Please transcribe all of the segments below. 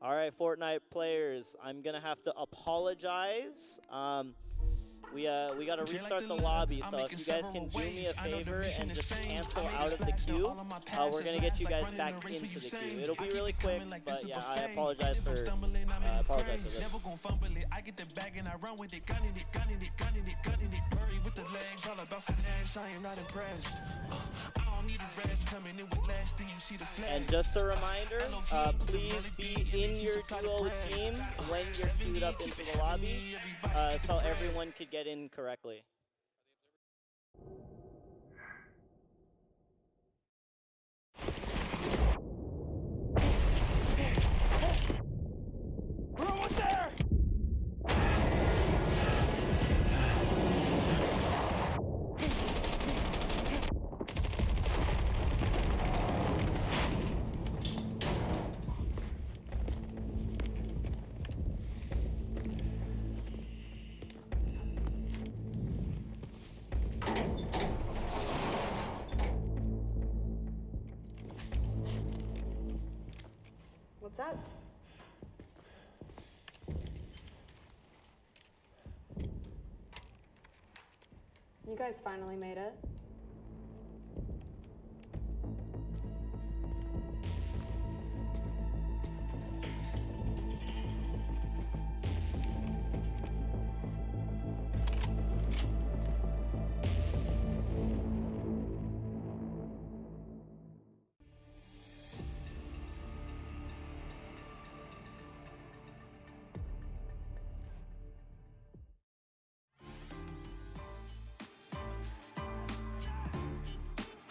All right, Fortnite players, I'm gonna have to apologize. We got to restart the lobby, so if you guys can do me a favor and just cancel out of the queue, we're gonna get you guys back into the queue. It'll be really quick, but yeah, I apologize for this. And just a reminder, please be in your duo team when you're queued up into the lobby, so everyone could get in correctly. We're almost there! What's up? You guys finally made it.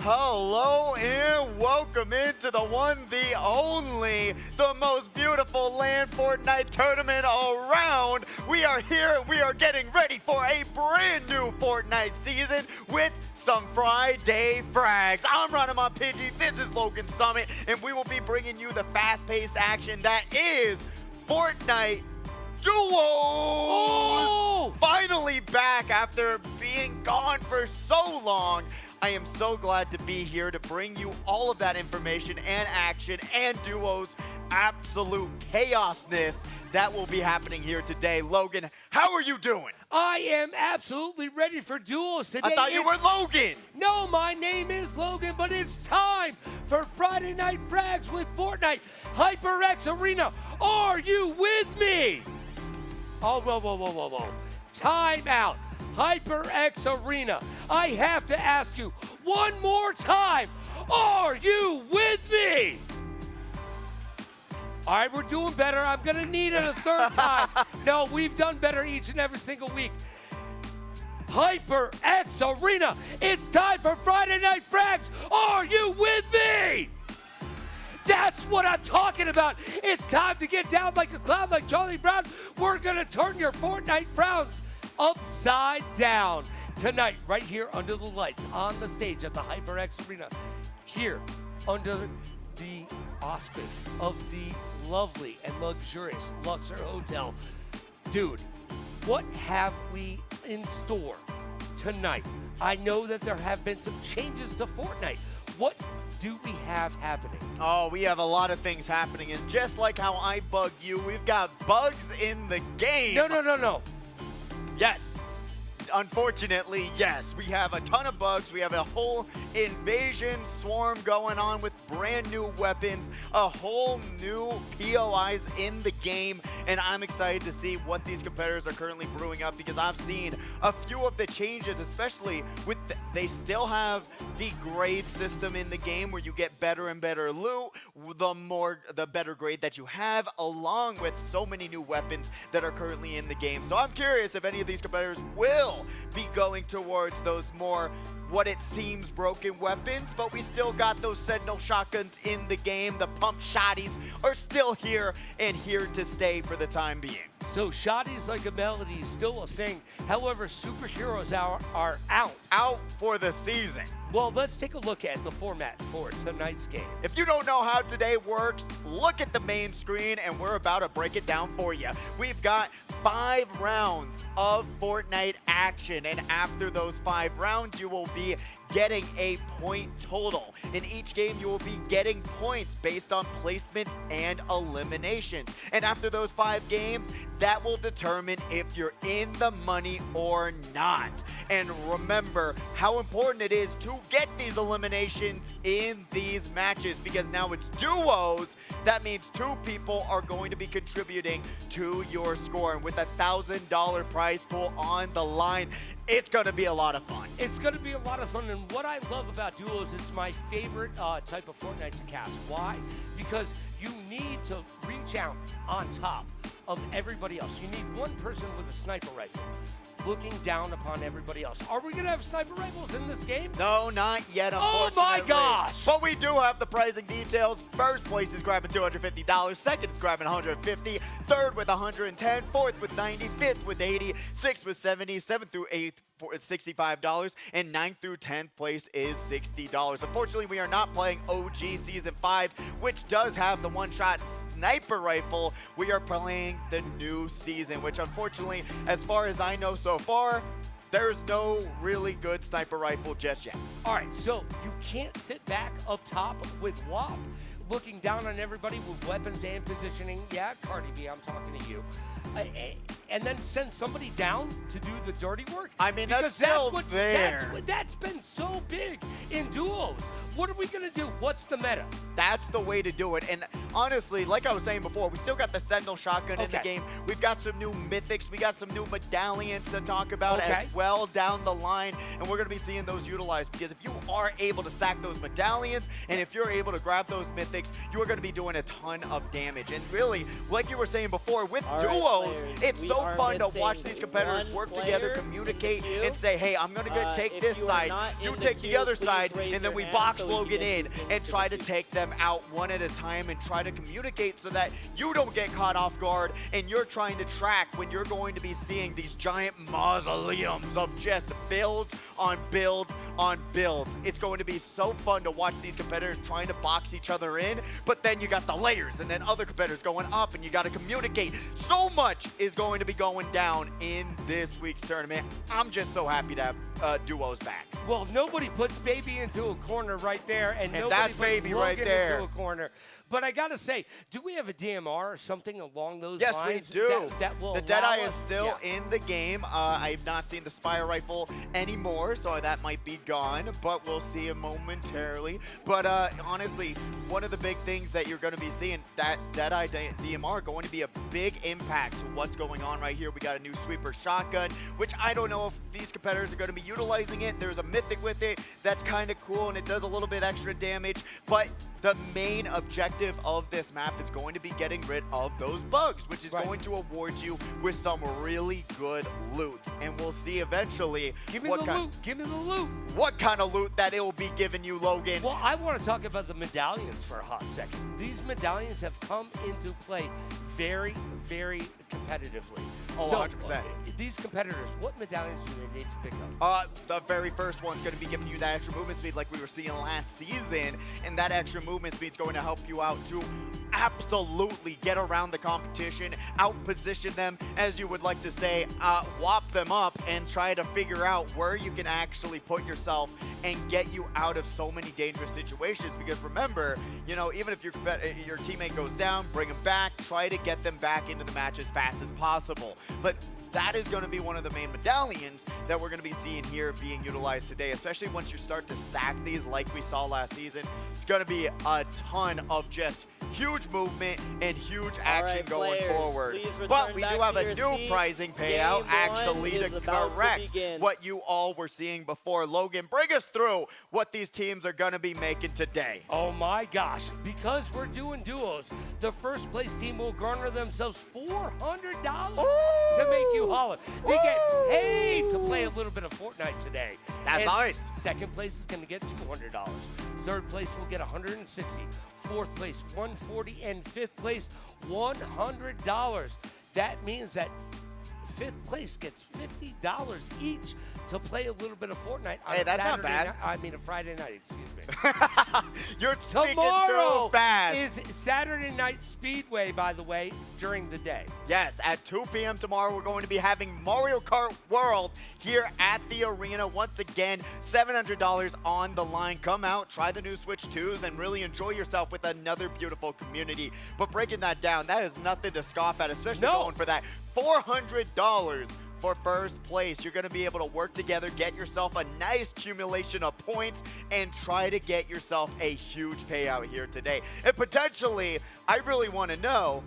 Hello and welcome into the one, the only, the most beautiful LAN Fortnite tournament around. We are here and we are getting ready for a brand new Fortnite season with some Friday frags. I'm running my Pidgey, this is Logan Summit, and we will be bringing you the fast-paced action that is Fortnite Duos! Oh! Finally back after being gone for so long. I am so glad to be here to bring you all of that information and action and duos, absolute chaosness that will be happening here today. Logan, how are you doing? I am absolutely ready for duels today. I thought you were Logan. No, my name is Logan, but it's time for Friday Night Frags with Fortnite HyperX Arena. Are you with me? Oh, whoa. Time out. HyperX Arena. I have to ask you one more time. Are you with me? All right, we're doing better. I'm going to need it a third time. No, we've done better each and every single week. HyperX Arena. It's time for Friday Night Frags. Are you with me? That's what I'm talking about. It's time to get down like a clown like Charlie Brown. We're going to turn your Fortnite frowns upside down tonight, right here under the lights on the stage at the HyperX Arena, here under the auspice of the lovely and luxurious Luxor Hotel. Dude, what have we in store tonight? I know that there have been some changes to Fortnite. What do we have happening? Oh, we have a lot of things happening, and just like how I bug you, we've got bugs in the game. No. Yes. Unfortunately, yes. We have a ton of bugs. We have a whole invasion swarm going on with brand new weapons, a whole new POIs in the game, and I'm excited to see what these competitors are currently brewing up because I've seen a few of the changes, especially with they still have the grade system in the game where you get better and better loot, the better grade that you have, along with so many new weapons that are currently in the game. So I'm curious if any of these competitors will be going towards those more what it seems broken weapons, but we still got those Sentinel shotguns in the game. The pump shotties are still here and here to stay for the time being. So shotties like a melody is still a thing. However, superheroes are out. Out for the season. Well, let's take a look at the format for tonight's game. If you don't know how today works, look at the main screen and we're about to break it down for you. We've got 5 rounds of Fortnite action, and after those 5 rounds, you will be getting a point total. In each game, you will be getting points based on placements and eliminations. And after those 5 games, that will determine if you're in the money or not. And remember how important it is to get these eliminations in these matches, because now it's duos. That means 2 people are going to be contributing to your score. And with a $1,000 prize pool on the line, it's going to be a lot of fun. It's going to be a lot of fun, and what I love about duos, it's my favorite type of Fortnite to cast. Why? Because you need to reach out on top of everybody else. You need one person with a sniper rifle looking down upon everybody else. Are we going to have sniper rifles in this game? No, not yet, Oh unfortunately. my gosh! But we do have the pricing details. First place is grabbing $250. Second is grabbing $150. Third with $110. Fourth with $90. Fifth with $80. Sixth with $70. Seventh through eighth for $65, and 9th through 10th place is $60. Unfortunately, we are not playing OG Season 5, which does have the one-shot sniper rifle. We are playing the new season, which unfortunately, as far as I know so far, there's no really good sniper rifle just yet. All right, so you can't sit back up top with WAP looking down on everybody with weapons and positioning. Yeah, Cardi B, I'm talking to you. And then send somebody down to do the dirty work. I mean, because that's still there. That's been so big in duos. What are we going to do? What's the meta? That's the way to do it. And honestly, like I was saying before, we still got the Sentinel shotgun in the game. We've got some new mythics. We got some new medallions to talk about as well down the line. And we're going to be seeing those utilized, because if you are able to stack those medallions and if you're able to grab those mythics, you are going to be doing a ton of damage. And really, like you were saying before, with duos, it's so fun to watch these competitors work together, communicate, and say, hey, I'm going to take this side, you take the other side, and then we box Logan in and try to take them out one at a time and try to communicate so that you don't get caught off guard and you're trying to track when you're going to be seeing these giant mausoleums of just builds on builds on builds. It's going to be so fun to watch these competitors trying to box each other in, but then you got the layers and then other competitors going up and you got to communicate. So much is going to be going down in this week's tournament. I'm just so happy to have duos back. Well, nobody puts Baby into a corner right there, and nobody that's puts Baby Logan right there into a corner. But I got to say, do we have a DMR or something along those yes, lines? Yes, we do. That will the Deadeye is still in the game. I've not seen the Spire Rifle anymore, so that might be gone, but we'll see him momentarily. But honestly, one of the big things that you're going to be seeing, that Deadeye DMR going to be a big impact to what's going on right here. We got a new sweeper shotgun, which I don't know if these competitors are going to be utilizing it. There's a mythic with it that's kind of cool, and it does a little bit extra damage, but the main objective of this map is going to be getting rid of those bugs, which is going to award you with some really good loot. And we'll see eventually Give me the loot. Give me the loot. What kind of loot that it will be giving you, Logan. Well, I want to talk about the medallions for a hot second. These medallions have come into play very, very competitively. Oh, so, 100%. These competitors, what medallions do they need to pick up? The very first one's going to be giving you that extra movement speed like we were seeing last season, and that extra movement speed is going to help you out to absolutely get around the competition, out-position them, as you would like to say, whop them up, and try to figure out where you can actually put yourself and get you out of so many dangerous situations. Because remember, you know, even if your teammate goes down, bring them back, try to get them back into the match as fast as possible. But that is going to be one of the main medallions that we're going to be seeing here being utilized today, especially once you start to stack these like we saw last season. It's going to be a ton of just huge movement and huge action going forward. But we do have a new pricing payout actually to correct what you all were seeing before. Logan, bring us through what these teams are going to be making today. Oh my gosh, because we're doing duos, the first place team will garner themselves $400 to make you holler. They get paid to play a little bit of Fortnite today. That's nice. Second place is going to get $200. Third place will get $160. Fourth place, $140, and fifth place, $100. That means that fifth place gets $50 each to play a little bit of Fortnite on Hey, a that's not Saturday bad. night. I mean, a Friday night, excuse me. You're speaking Tomorrow too fast. is Saturday Night Speedway, by the way, during the day. Yes, at 2 p.m. tomorrow, we're going to be having Mario Kart World here at the arena. Once again, $700 on the line. Come out, try the new Switch 2s, and really enjoy yourself with another beautiful community. But breaking that down, that is nothing to scoff at, especially going for that $400 for first place. You're going to be able to work together, get yourself a nice accumulation of points, and try to get yourself a huge payout here today. And potentially, I really want to know,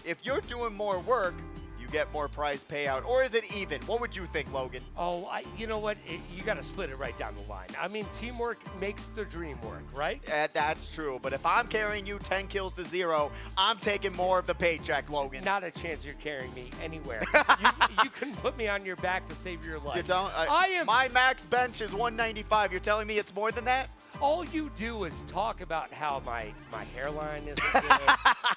if you're doing more work, you get more prize payout, or is it even? What would you think, Logan? Oh, you know what? You got to split it right down the line. I mean, teamwork makes the dream work, right? That's true, but if I'm carrying you 10 kills to 0, I'm taking more of the paycheck, Logan. Not a chance you're carrying me anywhere. you couldn't put me on your back to save your life. You're telling, I am. my max bench is 195. You're telling me it's more than that? All you do is talk about how my hairline isn't good,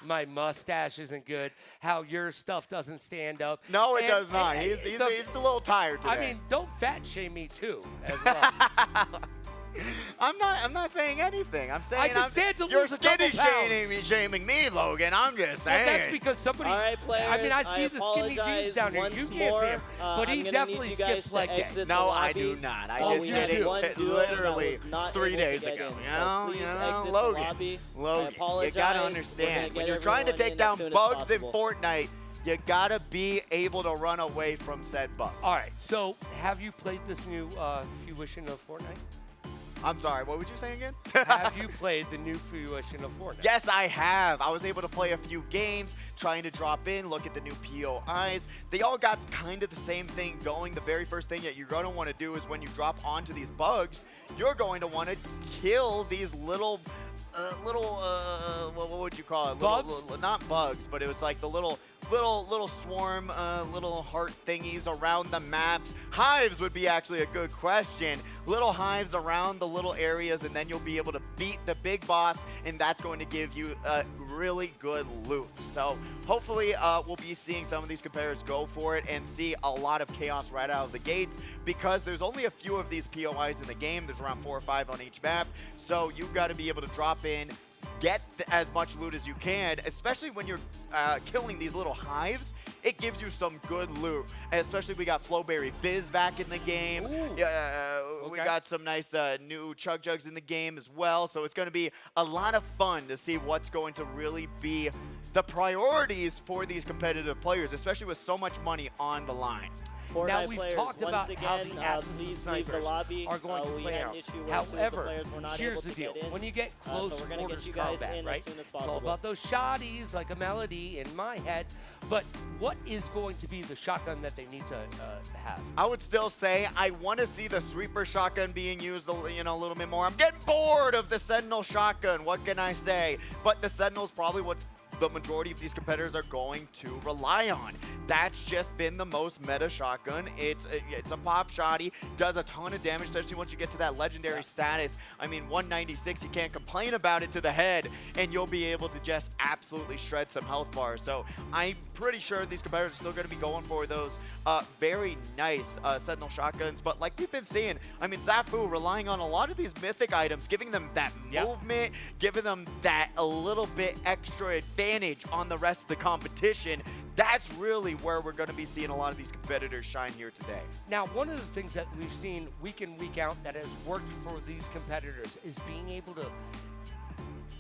my mustache isn't good, how your stuff doesn't stand up. No, it does not. He's a little tired today. I mean, don't fat shame me too, as well. I'm not saying anything. I'm saying I can stand to you're lose a couple skinny shaming me, Logan. I'm just saying. Well, that's because somebody. All right, players. I mean, I see the skinny jeans down here. You can't see him, but he definitely skips leg day. No, I do not. I just did it literally 3 days ago. Logan, you gotta understand, when you're trying to take down bugs in Fortnite, you gotta be able to run away from said bugs. All right, so have you played this new fruition of Fortnite? I'm sorry, what would you say again? Have you played the new fruition of Fortnite? Yes, I have. I was able to play a few games, trying to drop in, look at the new POIs. They all got kind of the same thing going. The very first thing that you're going to want to do is when you drop onto these bugs, you're going to want to kill these little, what would you call it? Bugs? Not bugs, but it was like the little swarm, little heart thingies around the maps. Hives would be actually a good question. Little hives around the little areas, and then you'll be able to beat the big boss, and that's going to give you really good loot. So hopefully we'll be seeing some of these competitors go for it and see a lot of chaos right out of the gates, because there's only a few of these POIs in the game. There's around 4 or 5 on each map. So you've got to be able to drop in, get as much loot as you can, especially when you're killing these little hives. It gives you some good loot, and especially we got Flowberry Fizz back in the game. We got some nice new Chug Jugs in the game as well, so it's going to be a lot of fun to see what's going to really be the priorities for these competitive players, especially with so much money on the line. Fortnite Now, we've players, talked once about how again, the absence of please leave the snipers lobby. are going to We play had out. an issue where 2 of the However, players were not here's able the to deal. get in. When you get close so we're gonna quarters get you guys combat, in right? as soon as It's all possible. about those shotties, like a melody in my head. But what is going to be the shotgun that they need to have? I would still say I want to see the sweeper shotgun being used a little bit more. I'm getting bored of the Sentinel shotgun. What can I say? But the Sentinel's probably what's the majority of these competitors are going to rely on. That's just been the most meta shotgun. It's a pop shotty, does a ton of damage, especially once you get to that legendary status. I mean, 196, you can't complain about it to the head, and you'll be able to just absolutely shred some health bars. So I'm pretty sure these competitors are still going to be going for those very nice Sentinel shotguns. But like we've been seeing, I mean, Zafu relying on a lot of these mythic items, giving them that movement, giving them that a little bit extra advantage on the rest of the competition. That's really where we're going to be seeing a lot of these competitors shine here today. Now, one of the things that we've seen week in, week out that has worked for these competitors is being able to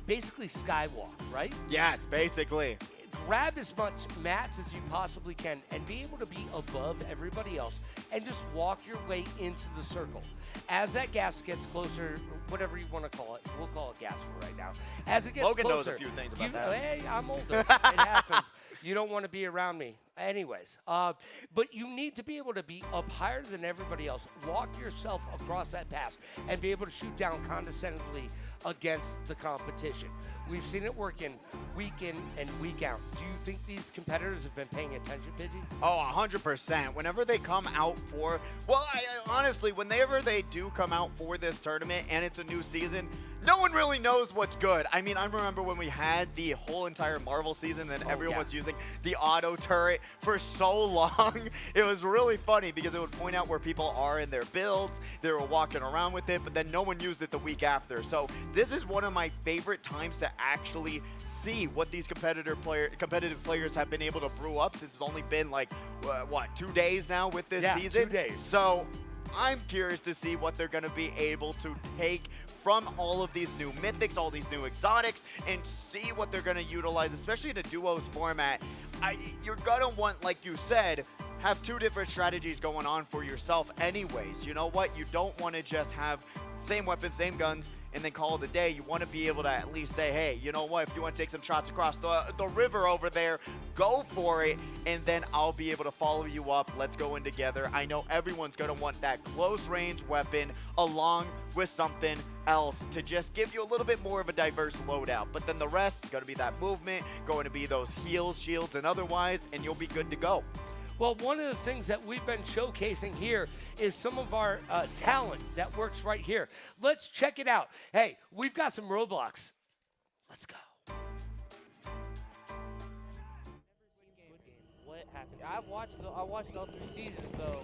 basically skywalk, right? Yes, basically. Grab as much mats as you possibly can and be able to be above everybody else and just walk your way into the circle. As that gas gets closer, whatever you want to call it, we'll call it gas for right now. As it gets Logan closer, knows a few things about that. Hey, I'm older. It happens. You don't want to be around me. Anyways, but you need to be able to be up higher than everybody else, walk yourself across that path, and be able to shoot down condescendingly against the competition. We've seen it working week in and week out. Do you think these competitors have been paying attention, Pidgey? Oh, 100%. Whenever they come out for, well, honestly, whenever they do come out for this tournament and it's a new season, no one really knows what's good. I mean, I remember when we had the whole entire Marvel season and everyone was using the auto turret for so long. It was really funny because it would point out where people are in their builds. They were walking around with it, but then no one used it the week after. So this is one of my favorite times to actually see what these competitive players have been able to brew up since it's only been like, what, 2 days now with this season? 2 days. So I'm curious to see what they're going to be able to take from all of these new mythics, all these new exotics, and see what they're going to utilize, especially in a duos format. You're going to want, like you said, have 2 different strategies going on for yourself anyways. You know what? You don't want to just have same weapons, same guns, and then call it a day. You want to be able to at least say, hey, you know what, if you want to take some shots across the river over there, go for it, and then I'll be able to follow you up. Let's go in together. I know everyone's going to want that close range weapon along with something else to just give you a little bit more of a diverse loadout. But then the rest, going to be that movement, going to be those heals, shields, and otherwise, and you'll be good to go. Well, one of the things that we've been showcasing here is some of our talent that works right here. Let's check it out. Hey, we've got some Roblox. Let's go. What happened? I watched all 3 seasons, so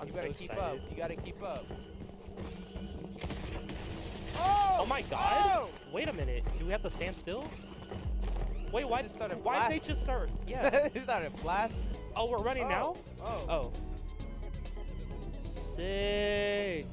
you gotta keep excited. up. You gotta keep up. Oh my god! Wait a minute. Do we have to stand still? Wait, why Just started why did they blasting. just start? Yeah. It started blasting. Oh, we're running now? Oh. Oh. Sick.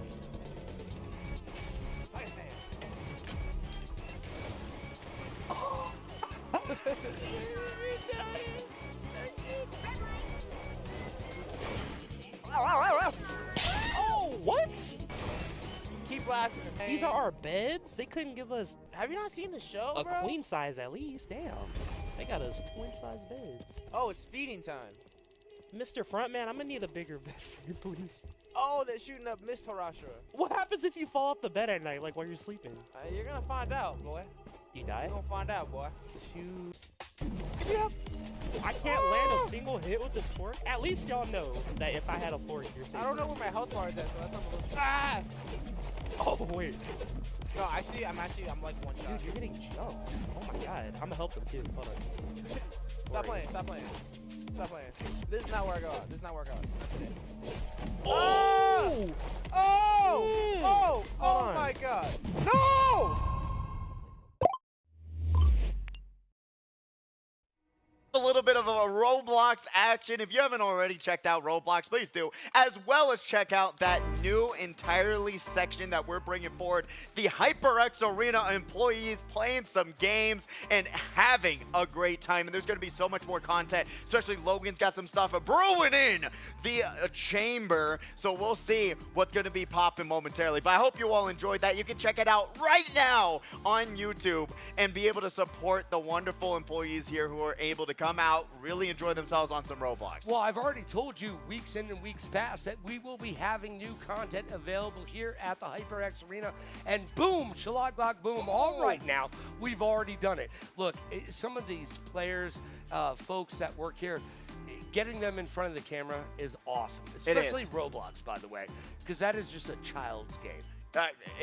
Oh, what? Keep blasting. These are our beds? They couldn't give us Have you not seen the show, a bro? queen size at least. Damn. They got us twin size beds. Oh, it's feeding time. Mr. Frontman, I'm gonna need a bigger bed for you, please. Oh, they're shooting up Miss Harashira. What happens if you fall off the bed at night, like while you're sleeping? You're gonna find out, boy. You die? You're gonna find out, boy. Yep. I can't land a single hit with this fork. At least y'all know that if I had a fork, you're safe. I don't know where my health bar is at, so that's not a little. Ah! Oh, wait. No, actually, I'm like one shot. Dude, you're getting jumped. Oh my god. I'm gonna help them too. Hold on. Stop playing. Stop playing. Stop playing. This is not where I go out. This is not where I go out. That's it. Oh! Oh! Oh! Hold Oh on. my god. No! A little bit of a Roblox action. If you haven't already checked out Roblox, please do, as well as check out that new entirely section that we're bringing forward, the HyperX Arena employees playing some games and having a great time. And there's going to be so much more content, especially Logan's got some stuff brewing in the chamber, so we'll see what's going to be popping momentarily. But I hope you all enjoyed that. You can check it out right now on YouTube and be able to support the wonderful employees here who are able to come out, really enjoy themselves on some Roblox. Well, I've already told you weeks in and weeks past that we will be having new content available here at the HyperX Arena. And boom, shalak boom, all right now, we've already done it. Look, some of these players, folks that work here, getting them in front of the camera is awesome. Especially Roblox, by the way, because that is just a child's game.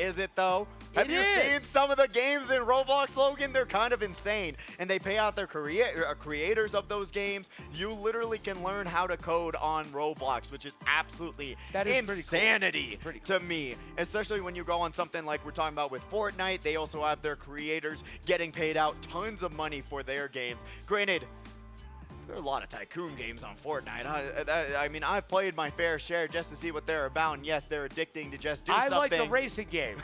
Is it though? Have you seen some of the games in Roblox, Logan? They're kind of insane, and they pay out their creators of those games. You literally can learn how to code on Roblox, which is absolutely insanity to me, especially when you go on something like we're talking about with Fortnite. They also have their creators getting paid out tons of money for their games. Granted, there are a lot of tycoon games on Fortnite. I mean, I've played my fair share just to see what they're about. And yes, they're addicting to just do something. I like the racing game.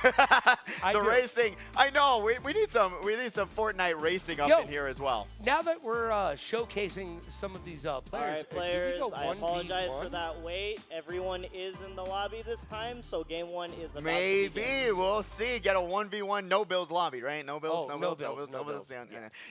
Racing. I know. We need some Fortnite racing up in here as well. Now that we're showcasing some of these players, All right, players, did we go I apologize 1v1? for that wait. Everyone is in the lobby this time, so game 1 is about to Maybe. begin. We'll see. Get a 1v1 no builds lobby, right? No builds, Oh, no no builds. builds.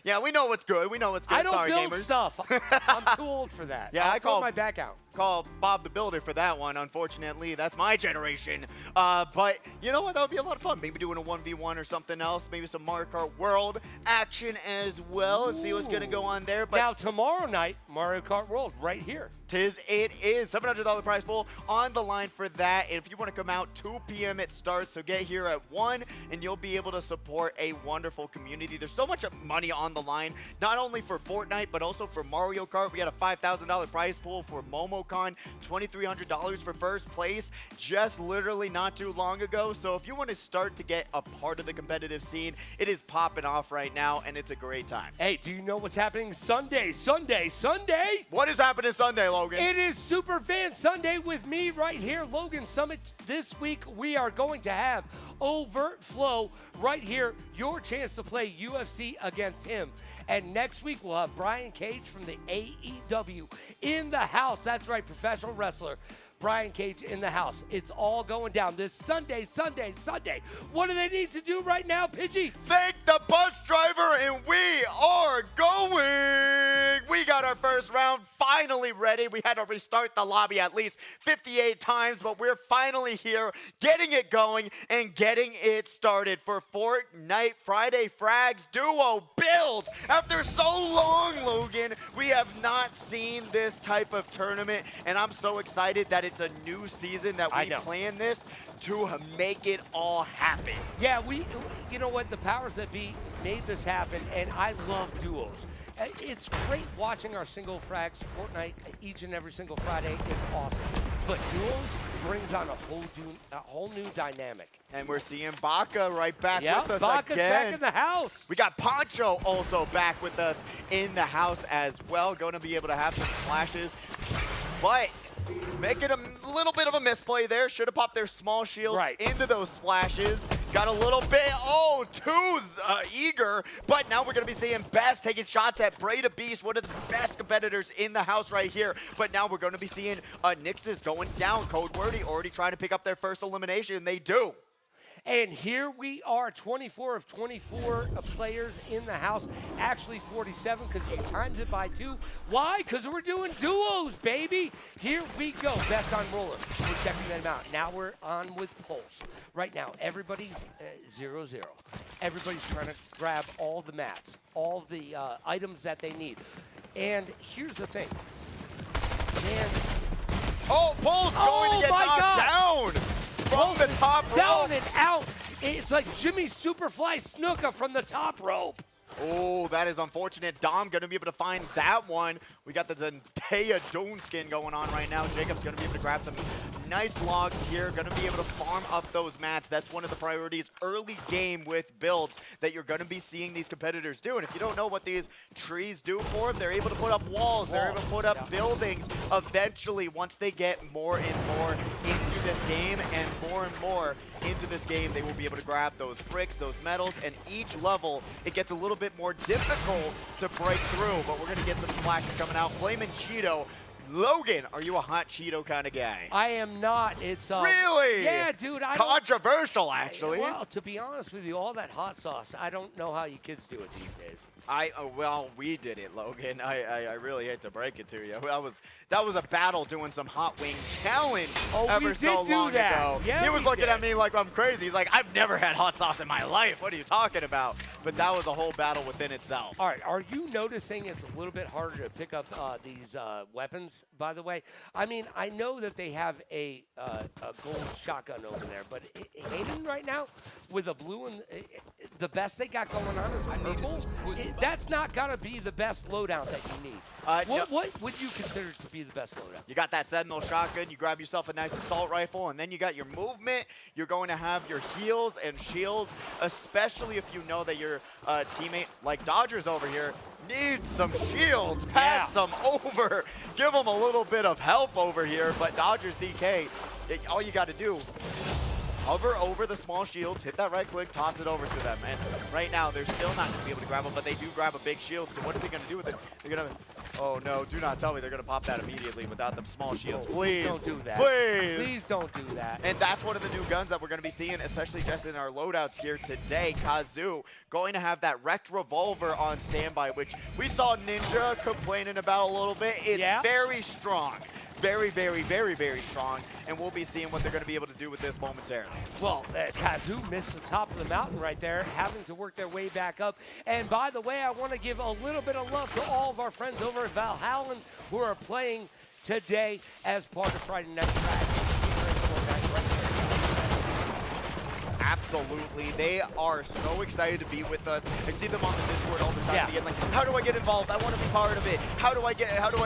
Yeah, we know what's good. We know what's good. I don't Sorry, build gamers. stuff. I'm too old for that. Yeah, I'll I throw call my back out. Call Bob the Builder for that one. Unfortunately, that's my generation. But you know what? That would be a lot of fun. Maybe doing a 1v1 or something else. Maybe some Mario Kart World action as well. Let's see what's going to go on there. But Now, tomorrow night, Mario Kart World right here. It is $700 prize pool on the line for that. And if you want to come out, 2 p.m. it starts. So get here at 1 and you'll be able to support a wonderful community. There's so much money on the line, not only for Fortnite, but also for Mario Kart. We got a $5,000 prize pool for MomoCon, $2,300 for first place, just literally not too long ago. So if you want to start to get a part of the competitive scene, it is popping off right now, and it's a great time. Hey, do you know what's happening Sunday? Sunday? What is happening Sunday, Logan? It is Superfan Sunday with me right here, Logan Summit. This week, we are going to have Overt Flow right here, your chance to play UFC against him. And next week, we'll have Brian Cage from the AEW in the house. That's right, professional wrestler. Brian Cage in the house. It's all going down this Sunday. What do they need to do right now, Pidgey? Thank the bus driver, and we are going. We got our first round finally ready. We had to restart the lobby at least 58 times, but we're finally here, getting it going and getting it started for Fortnite Friday Frags Duo build. After so long, Logan, we have not seen this type of tournament, and I'm so excited that it's a new season that we plan this to make it all happen. Yeah, you know what, the powers that be made this happen, and I love duos. It's great watching our single frags Fortnite each and every single Friday. It's awesome. But duos brings on a whole new dynamic. And we're seeing Baka right back with us Baka's again. back in the house. We got Poncho also back with us in the house as well. Going to be able to have some flashes. But making a little bit of a misplay there. Should have popped their small shield into those splashes. Got a little bit, too eager. But now we're going to be seeing Best taking shots at Breda Beast, one of the best competitors in the house right here. But now we're going to be seeing Nixus going down. Code Wordy already trying to pick up their first elimination. They do. And here we are, 24 of 24 players in the house. Actually 47 because you times it by 2. Why? Because we're doing duos, baby. Here we go. Best on roller. We're checking them out. Now we're on with Pulse. Right now, everybody's 0-0. Everybody's trying to grab all the mats, all the items that they need. And here's the thing. Pulse going to get knocked down. From the top rope. Down and out. It's like Jimmy Superfly Snuka from the top rope. Oh, that is unfortunate. Dom going to be able to find that one. We got the Zendaya Dune skin going on right now. Jacob's going to be able to grab some nice logs here. Going to be able to farm up those mats. That's one of the priorities early game with builds that you're going to be seeing these competitors do. And if you don't know what these trees do for them, they're able to put up walls. They're able to put up buildings. Eventually, once they get more and more into this game and more into this game, they will be able to grab those bricks, those metals, and each level, it gets a little bit more difficult to break through, but we're going to get some flashes coming out. Flamin' Cheeto. Logan, are you a hot Cheeto kind of guy? I am not. It's really? Yeah, dude. Controversial, actually. Well, to be honest with you, all that hot sauce, I don't know how you kids do it these days. Well, we did it, Logan. I really hate to break it to you. That was a battle doing some hot wing challenge ever so long ago. Yeah, he was looking at me like I'm crazy. He's like, I've never had hot sauce in my life. What are you talking about? But that was a whole battle within itself. All right, are you noticing it's a little bit harder to pick up these weapons, by the way? I mean, I know that they have a gold shotgun over there, but Hayden right now with a blue and the best they got going on is purple. That's not going to be the best loadout that you need. What would you consider to be the best loadout? You got that Sentinel shotgun. You grab yourself a nice assault rifle, and then you got your movement. You're going to have your heals and shields, especially if you know that your teammate, like Dodgers over here, needs some shields. Pass them over. Give them a little bit of help over here. But Dodgers DK, all you got to do, hover over the small shields, hit that right click, toss it over to them. And right now, they're still not going to be able to grab them, but they do grab a big shield. So what are they going to do with it? They're going to Oh no, do not tell me they're gonna pop that immediately without the small shields. Please. Don't do that. Please. Please don't do that. And that's one of the new guns that we're gonna be seeing, especially just in our loadouts here today. Kazu going to have that wrecked revolver on standby, which we saw Ninja complaining about a little bit. It's very strong. Very, very, very, very strong, and we'll be seeing what they're going to be able to do with this momentarily. Well, Kazu missed the top of the mountain right there, having to work their way back up. And by the way, I want to give a little bit of love to all of our friends over at Valhalla who are playing today as part of Friday Night Frags. Absolutely. They are so excited to be with us. I see them on the Discord all the time. Again, like, how do I get involved? I want to be part of it. How do I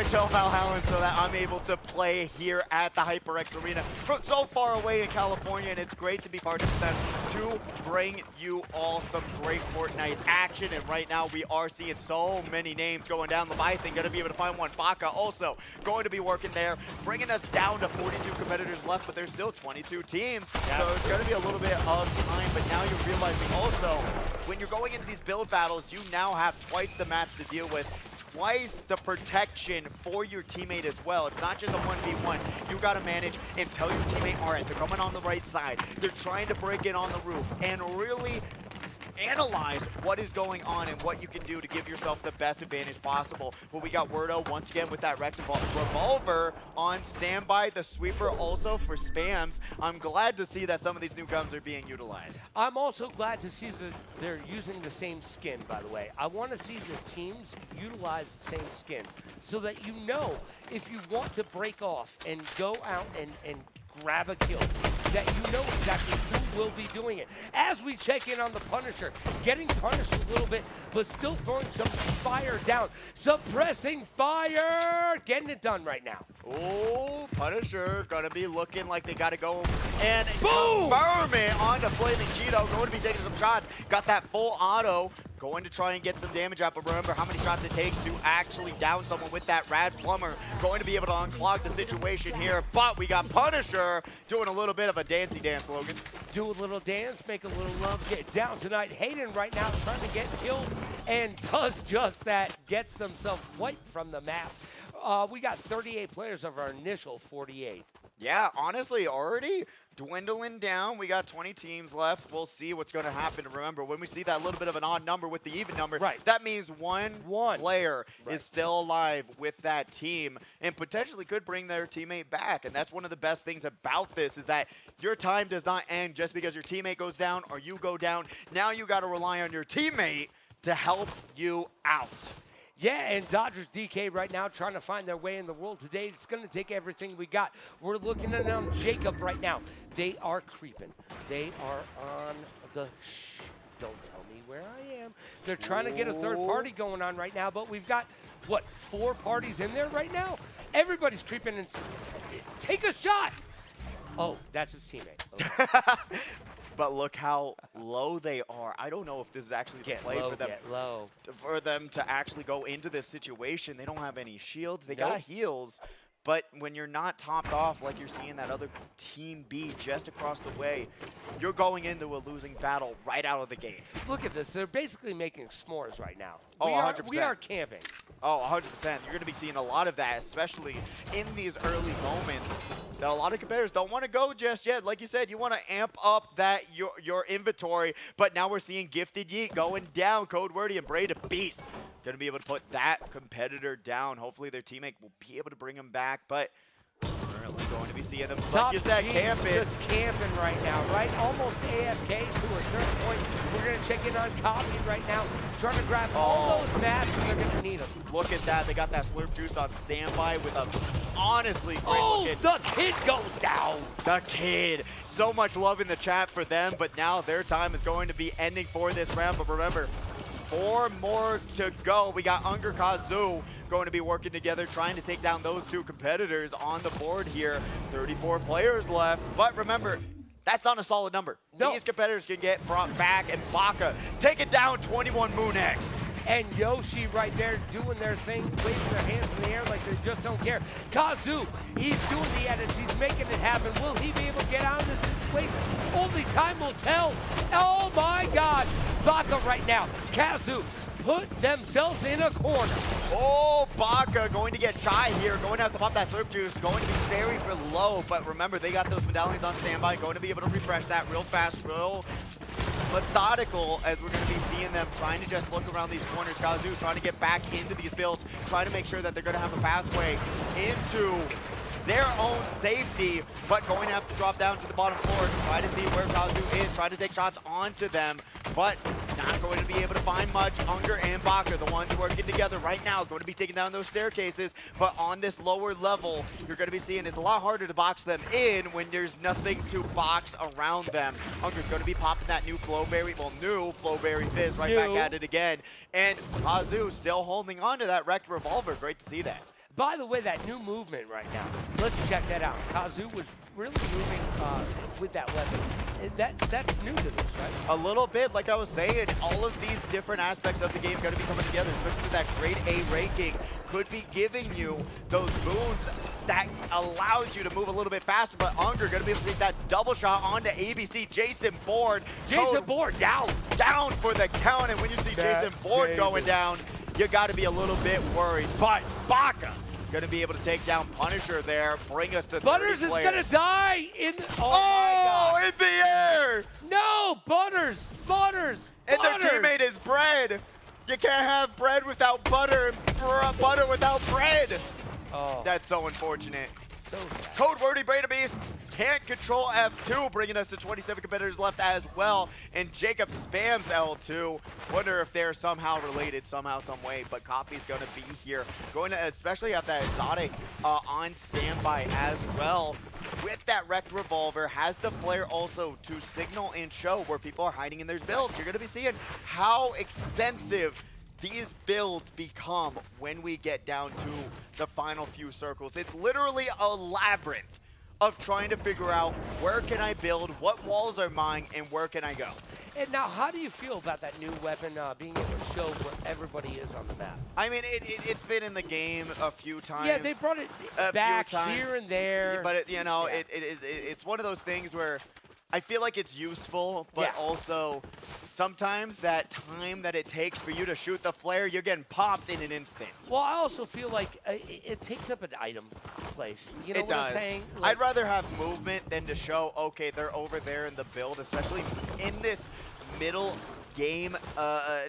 tell Valhalla so that I'm able to play here at the HyperX Arena from so far away in California? And it's great to be part of them to bring you all some great Fortnite action. And right now we are seeing so many names going down. Leviathan going to be able to find one. Baka also going to be working there, bringing us down to 42 competitors left, but there's still 22 teams. So it's going to be a little bit of time, but now you're realizing also when you're going into these build battles, you now have twice the mats to deal with, twice the protection for your teammate as well. It's not just a 1v1. You got to manage and tell your teammate, all right, they're coming on the right side. They're trying to break in on the roof and really analyze what is going on and what you can do to give yourself the best advantage possible. But we got Wordo once again with that revolver on standby. The sweeper also for spams. I'm glad to see that some of these new guns are being utilized. I'm also glad to see that they're using the same skin, by the way. I want to see the teams utilize the same skin so that you know if you want to break off and go out and grab a kill, that you know exactly who will be doing it. As we check in on the Punisher, getting punished a little bit, but still throwing some fire down. Suppressing fire! Getting it done right now. Oh, Punisher gonna be looking like they gotta go and boom! Confirm it onto Flaming Cheeto. Going to be taking some shots. Got that full auto. Going to try and get some damage out, but remember how many shots it takes to actually down someone with that Rad Plumber. Going to be able to unclog the situation here, but we got Punisher doing a little bit of a dancey dance, Logan. Do a little dance, make a little love, get down tonight. Hayden right now trying to get killed and does just that, gets themselves wiped from the map. We got 38 players of our initial 48. Yeah, honestly, already dwindling down. We got 20 teams left. We'll see what's going to happen. Remember, when we see that little bit of an odd number with the even number, that means one player is still alive with that team and potentially could bring their teammate back. And that's one of the best things about this is that your time does not end just because your teammate goes down or you go down. Now you got to rely on your teammate to help you out. Yeah, and Dodgers DK right now trying to find their way in the world today. It's going to take everything we got. We're looking at Jacob right now. They are creeping. They are on the don't tell me where I am. They're trying to get a third party going on right now, but we've got, what, 4 parties in there right now? Everybody's creeping and take a shot. Oh, that's his teammate. Oh. But look how low they are. I don't know if this is actually the play for them. For them to actually go into this situation. They don't have any shields. They got heals. But when you're not topped off like you're seeing that other team be just across the way, you're going into a losing battle right out of the gates. Look at this. They're basically making s'mores right now. Oh, 100%. We are camping. Oh, 100%. You're going to be seeing a lot of that, especially in these early moments that a lot of competitors don't want to go just yet. Like you said, you want to amp up that your inventory, but now we're seeing Gifted Yeet going down. Code Wordy and Braid a beast. Going to be able to put that competitor down. Hopefully their teammate will be able to bring him back, but currently going to be seeing them, like you said, camping. Just camping right now, right? Almost AFK to a certain point. We're going to check in on Copy right now, trying to grab all those mats, and they're going to need them. Look at that. They got that Slurp Juice on standby with a honestly great looking. The kid goes down. The kid. So much love in the chat for them, but now their time is going to be ending for this round. But remember, 4 more to go. We got Unger Kazu going to be working together, trying to take down those 2 competitors on the board here. 34 players left, but remember, that's not a solid number. These competitors can get brought back, and Baka taking down 21 Moon X. And Yoshi right there doing their thing, waving their hands in the air like they just don't care. Kazu, he's doing the edits, he's making it happen. Will he be able to get out of this situation? Only time will tell. Oh my God. Baka right now. Kazu put themselves in a corner. Oh, Baka going to get shy here, going to have to pop that slurp juice, going to be very low, but remember, they got those medallions on standby, going to be able to refresh that real fast, real methodical, as we're going to be seeing them trying to just look around these corners. Kazu trying to get back into these builds, trying to make sure that they're going to have a pathway into their own safety, but going to have to drop down to the bottom floor to try to see where Kazu is, try to take shots onto them, but not going to be able to find much. Unger and Baka, the ones working together right now, going to be taking down those staircases, but on this lower level, you're going to be seeing it's a lot harder to box them in when there's nothing to box around them. Unger's going to be popping that new Flowberry, well, new Flowberry Fizz right back at it again, and Kazu still holding on to that wrecked revolver. Great to see that. By the way, that new movement right now, let's check that out. Kazu was really moving with that weapon. That's new to this, right? A little bit, like I was saying, all of these different aspects of the game going to be coming together, especially with that grade A ranking, could be giving you those boons that allows you to move a little bit faster, but Unger going to be able to take that double shot onto ABC. Jason Bourne. Jason Bourne down. Down for the count, and when you see Jason Bourne going down, you got to be a little bit worried. But Baka going to be able to take down Punisher there, bring us to 30 Butters players. is going to die in the, oh my God. In the air! No, Butters! And their teammate is Bread. You can't have bread without butter, and butter without bread. Oh. That's so unfortunate. So sad. Code wordy Breda Beast can't control F2, bringing us to 27 competitors left as well. And Jacob spams L2. Wonder if they're somehow related, somehow, some way. But Coffee's going to be here. Going to especially have that exotic on standby as well. With that wrecked revolver, has the flare also to signal and show where people are hiding in their builds. You're going to be seeing how expensive these builds become when we get down to the final few circles. It's literally a labyrinth of trying to figure out where can I build, what walls are mine, and where can I go. And now, how do you feel about that new weapon being able to show where everybody is on the map? I mean, it's been in the game a few times. Yeah, they brought it back here and there. But, it's one of those things where I feel like it's useful, but also sometimes that time that it takes for you to shoot the flare, you're getting popped in an instant. Well, I also feel like it takes up an item place. You know it what does. I'm saying? I'd rather have movement than to show, okay, they're over there in the build, especially in this middle game,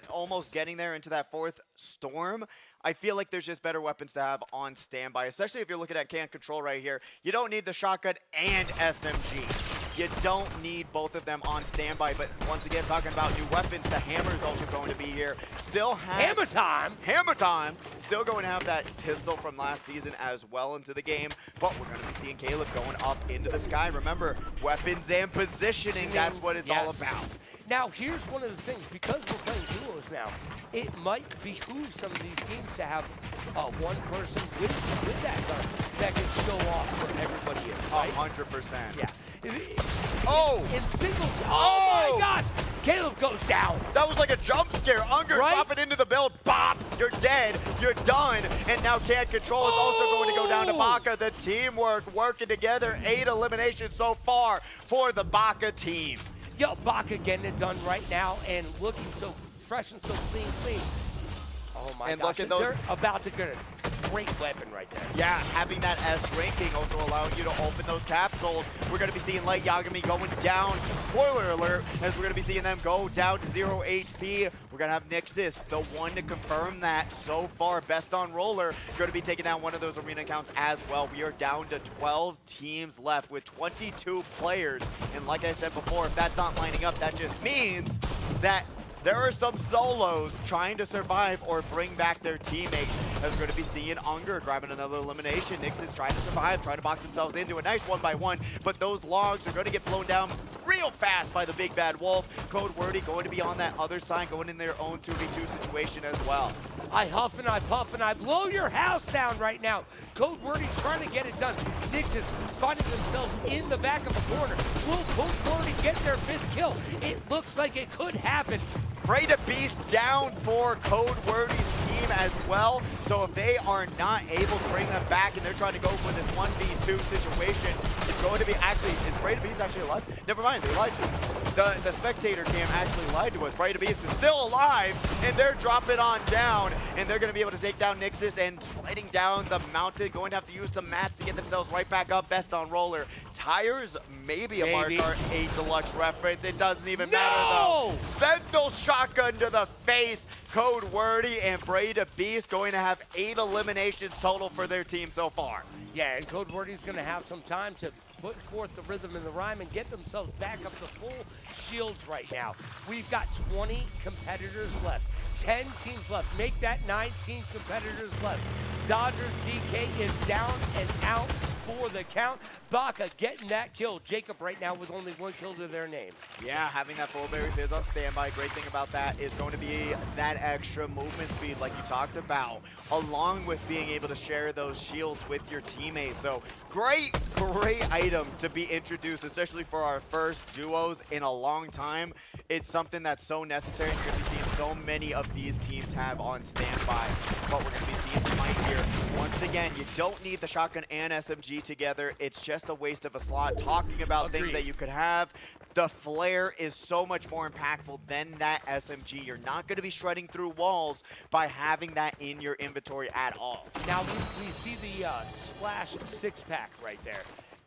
almost getting there into that fourth storm. I feel like there's just better weapons to have on standby, especially if you're looking at can control right here. You don't need the shotgun and SMG. You don't need both of them on standby, but once again, talking about new weapons, the hammer is also going to be here. Still has Hammer time! Hammer time! Still going to have that pistol from last season as well into the game, but we're going to be seeing Caleb going up into the sky. Remember, weapons and positioning, that's what it's all about. Now, here's one of the things. Because we're playing duos now, it might behoove some of these teams to have one person with that gun that can show off where everybody is, right? 100%. Yeah. In singles, oh my gosh! Caleb goes down. That was like a jump scare. Unger dropping into the build. Bop! You're dead. You're done. And now Can't Control is also going to go down to Baka. The teamwork working together. 8 eliminations so far for the Baka team. Yo, Baka getting it done right now and looking so fresh and so clean. Oh my gosh, look at those. They're about to get a great weapon right there. Yeah, having that S ranking also allowing you to open those capsules. We're going to be seeing Light Yagami going down. Spoiler alert, as we're going to be seeing them go down to 0 HP. We're going to have Nixus, the one to confirm that so far. Best on roller, going to be taking down one of those arena accounts as well. We are down to 12 teams left with 22 players. And like I said before, if that's not lining up, that just means that there are some solos trying to survive or bring back their teammates. As we're going to be seeing Unger grabbing another elimination. Nixus trying to survive, trying to box themselves into a nice 1-by-1, but those logs are going to get blown down real fast by the big bad wolf. Code Wordy going to be on that other side, going in their own 2v2 situation as well. I huff and I puff and I blow your house down right now. Code Wordy trying to get it done. Nixus finding themselves in the back of the corner. Will Code Wordy get their 5th kill? It looks like it could happen. Breda Beast down for Code Wordy's team as well. So if they are not able to bring them back and they're trying to go for this 1v2 situation, it's going to be actually, is Brayda Beast actually alive? Never mind, they lied to us. The spectator cam actually lied to us. Brayda Beast is still alive, and they're dropping on down, and they're going to be able to take down Nixus and sliding down the mountain, going to have to use some mats to get themselves right back up. Best on roller. Tires, maybe a Mark Art 8 Deluxe reference. It doesn't even matter though. Sentinel shotgun to the face. Code Wordy and Brayda Beast going to have 8 eliminations total for their team so far. Yeah, and Code Wordy's going to have some time to put forth the rhythm and the rhyme and get themselves back up to full shields right now. We've got 20 competitors left. 10 teams left. Make that 19 competitors left. Dodgers DK is down and out for the count. Baka getting that kill. Jacob right now with only 1 kill to their name. Yeah, having that full berry fizz on standby. Great thing about that is going to be that extra movement speed like you talked about, along with being able to share those shields with your teammates. So great item to be introduced, especially for our first duos in a long time. It's something that's so necessary, and you're going to be seeing so many of these teams have on standby. But we're going to be seeing Smite here. Once again, you don't need the shotgun and SMG together. It's just a waste of a slot. Talking about things that you could have, the flare is so much more impactful than that SMG. You're not going to be shredding through walls by having that in your inventory at all. Now we see the Splash 6-pack right there.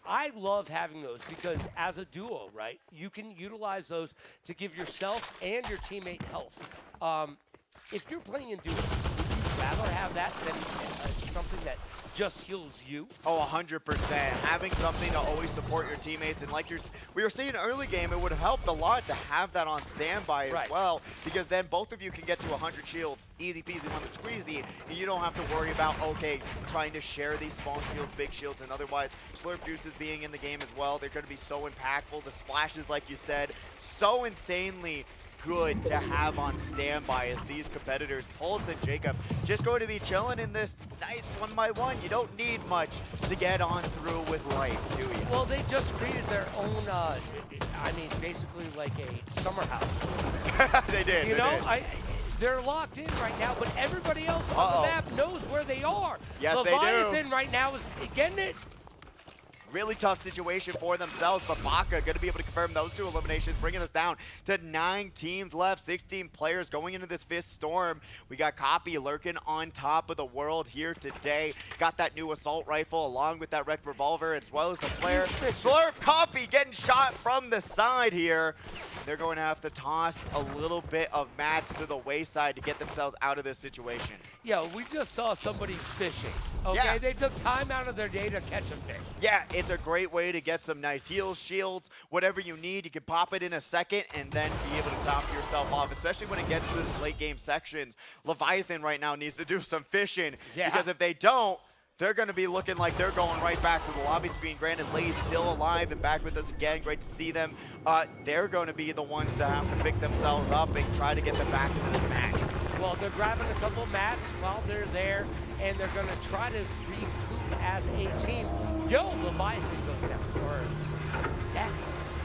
I love having those because as a duo, right, you can utilize those to give yourself and your teammate health. If you're playing in duos, would you rather have that than something that just heals you? Oh, 100%. Having something to always support your teammates, and like we were seeing early game, it would have helped a lot to have that on standby as well, because then both of you can get to 100 shields, easy peasy, lemon squeezy, and you don't have to worry about, okay, trying to share these small shields, big shields, and otherwise. Slurp Juices being in the game as well, they're going to be so impactful. The splashes, like you said, so insanely good to have on standby as these competitors, Pulse and Jacob, just going to be chilling in this nice 1-by-1. You don't need much to get on through with life, do you? Well, they just created their own, I mean, basically like a summer house. They did. You know, they're locked in right now, but everybody else on the map knows where they are. Yes, Leviathan they do. right now is getting it. Really tough situation for themselves, but Baka going to be able to confirm those 2 eliminations, bringing us down to 9 teams left, 16 players going into this 5th storm. We got Copy lurking on top of the world here today. Got that new assault rifle along with that wrecked revolver, as well as the flare. Slurp Copy getting shot from the side here. They're going to have to toss a little bit of mats to the wayside to get themselves out of this situation. Yeah, we just saw somebody fishing. Okay, Yeah. They took time out of their day to catch a fish. Yeah, it's a great way to get some nice heals, shields, whatever you need. You can pop it in a second and then be able to top yourself off, especially when it gets to this late game sections. Leviathan right now needs to do some fishing, because if they don't, they're going to be looking like they're going right back to the lobby screen. Granted, Lay's still alive and back with us again. Great to see them. They're going to be the ones to have to pick themselves up and try to get them back into this match. Well, they're grabbing a couple mats while they're there, and they're going to try to recoup as a team. Yo, Leviathan goes down. Or that.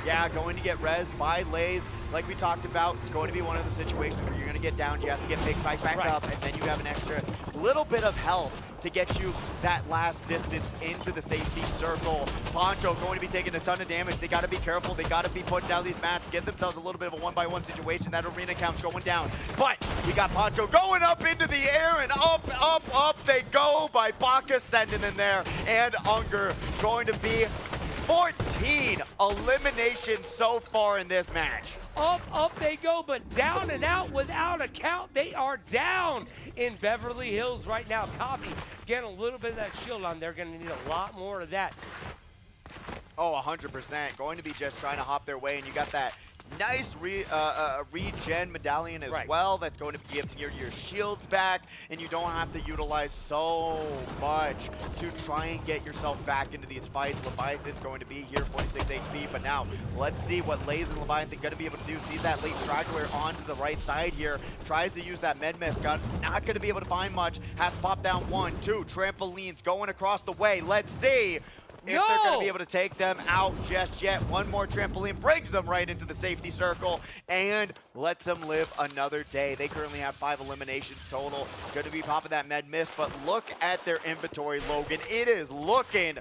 Yeah, going to get res by Lays. Like we talked about, it's going to be one of the situations where you're going to get down, you have to get big fight back up, and then you have an extra little bit of health to get you that last distance into the safety circle. Poncho going to be taking a ton of damage. They got to be careful. They got to be putting down these mats, give themselves a little bit of a 1-by-1 situation. That arena count's going down. But we got Poncho going up into the air, and up they go by Baka sending in there. And Unger going to be 14 eliminations so far in this match. Up they go, but down and out without a count. They are down in Beverly Hills right now. Copy getting a little bit of that shield on. They're going to need a lot more of that. Oh, 100%. Going to be just trying to hop their way, and you got that nice regen medallion as well. That's going to give your shields back, and you don't have to utilize so much to try and get yourself back into these fights. Leviathan's going to be here, 46 HP, but now let's see what Lays and Leviathan going to be able to do. See that late straggler onto the right side here. Tries to use that med mist gun. Not going to be able to find much. Has popped down 1, 2 trampolines going across the way. Let's see if they're going to be able to take them out just yet. One more trampoline brings them right into the safety circle and lets them live another day. They currently have 5 eliminations total. Going to be popping that med mist, but look at their inventory, Logan. It is looking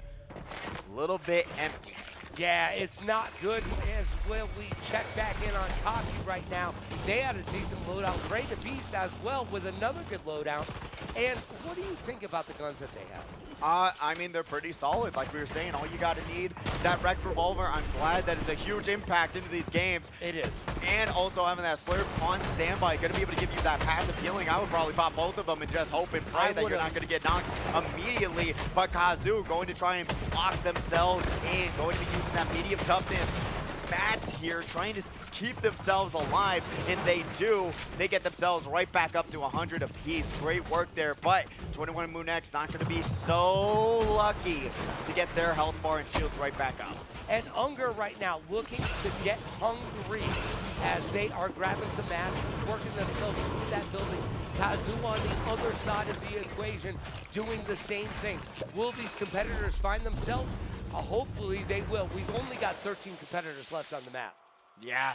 A little bit empty. Yeah, it's not good as well. We check back in on Kachi right now. They had a decent loadout. Ray the Beast as well with another good loadout. And what do you think about the guns that they have? I mean, they're pretty solid. Like we were saying, all you got to need, that Rex Revolver, I'm glad that it's a huge impact into these games. It is. And also having that Slurp on standby, going to be able to give you that passive healing. I would probably pop both of them and just hope and pray that you're not going to get knocked immediately. But Kazu going to try and block themselves in, going to be using that medium toughness. Mats here trying to keep themselves alive, and they do. They get themselves right back up to 100 apiece. Great work there, but 21 Moon X not going to be so lucky to get their health bar and shields right back up. And Unger right now looking to get hungry as they are grabbing some mats, working themselves through that building. Kazu on the other side of the equation doing the same thing. Will these competitors find themselves? Hopefully they will. We've only got 13 competitors left on the map. Yeah,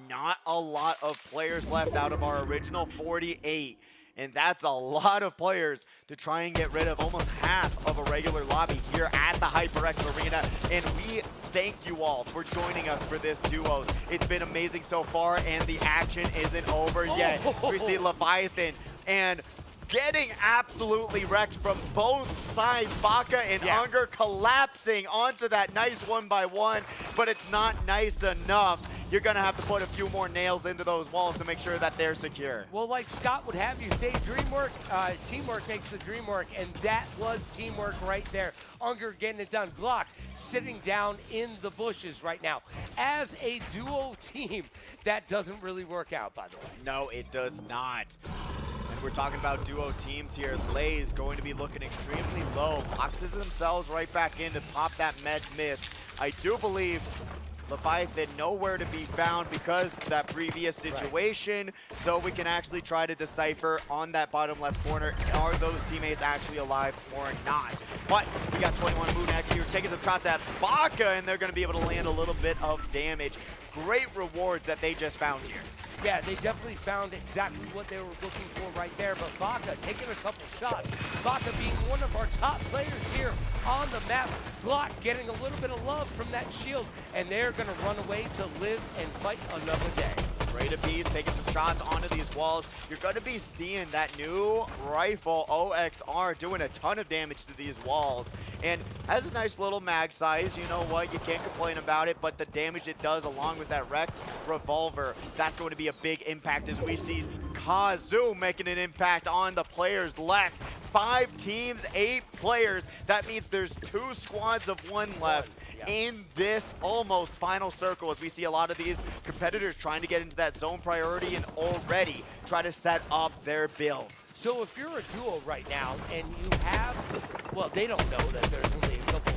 not a lot of players left out of our original 48. And that's a lot of players to try and get rid of, almost half of a regular lobby here at the HyperX Arena. And we thank you all for joining us for this duos. It's been amazing so far, and the action isn't over yet. We see Leviathan and getting absolutely wrecked from both sides. Baka and Unger collapsing onto that nice 1-by-1, but it's not nice enough. You're going to have to put a few more nails into those walls to make sure that they're secure. Well, like Scott would have you say, teamwork makes the dream work, and that was teamwork right there. Unger getting it done. Glock sitting down in the bushes right now. As a duo team, that doesn't really work out, by the way. No, it does not. And we're talking about duo teams here. Lay's going to be looking extremely low. Boxes themselves right back in to pop that med miss. I do believe Leviathan nowhere to be found because of that previous situation. So we can actually try to decipher on that bottom left corner, are those teammates actually alive or not? But we got 21 Moon X here taking some shots at Baka, and they're going to be able to land a little bit of damage. Great rewards that they just found here. Yeah, they definitely found exactly what they were looking for right there, but Baka taking a couple shots. Baka being one of our top players here on the map. Glock getting a little bit of love from that shield, and they're going to run away to live and fight another day. Great apiece, taking some shots onto these walls. You're going to be seeing that new rifle, OXR, doing a ton of damage to these walls. And has a nice little mag size, you know what, you can't complain about it, but the damage it does along with that wrecked revolver, that's going to be a big impact as we see Kazu making an impact on the players left. 5 teams, 8 players. That means there's 2 squads of 1 left in this almost final circle, as we see a lot of these competitors trying to get into that zone priority and already try to set up their builds. So if you're a duo right now and you have, well, they don't know that there's only a couple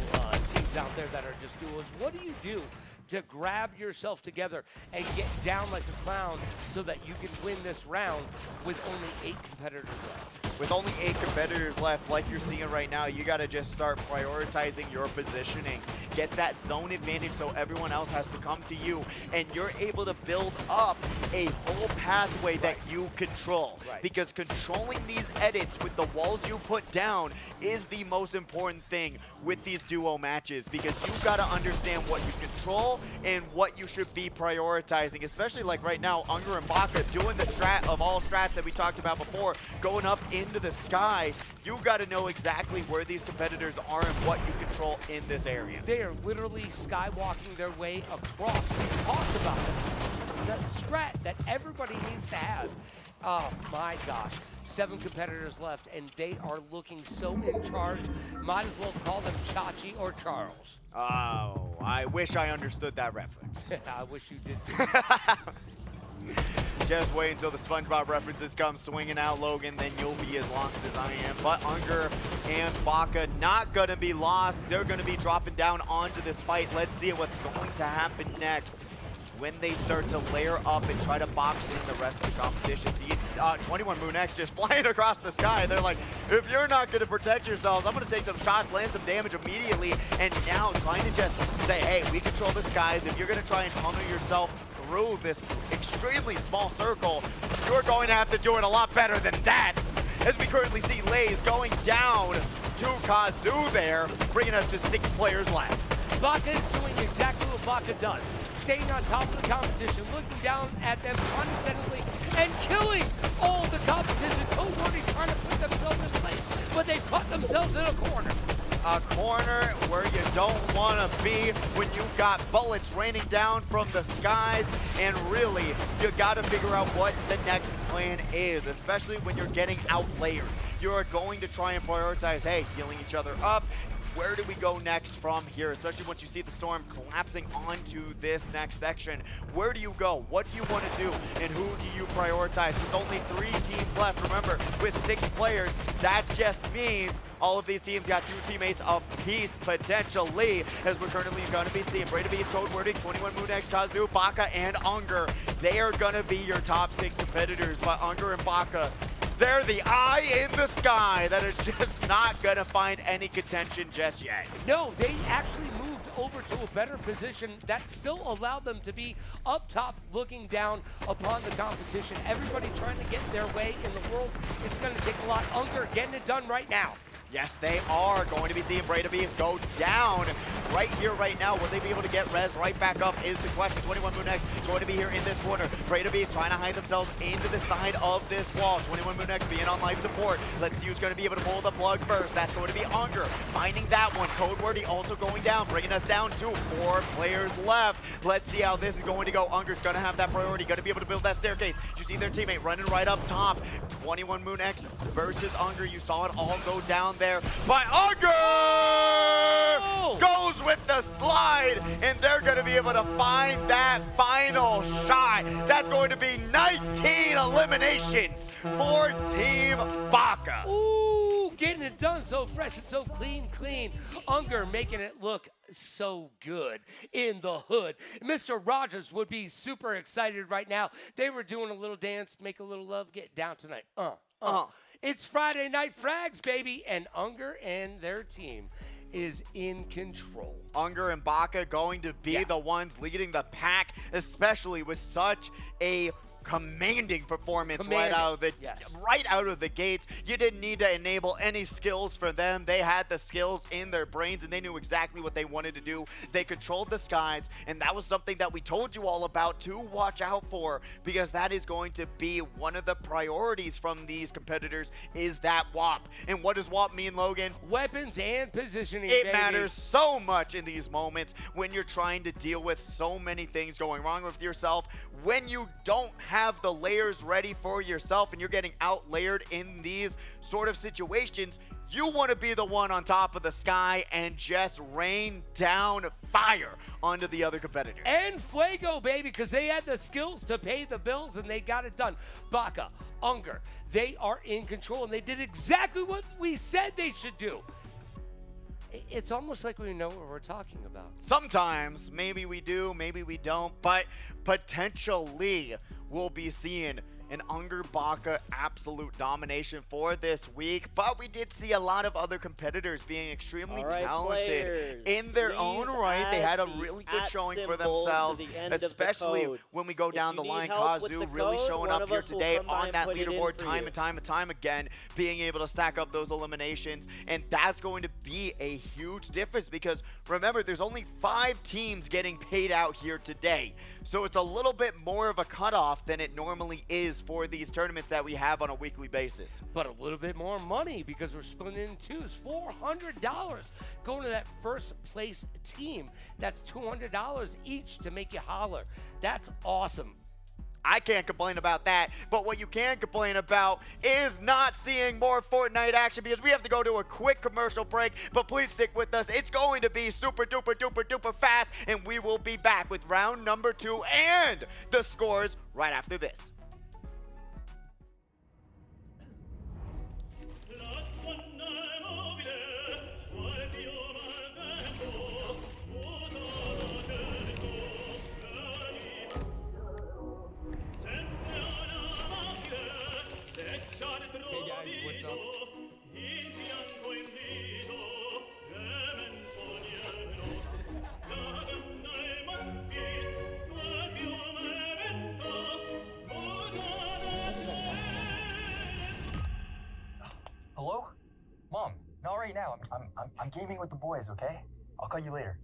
teams out there that are just duos, what do you do to grab yourself together and get down like a clown so that you can win this round with only 8 competitors left? With only 8 competitors left, like you're seeing right now, you got to just start prioritizing your positioning. Get that zone advantage so everyone else has to come to you, and you're able to build up a whole pathway that you control. Because controlling these edits with the walls you put down is the most important thing with these duo matches, because you've got to understand what you control and what you should be prioritizing, especially like right now, Unger and Baka doing the strat of all strats that we talked about before, going up into the sky. You've got to know exactly where these competitors are and what you control in this area. They are literally skywalking their way across. We talked about this, the strat that everybody needs to have. Oh my gosh. 7 competitors left, and they are looking so in charge. Might as well call them Chachi or Charles. Oh, I wish I understood that reference. I wish you did too. Just wait until the SpongeBob references come swinging out, Logan, then you'll be as lost as I am. But Unger and Baka not going to be lost. They're going to be dropping down onto this fight. Let's see what's going to happen next when they start to layer up and try to box in the rest of the competition. See, 21 Moon X just flying across the sky. They're like, if you're not going to protect yourselves, I'm going to take some shots, land some damage immediately, and now trying to just say, hey, we control the skies. If you're going to try and tunnel yourself through this extremely small circle, you're going to have to do it a lot better than that. As we currently see Lays going down to Kazoo there, bringing us to 6 players left. Baka is doing exactly what Baka does. Staying on top of the competition, looking down at them condescendingly, and killing all the competition. Cold-Wordy trying to put themselves in place, but they put themselves in a corner. A corner where you don't want to be when you've got bullets raining down from the skies, and really, you got to figure out what the next plan is, especially when you're getting outlayered. You're going to try and prioritize, hey, healing each other up. Where do we go next from here, especially once you see the storm collapsing onto this next section? Where do you go? What do you want to do? And who do you prioritize? With only 3 teams left, remember, with 6 players, that just means all of these teams got 2 teammates apiece, potentially, as we're currently going to be seeing Breda Beast, Cold-Wordy, 21 Moon X, Kazoo, Baka, and Unger. They are going to be your top 6 competitors, but Unger and Baka, they're the eye in the sky that is just not going to find any contention just yet. No, they actually moved over to a better position that still allowed them to be up top looking down upon the competition. Everybody trying to get their way in the world. It's going to take a lot. Unger getting it done right now. Yes, they are going to be seeing Breda Beast go down right here, right now. Will they be able to get res right back up is the question. 21 Moon X going to be here in this corner. Breda Beast trying to hide themselves into the side of this wall. 21 Moon X being on life support. Let's see who's going to be able to pull the plug first. That's going to be Unger. Finding that one. Cold-Wordy also going down, bringing us down to 4 players left. Let's see how this is going to go. Unger's going to have that priority. Going to be able to build that staircase. You see their teammate running right up top. 21 Moon X versus Unger. You saw it all go down there, but Unger goes with the slide, and they're going to be able to find that final shot. That's going to be 19 eliminations for Team Baka. Ooh, getting it done so fresh and so clean. Unger making it look so good in the hood. Mr. Rogers would be super excited right now. They were doing a little dance, make a little love, get down tonight. It's Friday Night Frags, baby, and Unger and their team is in control. Unger and Baka going to be the ones leading the pack, especially with such a commanding performance right out of the gates. You didn't need to enable any skills for them. They had the skills in their brains, and they knew exactly what they wanted to do. They controlled the skies, and that was something that we told you all about to watch out for, because that is going to be one of the priorities from these competitors, is that WAP. And what does WAP mean, Logan? Weapons and positioning, It baby. matters so much in these moments when you're trying to deal with so many things going wrong with yourself. When you don't have the layers ready for yourself and you're getting out-layered in these sort of situations, you want to be the one on top of the sky and just rain down fire onto the other competitors. And Fuego, baby, because they had the skills to pay the bills and they got it done. Baka, Unger, they are in control, and they did exactly what we said they should do. It's almost like we know what we're talking about. Sometimes, maybe we do, maybe we don't, but potentially we'll be seeing an Unger Baka absolute domination for this week, but we did see a lot of other competitors being extremely talented players, in their own right. They had a really good showing for themselves, especially when we go down the line. Kazoo really showing up here today on that leaderboard time and time again, being able to stack up those eliminations, and that's going to be a huge difference because remember, there's only 5 teams getting paid out here today, so it's a little bit more of a cutoff than it normally is for these tournaments that we have on a weekly basis. But a little bit more money because we're splitting it in twos. $400 going to that first place team. That's $200 each to make you holler. That's awesome. I can't complain about that, but what you can complain about is not seeing more Fortnite action because we have to go to a quick commercial break, but please stick with us. It's going to be super duper duper duper fast, and we will be back with round number 2 and the scores right after this. Hey guys, what's up? right now. I'm gaming with the boys, okay? I'll call you later.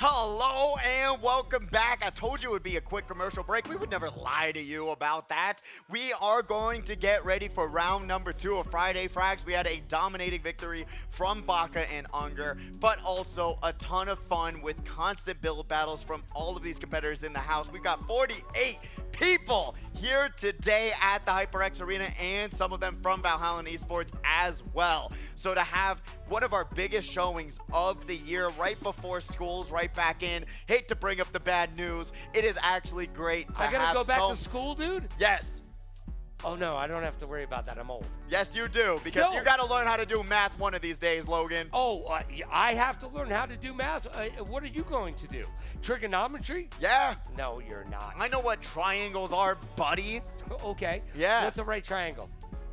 Hello and welcome back. I told you it would be a quick commercial break. We would never lie to you about that. We are going to get ready for round number 2 of Friday Frags. We had a dominating victory from Baka and Unger, but also a ton of fun with constant build battles from all of these competitors in the house. We've got 48 people here today at the HyperX Arena, and some of them from Valhalla Esports as well. So to have one of our biggest showings of the year right before school's right back in. Hate to bring up the bad news. It is actually great to have I gotta go back to school, dude? Yes. Oh no, I don't have to worry about that. I'm old. Yes, you do, because you got to learn how to do math one of these days, Logan. Oh, I have to learn how to do math? What are you going to do? Trigonometry? Yeah. No, you're not. I know what triangles are, buddy. Okay. Yeah. What's a right triangle?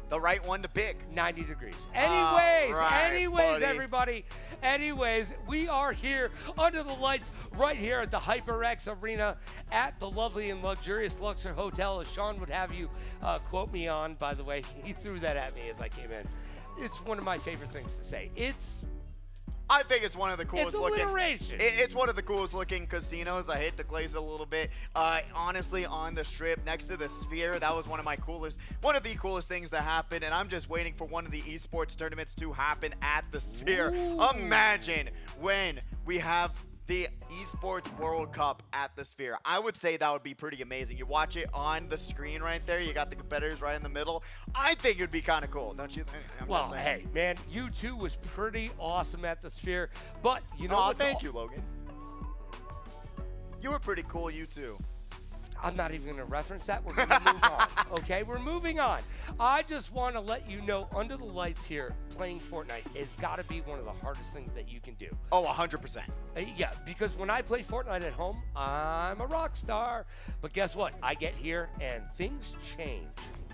The right one to pick. 90 degrees. Anyways, right, buddy. Everybody. Anyways, we are here under the lights right here at the HyperX Arena at the lovely and luxurious Luxor Hotel, as Sean would have you quote me on, by the way. He threw that at me as I came in. It's one of my favorite things to say. I think it's one of the coolest looking. Alliteration. It's one of the coolest looking casinos. I hate to glaze it a little bit. Honestly, on the strip next to the Sphere, that was one of the coolest things to happen. And I'm just waiting for one of the esports tournaments to happen at the Sphere. Ooh. Imagine when we have the Esports World Cup at the Sphere. I would say that would be pretty amazing. You watch it on the screen right there. You got the competitors right in the middle. I think it would be kind of cool, don't you think? Well, hey, man, you two was pretty awesome at the Sphere, but you know what? Thank you, Logan. You were pretty cool, you too. I'm not even going to reference that. We're going to move on, okay? We're moving on. I just want to let you know, under the lights here, playing Fortnite has got to be one of the hardest things that you can do. Oh, 100%. Yeah, because when I play Fortnite at home, I'm a rock star. But guess what? I get here and things change.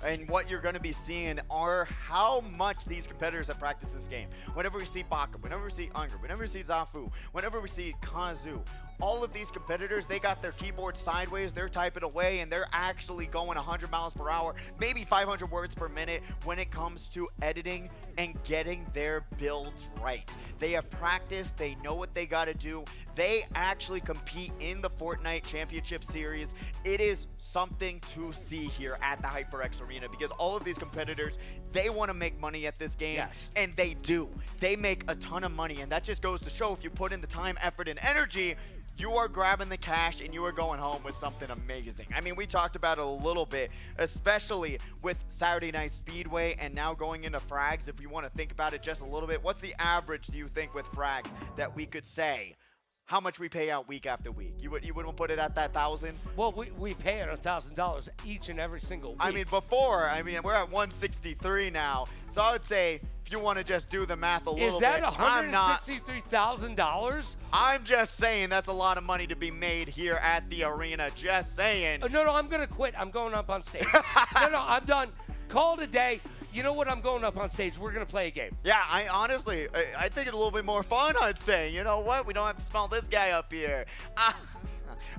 And what you're going to be seeing are how much these competitors have practiced this game. Whenever we see Baka, whenever we see Unger, whenever we see Zafu, whenever we see Kazu, all of these competitors, they got their keyboard sideways, they're typing away, and they're actually going 100 miles per hour, maybe 500 words per minute when it comes to editing and getting their builds right. They have practiced, they know what they got to do. They actually compete in the Fortnite Championship Series. It is something to see here at the HyperX Arena, because all of these competitors, they want to make money at this game, yes, and they do. They make a ton of money, and that just goes to show if you put in the time, effort, and energy, you are grabbing the cash and you are going home with something amazing. I mean, we talked about it a little bit, especially with Saturday Night Speedway and now going into Frags. If you want to think about it just a little bit, what's the average, do you think, with Frags that we could say how much we pay out week after week? You wouldn't put it at that 1,000? Well, we pay it $1,000 each and every single week. I mean, we're at 163 now. So I would say, if you want to just do the math a little bit. Is that $163,000? I'm just saying that's a lot of money to be made here at the arena. Just saying. No, I'm going to quit. I'm going up on stage. No, I'm done. Call it a day. You know what? I'm going up on stage. We're going to play a game. Yeah, I honestly think it's a little bit more fun, I'd say. You know what? We don't have to smell this guy up here.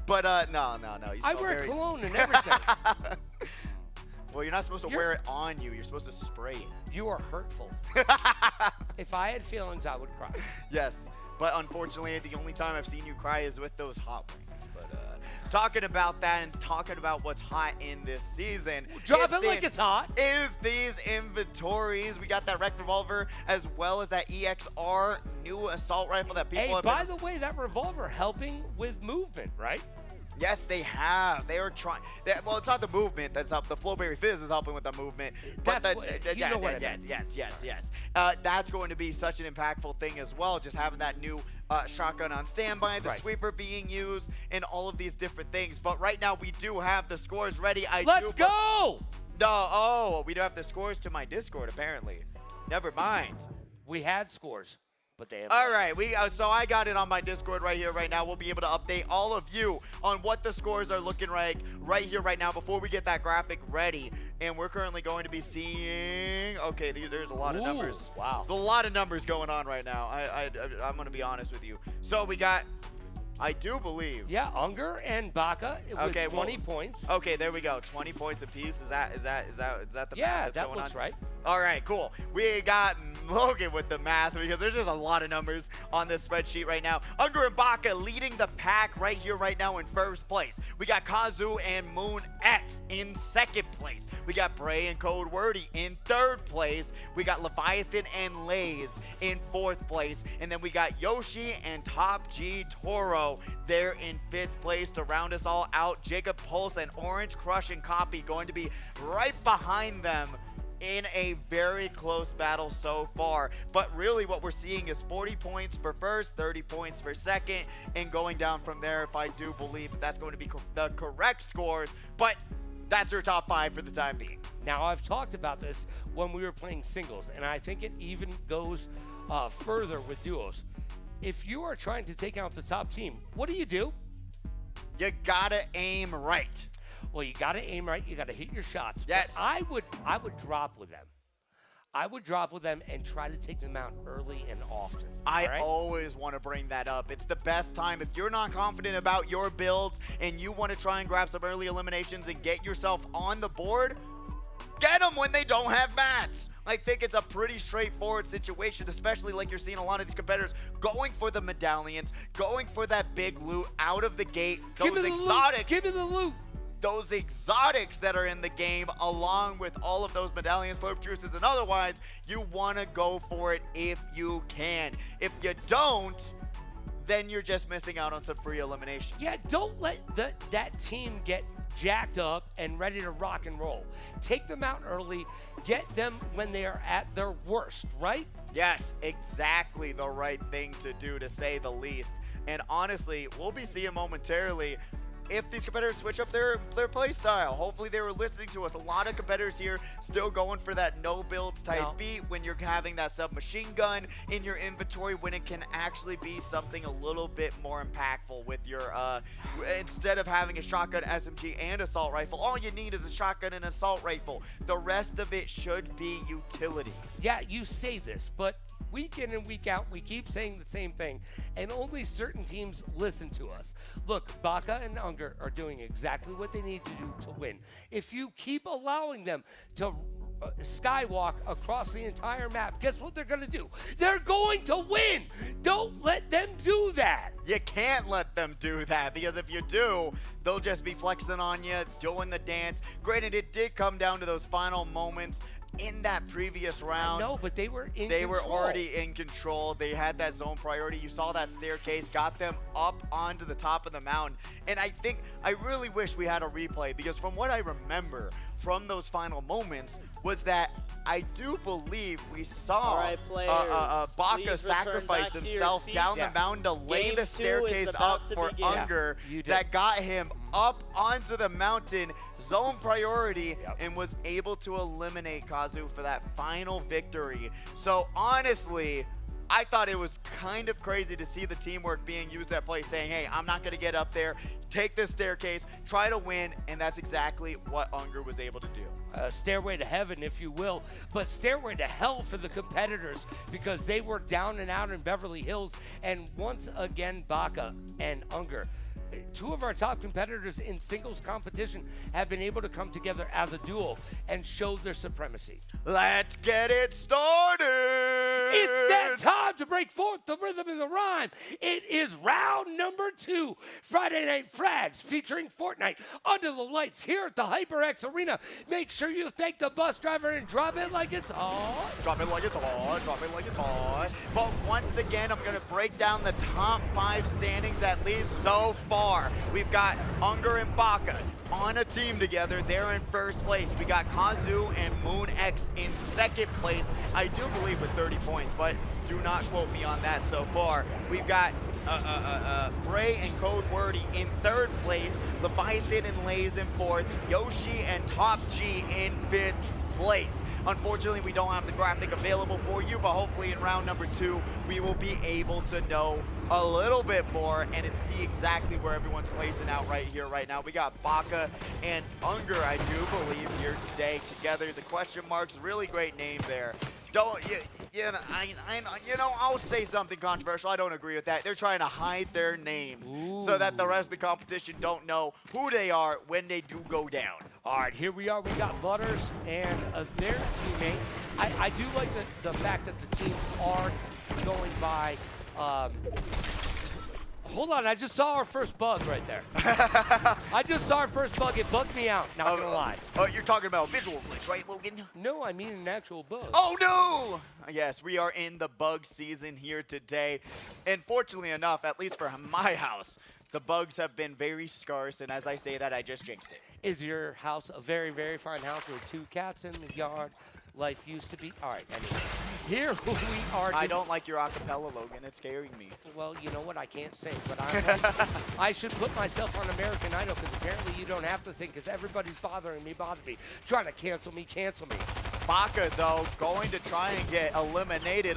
But no. You I smell wear very... cologne and everything. Well, you're not supposed to wear it on you. You're supposed to spray it. You are hurtful. If I had feelings, I would cry. Yes, but unfortunately, the only time I've seen you cry is with those hot wings. But talking about that and talking about what's hot in this season. Drop it like it's hot. Is these inventories. We got that Rec Revolver as well as that EXR new assault rifle that people have by the way, that revolver helping with movement, right? Yes, they have. They are trying. Well, it's not the movement that's up. The Flowberry Fizz is helping with the movement. But That's what, you know what I meant. Yes. That's going to be such an impactful thing as well. Just having that new shotgun on standby, the sweeper being used, and all of these different things. But right now, we do have the scores ready. Let's go! No, we don't have the scores to my Discord, apparently. Never mind. We had scores. But they have all right, so I got it on my Discord right here, right now. We'll be able to update all of you on what the scores are looking like right here, right now, before we get that graphic ready. And we're currently going to be seeing, okay, there's a lot of numbers. Wow. There's a lot of numbers going on right now. I'm going to be honest with you. So we got, I do believe. Yeah, Unger and Baka with 20 points. Okay, there we go. 20 points apiece. Is that the math that's that going looks on? right. All right, cool. We got Logan with the math because there's just a lot of numbers on this spreadsheet right now. Unger and Baka leading the pack right here, right now in first place. We got Kazu and Moon X in second place. We got Bray and Code Wordy in third place. We got Leviathan and Lays in fourth place. And then we got Yoshi and Top G Toro there in fifth place to round us all out. Jacob Pulse and Orange Crush and Copy going to be right behind them in a very close battle so far. But really what we're seeing is 40 points for first, 30 points for second, and going down from there, if I do believe that's going to be the correct scores. But that's your top 5 for the time being. Now, I've talked about this when we were playing singles, and I think it even goes further with duos. If you are trying to take out the top team, what do? You gotta aim right. Well, you got to aim right. You got to hit your shots. Yes. But I would drop with them. I would drop with them and try to take them out early and often. I always want to bring that up. It's the best time. If you're not confident about your builds and you want to try and grab some early eliminations and get yourself on the board, get them when they don't have mats. I think it's a pretty straightforward situation, especially like you're seeing a lot of these competitors going for the medallions, going for that big loot out of the gate. Those exotics. Give me the loot. Those exotics that are in the game, along with all of those medallions, slurp juices, and otherwise, you want to go for it if you can. If you don't, then you're just missing out on some free eliminations. Yeah, don't let that team get jacked up and ready to rock and roll. Take them out early. Get them when they are at their worst, right? Yes, exactly the right thing to do, to say the least. And honestly, we'll be seeing momentarily if these competitors switch up their play style. Hopefully they were listening to us. A lot of competitors here still going for that no builds type beat when you're having that submachine gun in your inventory, when it can actually be something a little bit more impactful with your instead of having a shotgun, SMG, and assault rifle. All you need is a shotgun and assault rifle. The rest of it should be utility. Yeah, you say this, but week in and week out, we keep saying the same thing, and only certain teams listen to us. Look, Baka and Unger are doing exactly what they need to do to win. If you keep allowing them to skywalk across the entire map, guess what they're going to do? They're going to win. Don't let them do that. You can't let them do that, because if you do, they'll just be flexing on you, doing the dance. Granted, it did come down to those final moments in that previous round. No, but they were in They control. were already in control. They had that zone priority. You saw that staircase, got them up onto the top of the mountain. And I really wish we had a replay, because from what I remember from those final moments was that I do believe we saw Baka sacrifice himself down the mountain to lay the staircase up for Unger that got him up onto the mountain, zone priority, and was able to eliminate Kazu for that final victory. So honestly, I thought it was kind of crazy to see the teamwork being used at play, saying, hey, I'm not going to get up there, take this staircase, try to win, and that's exactly what Unger was able to do. Stairway to heaven, if you will, but stairway to hell for the competitors, because they were down and out in Beverly Hills, and once again, Baka and Unger two of our top competitors in singles competition have been able to come together as a duo and show their supremacy. Let's get it started. It's that time to break forth the rhythm and the rhyme. It is round number 2, Friday Night Frags, featuring FORTNITE under the lights here at the HyperX Arena. Make sure you thank the bus driver and drop it like it's hot. Drop it like it's hot, drop it like it's hot. But once again, I'm gonna break down the top 5 standings, at least so far. We've got Unger and Baka on a team together. They're in first place. We got Kazu and Moon X in second place, I do believe with 30 points, but do not quote me on that so far. We've got Bray and Code Wordy in third place, Leviathan and Lays in fourth, Yoshi and Top G in fifth place. Unfortunately, we don't have the graphic available for you, but hopefully in round number 2, we will be able to know a little bit more and see exactly where everyone's placing out right here, right now. We got Baka and Unger, I do believe, here today together. The question marks, really great name there. I'll say something controversial. I don't agree with that. They're trying to hide their names so that the rest of the competition don't know who they are when they do go down. All right, here we are. We got Butters and their teammate. I do like the fact that the teams are going by. Hold on, I just saw our first bug right there. I just saw our first bug. It bugged me out, not gonna lie. Oh, you're talking about visual glitch, right, Logan? No, I mean an actual bug. Oh, no! Yes, we are in the bug season here today. And fortunately enough, at least for my house, the bugs have been very scarce, and as I say that, I just jinxed it. Is your house a very, very fine house with 2 cats in the yard? Life used to be. All right, anyway. Here we are. I don't like your acapella, Logan. It's scaring me. Well, you know what? I can't sing, but I should put myself on American Idol because apparently you don't have to sing because everybody's bothering me, trying to cancel me. Baka, though, going to try and get eliminated,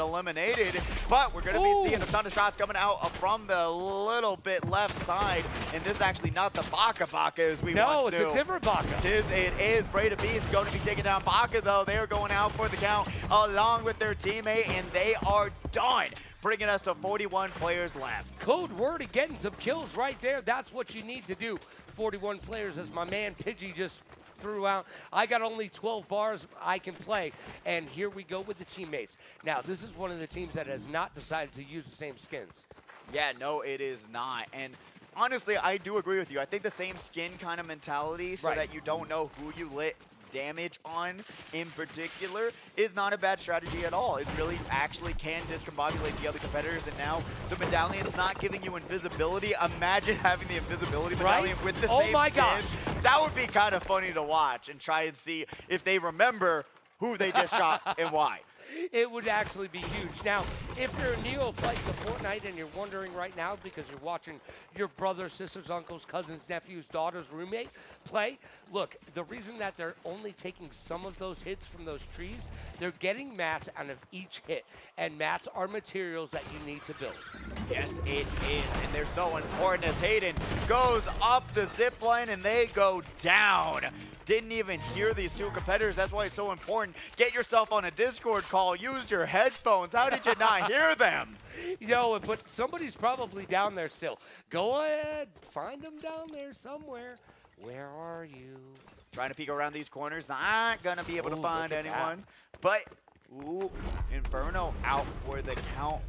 but we're going to be seeing a ton of shots coming out from the little bit left side, and this is actually not the Baka as we once knew. No, it's a different Baka. It is. Bray the Beast going to be taking down Baka, though. They are going out for the count along with their teammate, and they are done, bringing us to 41 players left. Code Wordy getting some kills right there. That's what you need to do. 41 players, as my man Pidgey just threw out. I got only 12 bars I can play, and here we go with the teammates. Now, this is one of the teams that has not decided to use the same skins. Yeah, no, it is not. And honestly, I do agree with you. I think the same skin kind of mentality so that you don't know who you lit damage on in particular is not a bad strategy at all. It really actually can discombobulate the other competitors, and now the medallion is not giving you invisibility. Imagine having the invisibility medallion with the same skin. That would be kind of funny to watch and try and see if they remember who they just shot and why. It would actually be huge. Now, if you're a neophyte to FORTNITE and you're wondering right now because you're watching your brothers, sisters, uncles, cousins, nephews, daughters, roommate play, look, the reason that they're only taking some of those hits from those trees, they're getting mats out of each hit, and mats are materials that you need to build. Yes, it is, and they're so important as Hayden goes up the zip line and they go down. Didn't even hear these two competitors. That's why it's so important. Get yourself on a Discord call. Use your headphones. How did you not hear them? You know, but somebody's probably down there still. Go ahead. Find them down there somewhere. Where are you? Trying to peek around these corners. Not going to be able to find anyone. But, Inferno out for the count.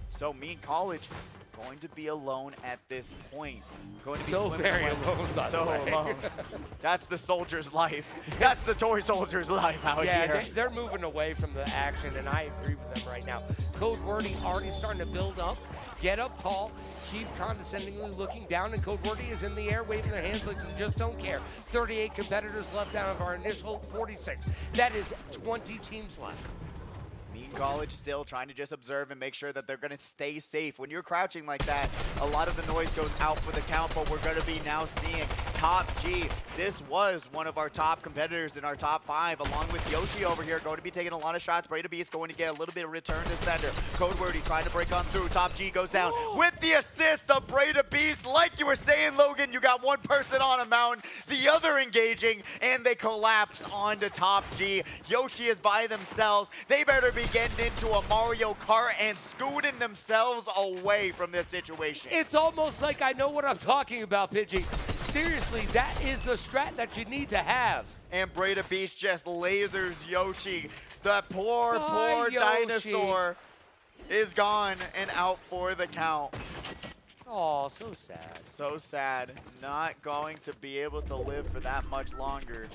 So me and College going to be alone at this point. Going to be so very alone, by the way. Alone. That's the soldier's life. That's the toy soldier's life out here. Yeah, they're moving away from the action, and I agree with them right now. Code Wordy already starting to build up. Get up tall. Keep condescendingly looking down, and Code Wordy is in the air waving their hands like they just don't care. 38 competitors left out of our initial 46. That is 20 teams left. Me and College still trying to just observe and make sure that they're going to stay safe. When you're crouching like that, a lot of the noise goes out for the count, but we're going to be now seeing Top G. This was one of our top competitors in our top 5, along with Yoshi over here, going to be taking a lot of shots. Breda Beast going to get a little bit of return to center. Code Wordy trying to break on through. Top G goes down with the assist of Breda Beast. Like you were saying, Logan, you got one person on a mountain, the other engaging, and they collapse onto Top G. Yoshi is by themselves. They better be getting into a Mario Kart and scooting themselves away from this situation. It's almost like I know what I'm talking about, Pidgey. Seriously, that is the strat that you need to have. And Breda Beast just lasers Yoshi. The poor Yoshi. dinosaur is gone and out for the count. Oh, so sad. So sad. Not going to be able to live for that much longer.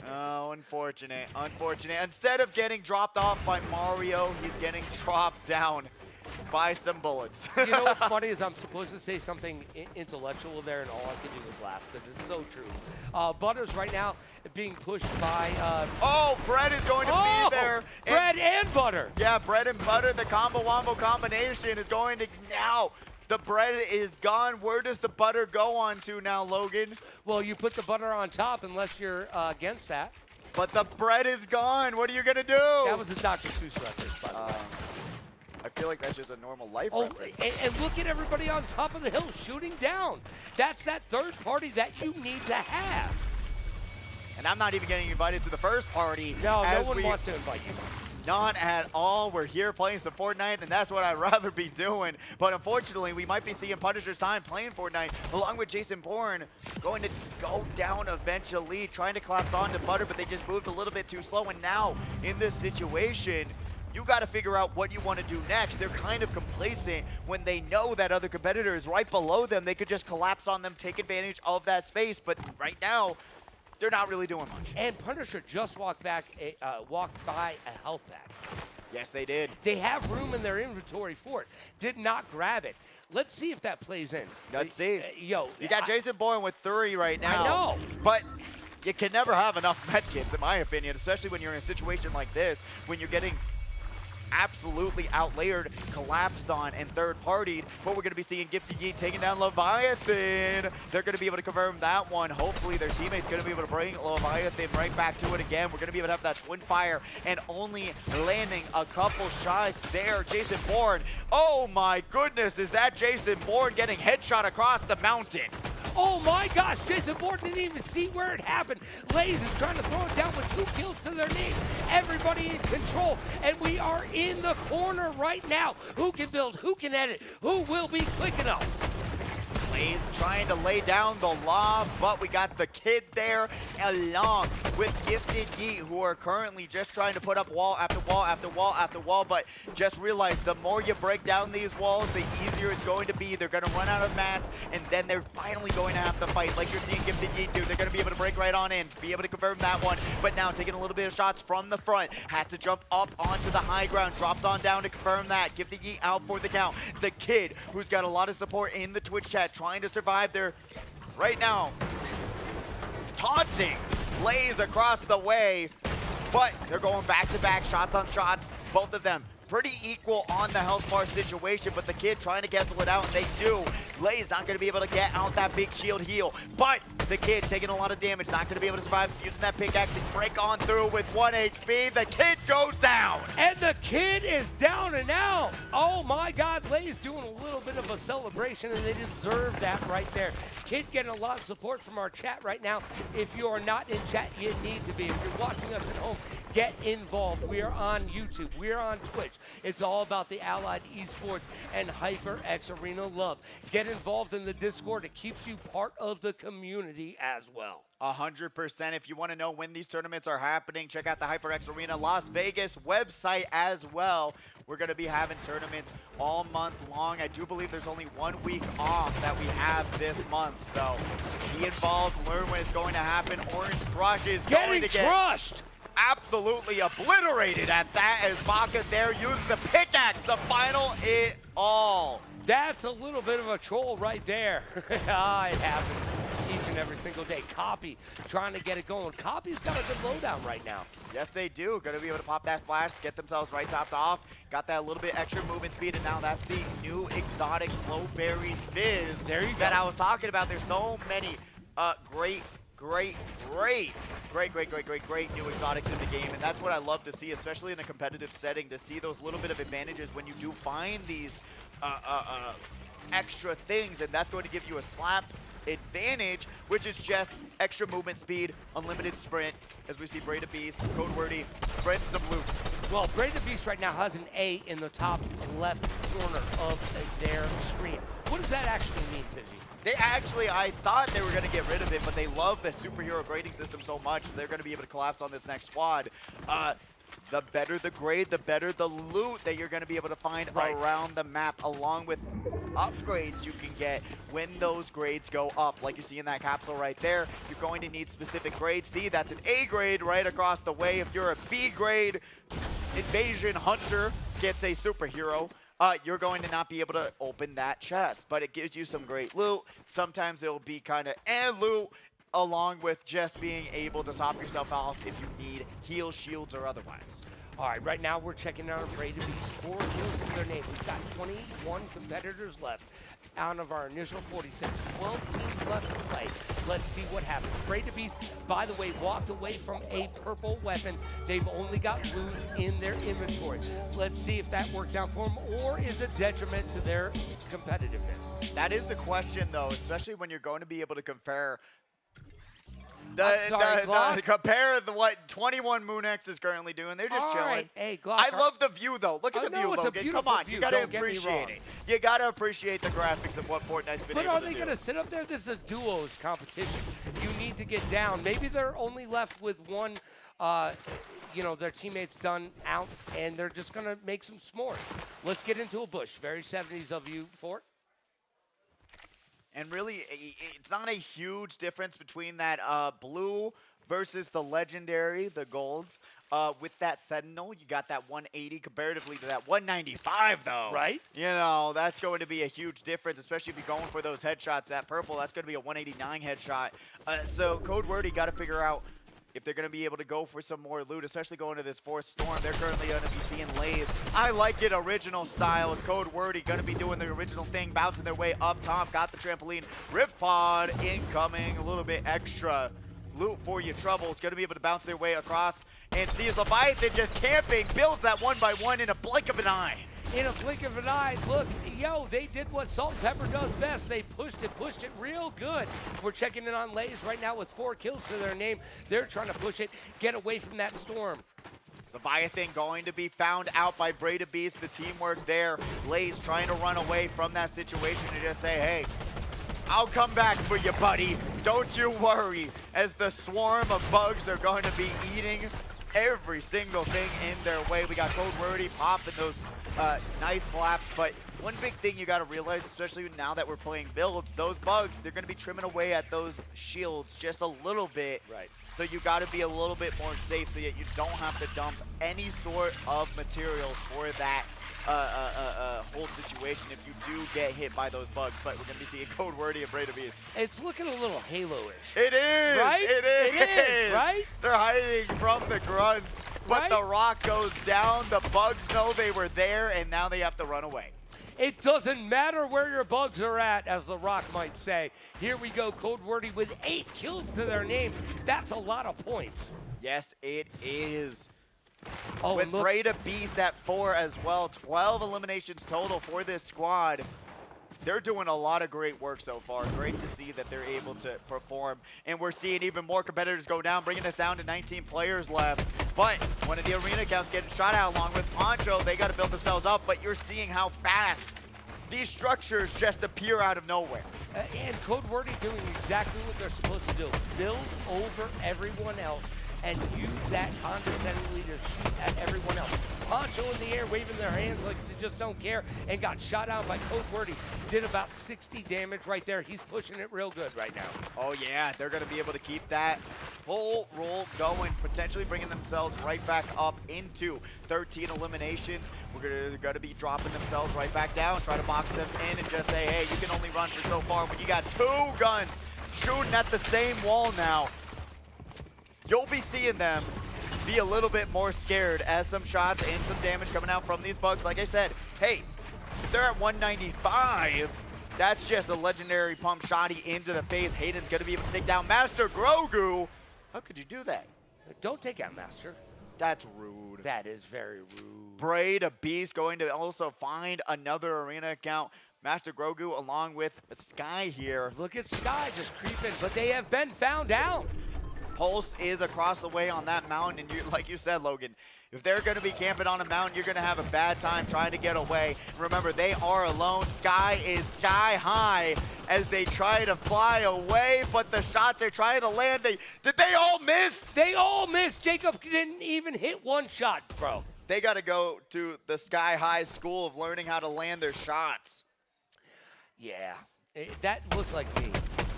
Oh, unfortunate. Unfortunate. Instead of getting dropped off by Mario, he's getting dropped down by some bullets. You know what's funny is I'm supposed to say something intellectual there, and all I can do is laugh because it's so true. Butters right now being pushed by. Oh, Bread is going to be there. Bread and Butter. Yeah, Bread and Butter, the combo wombo combination is going to now. The bread is gone. Where does the butter go on to now, Logan? Well, you put the butter on top unless you're against that. But the bread is gone. What are you going to do? That was a Dr. Seuss reference, by the way. I feel like that's just a normal life Oh, reference. and look at everybody on top of the hill shooting down. That's that third party that you need to have. And I'm not even getting invited to the first party. No, no one wants to invite you. Not at all. We're here playing some Fortnite, and that's what I'd rather be doing. But unfortunately, we might be seeing Punisher's time playing Fortnite, along with Jason Bourne going to go down eventually, trying to collapse onto Butter, but they just moved a little bit too slow. And now, in this situation, you got to figure out what you want to do next. They're kind of complacent when they know that other competitor is right below them. They could just collapse on them, take advantage of that space. But right now, they're not really doing much. And Punisher just walked by a health pack. Yes, they did. They have room in their inventory for it. Did not grab it. Let's see if that plays in. Let's see. Yo, You got Jason Bourne with 3 right now. I know. But you can never have enough medkits, in my opinion, especially when you're in a situation like this, when you're getting absolutely outlayered, collapsed on, and third-partied. But we're going to be seeing Gifted Yeet taking down Leviathan. They're going to be able to confirm that one. Hopefully their teammate's going to be able to bring Leviathan right back to it again. We're going to be able to have that twin fire and only landing a couple shots there. Jason Bourne. Oh my goodness, is that Jason Bourne getting headshot across the mountain? Oh my gosh, Jason Bourne didn't even see where it happened. Lays is trying to throw it down with 2 kills to their name. Everybody in control, and we are in the corner right now. Who can build, who can edit, who will be quick enough? Blaze trying to lay down the lob, but we got the kid there along with Gifted Yeet, who are currently just trying to put up wall after wall after wall after wall, but just realize the more you break down these walls, the easier it's going to be. They're going to run out of mats, and then they're finally going to have to fight like you're seeing Gifted Yeet do. They're going to be able to break right on in, be able to confirm that one, but now taking a little bit of shots from the front, has to jump up onto the high ground, drops on down to confirm that. Gifted Yeet out for the count. The kid, who's got a lot of support in the Twitch chat, trying to survive there right now. Taunting Blaze across the way, but they're going back-to-back shots on shots, both of them. Pretty equal on the health bar situation, but the kid trying to cancel it out, and they do. Blaze not going to be able to get out that big shield heal, but the kid taking a lot of damage, not going to be able to survive, using that pickaxe to break on through with 1 HP. The kid goes down. And the kid is down and out. Oh my God, Blaze doing a little bit of a celebration, and they deserve that right there. Kid getting a lot of support from our chat right now. If you are not in chat, you need to be. If you're watching us at home, get involved. We are on YouTube. We are on Twitch. It's all about the Allied Esports and HyperX Arena Love. Get involved in the Discord. It keeps you part of the community as well. 100%. If you want to know when these tournaments are happening, check out the HyperX Arena Las Vegas website as well. We're going to be having tournaments all month long. I do believe there's only 1 week off that we have this month. So be involved, learn when it's going to happen. Orange Crush is going to get crushed. Absolutely obliterated at that as Baka there used the pickaxe to final it all. That's a little bit of a troll right there. It happens each and every single day. Copy trying to get it going. Copy's got a good lowdown right now. Yes, they do. Going to be able to pop that splash, get themselves right topped off. Got that little bit extra movement speed, and now that's the new exotic Flowberry Fizz there you that go. I was talking about. There's so many Great new exotics in the game, and that's what I love to see, especially in a competitive setting, to see those little bit of advantages when you do find these extra things, and that's going to give you a slap advantage, which is just extra movement speed, unlimited sprint, as we see Breda Beast, Code Wordy, sprint some loot. Well, Breda Beast right now has an A in the top left corner of their screen. What does that actually mean, Pidgey? They actually, I thought they were going to get rid of it, but they love the superhero grading system so much, they're going to be able to collapse on this next squad. The better the grade, the better the loot that you're going to be able to find around the map, along with upgrades you can get when those grades go up. Like you see in that capsule right there, you're going to need specific grades. See, that's an A grade right across the way. If you're a B grade invasion hunter, gets a superhero, you're going to not be able to open that chest. But it gives you some great loot. Sometimes it'll be kind of loot, along with just being able to top yourself off if you need heal, shields, or otherwise. All right, right now we're checking out Breda Beast. 4 kills to their name. We've got 21 competitors left out of our initial 46. 12 teams left to play. Let's see what happens. Breda Beast, by the way, walked away from a purple weapon. They've only got blues in their inventory. Let's see if that works out for them, or is it detriment to their competitiveness? That is the question, though, especially when you're going to be able to compare compare what 21 Moonex is currently doing. They're just chilling. Right. Hey, Glock, I love the view, though. Look at the view, Logan. Come on, you gotta appreciate it. You gotta appreciate the graphics of what Fortnite's been able to do. But are they gonna sit up there? This is a duos competition. You need to get down. Maybe they're only left with one, you know, their teammates done out, and they're just gonna make some s'mores. Let's get into a bush. Very 70s of you, Fort. And really, it's not a huge difference between that blue versus the legendary, the golds. With that Sentinel, you got that 180 comparatively to that 195, though. Right. You know, that's going to be a huge difference, especially if you're going for those headshots. That purple, that's going to be a 189 headshot. So Code Wordy got to figure out if they're going to be able to go for some more loot, especially going to this fourth storm. They're currently going to be seeing Lays. I like it original style with Code Wordy, going to be doing the original thing, bouncing their way up top, got the trampoline. Rift Pod incoming, a little bit extra loot for you. Trouble's going to be able to bounce their way across and see Leviathan just camping, builds that one by one in a blink of an eye. In a blink of an eye, look, yo, they did what Salt and Pepper does best. They pushed it real good. We're checking in on Lays right now with 4 kills to their name. They're trying to push it, get away from that storm. Leviathan going to be found out by Breda Beast. The teamwork there. Lays trying to run away from that situation and just say, hey, I'll come back for you, buddy. Don't you worry. As the swarm of bugs are going to be eating every single thing in their way. We got Code Wordy popping those nice slaps, but one big thing you got to realize, especially now that we're playing builds, those bugs, they're going to be trimming away at those shields just a little bit. Right. So you got to be a little bit more safe so that you don't have to dump any sort of materials for that whole situation if you do get hit by those bugs. But we're going to be seeing Code Wordy and Breda Beast. It's looking a little Halo-ish. It is! Right? It is! It is, right? They're hiding from the grunts, but Right? the rock goes down, the bugs know they were there, and now they have to run away. It doesn't matter where your bugs are at, as The Rock might say. Here we go, Code Wordy with 8 kills to their name. That's a lot of points. Yes, it is. Oh, With look. Breda Beast at 4 as well. 12 eliminations total for this squad. They're doing a lot of great work so far. Great to see that they're able to perform. And we're seeing even more competitors go down, bringing us down to 19 players left. But one of the arena accounts getting shot out along with Poncho. They got to build themselves up, but you're seeing how fast these structures just appear out of nowhere. And Code Wordy doing exactly what they're supposed to do. Build over everyone else and use that condescendingly to shoot at everyone else. Poncho in the air, waving their hands like they just don't care, and got shot out by Code Wordy. Did about 60 damage right there. He's pushing it real good right now. Oh yeah, they're going to be able to keep that whole roll going, potentially bringing themselves right back up into 13 eliminations. We're going to be dropping themselves right back down, try to box them in and just say, hey, you can only run for so far. When you got 2 guns shooting at the same wall now, you'll be seeing them be a little bit more scared as some shots and some damage coming out from these bugs. Like I said, hey, if they're at 195, That's just a legendary pump shotty into the face. Hayden's going to be able to take down Master Grogu. How could you do that? Don't take out Master. That's rude. That is very rude. Braid, a beast, going to also find another arena account. Master Grogu along with Sky here. Look at Sky just creeping, but they have been found out. Pulse is across the way on that mountain, and like you said, Logan, if they're going to be camping on a mountain, you're going to have a bad time trying to get away. Remember, they are alone. Sky is sky high as they try to fly away, but the shots they're trying to land, did they all miss? They all missed. Jacob didn't even hit one shot, bro. They got to go to the Sky High School of learning how to land their shots. Yeah, that looks like me.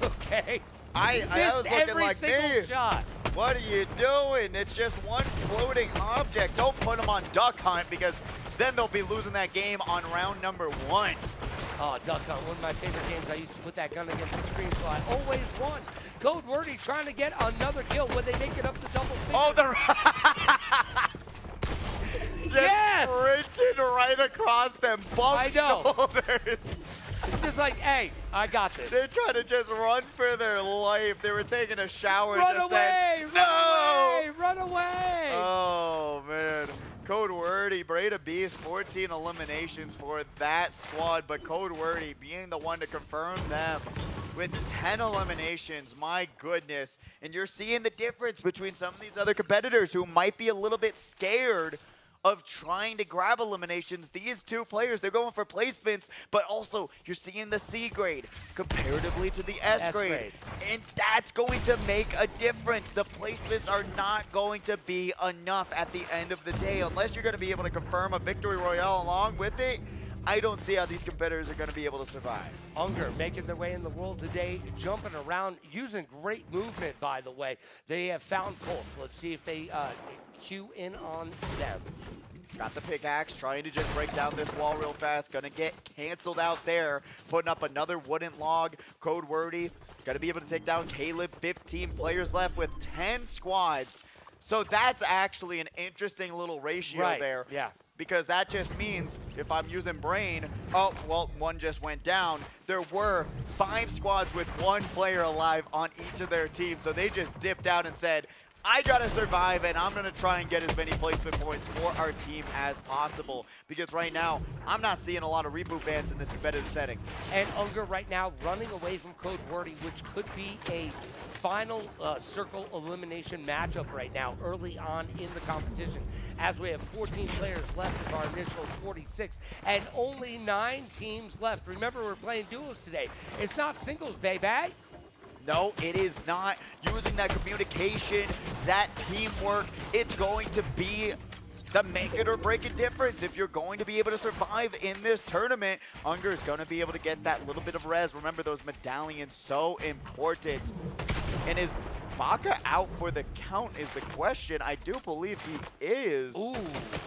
Okay. I was looking every like single me. shot. What are you doing? It's just one floating object. Don't put them on Duck Hunt because then they'll be losing that game on round number 1. Oh, Duck Hunt, one of my favorite games. I used to put that gun against the screen, so I always won. Code Wordy trying to get another kill when they make it up to double figures. Oh, just Yes! sprinted right across them I bump know. shoulders. Just like, hey, I got this. They're trying to just run for their life. They were taking a shower and Run just away! said, Run no! away! Run away! Oh, man. Code Wordy, Breda Beast, 14 eliminations for that squad, but Code Wordy being the one to confirm them with 10 eliminations, my goodness. And you're seeing the difference between some of these other competitors who might be a little bit scared of trying to grab eliminations. These two players, they're going for placements, but also you're seeing the C grade comparatively to the S grade. And that's going to make a difference. The placements are not going to be enough at the end of the day. Unless you're going to be able to confirm a victory royale along with it, I don't see how these competitors are going to be able to survive. Unger making their way in the world today, jumping around, using great movement, by the way. They have found Pulse. Let's see if they cue in on them. Got the pickaxe, trying to just break down this wall real fast. Gonna get canceled out there. Putting up another wooden log. Code Wordy, gonna be able to take down Caleb. 15 players left with 10 squads. So that's actually an interesting little ratio there. Yeah. Because that just means if I'm using Brain, oh, well, one just went down. There were 5 squads with 1 player alive on each of their teams. So they just dipped out and said, I gotta survive, and I'm gonna try and get as many placement points for our team as possible. Because right now, I'm not seeing a lot of reboot bans in this competitive setting. And Unger right now running away from Code Wordy, which could be a final circle elimination matchup right now, early on in the competition, as we have 14 players left of our initial 46, and only 9 teams left. Remember, we're playing duos today. It's not singles, baby. No, it is not. Using that communication, that teamwork, it's going to be the make it or break it difference. If you're going to be able to survive in this tournament, Unger is going to be able to get that little bit of res. Remember, those medallions, so important. And is Baka out for the count is the question. I do believe he is. Ooh,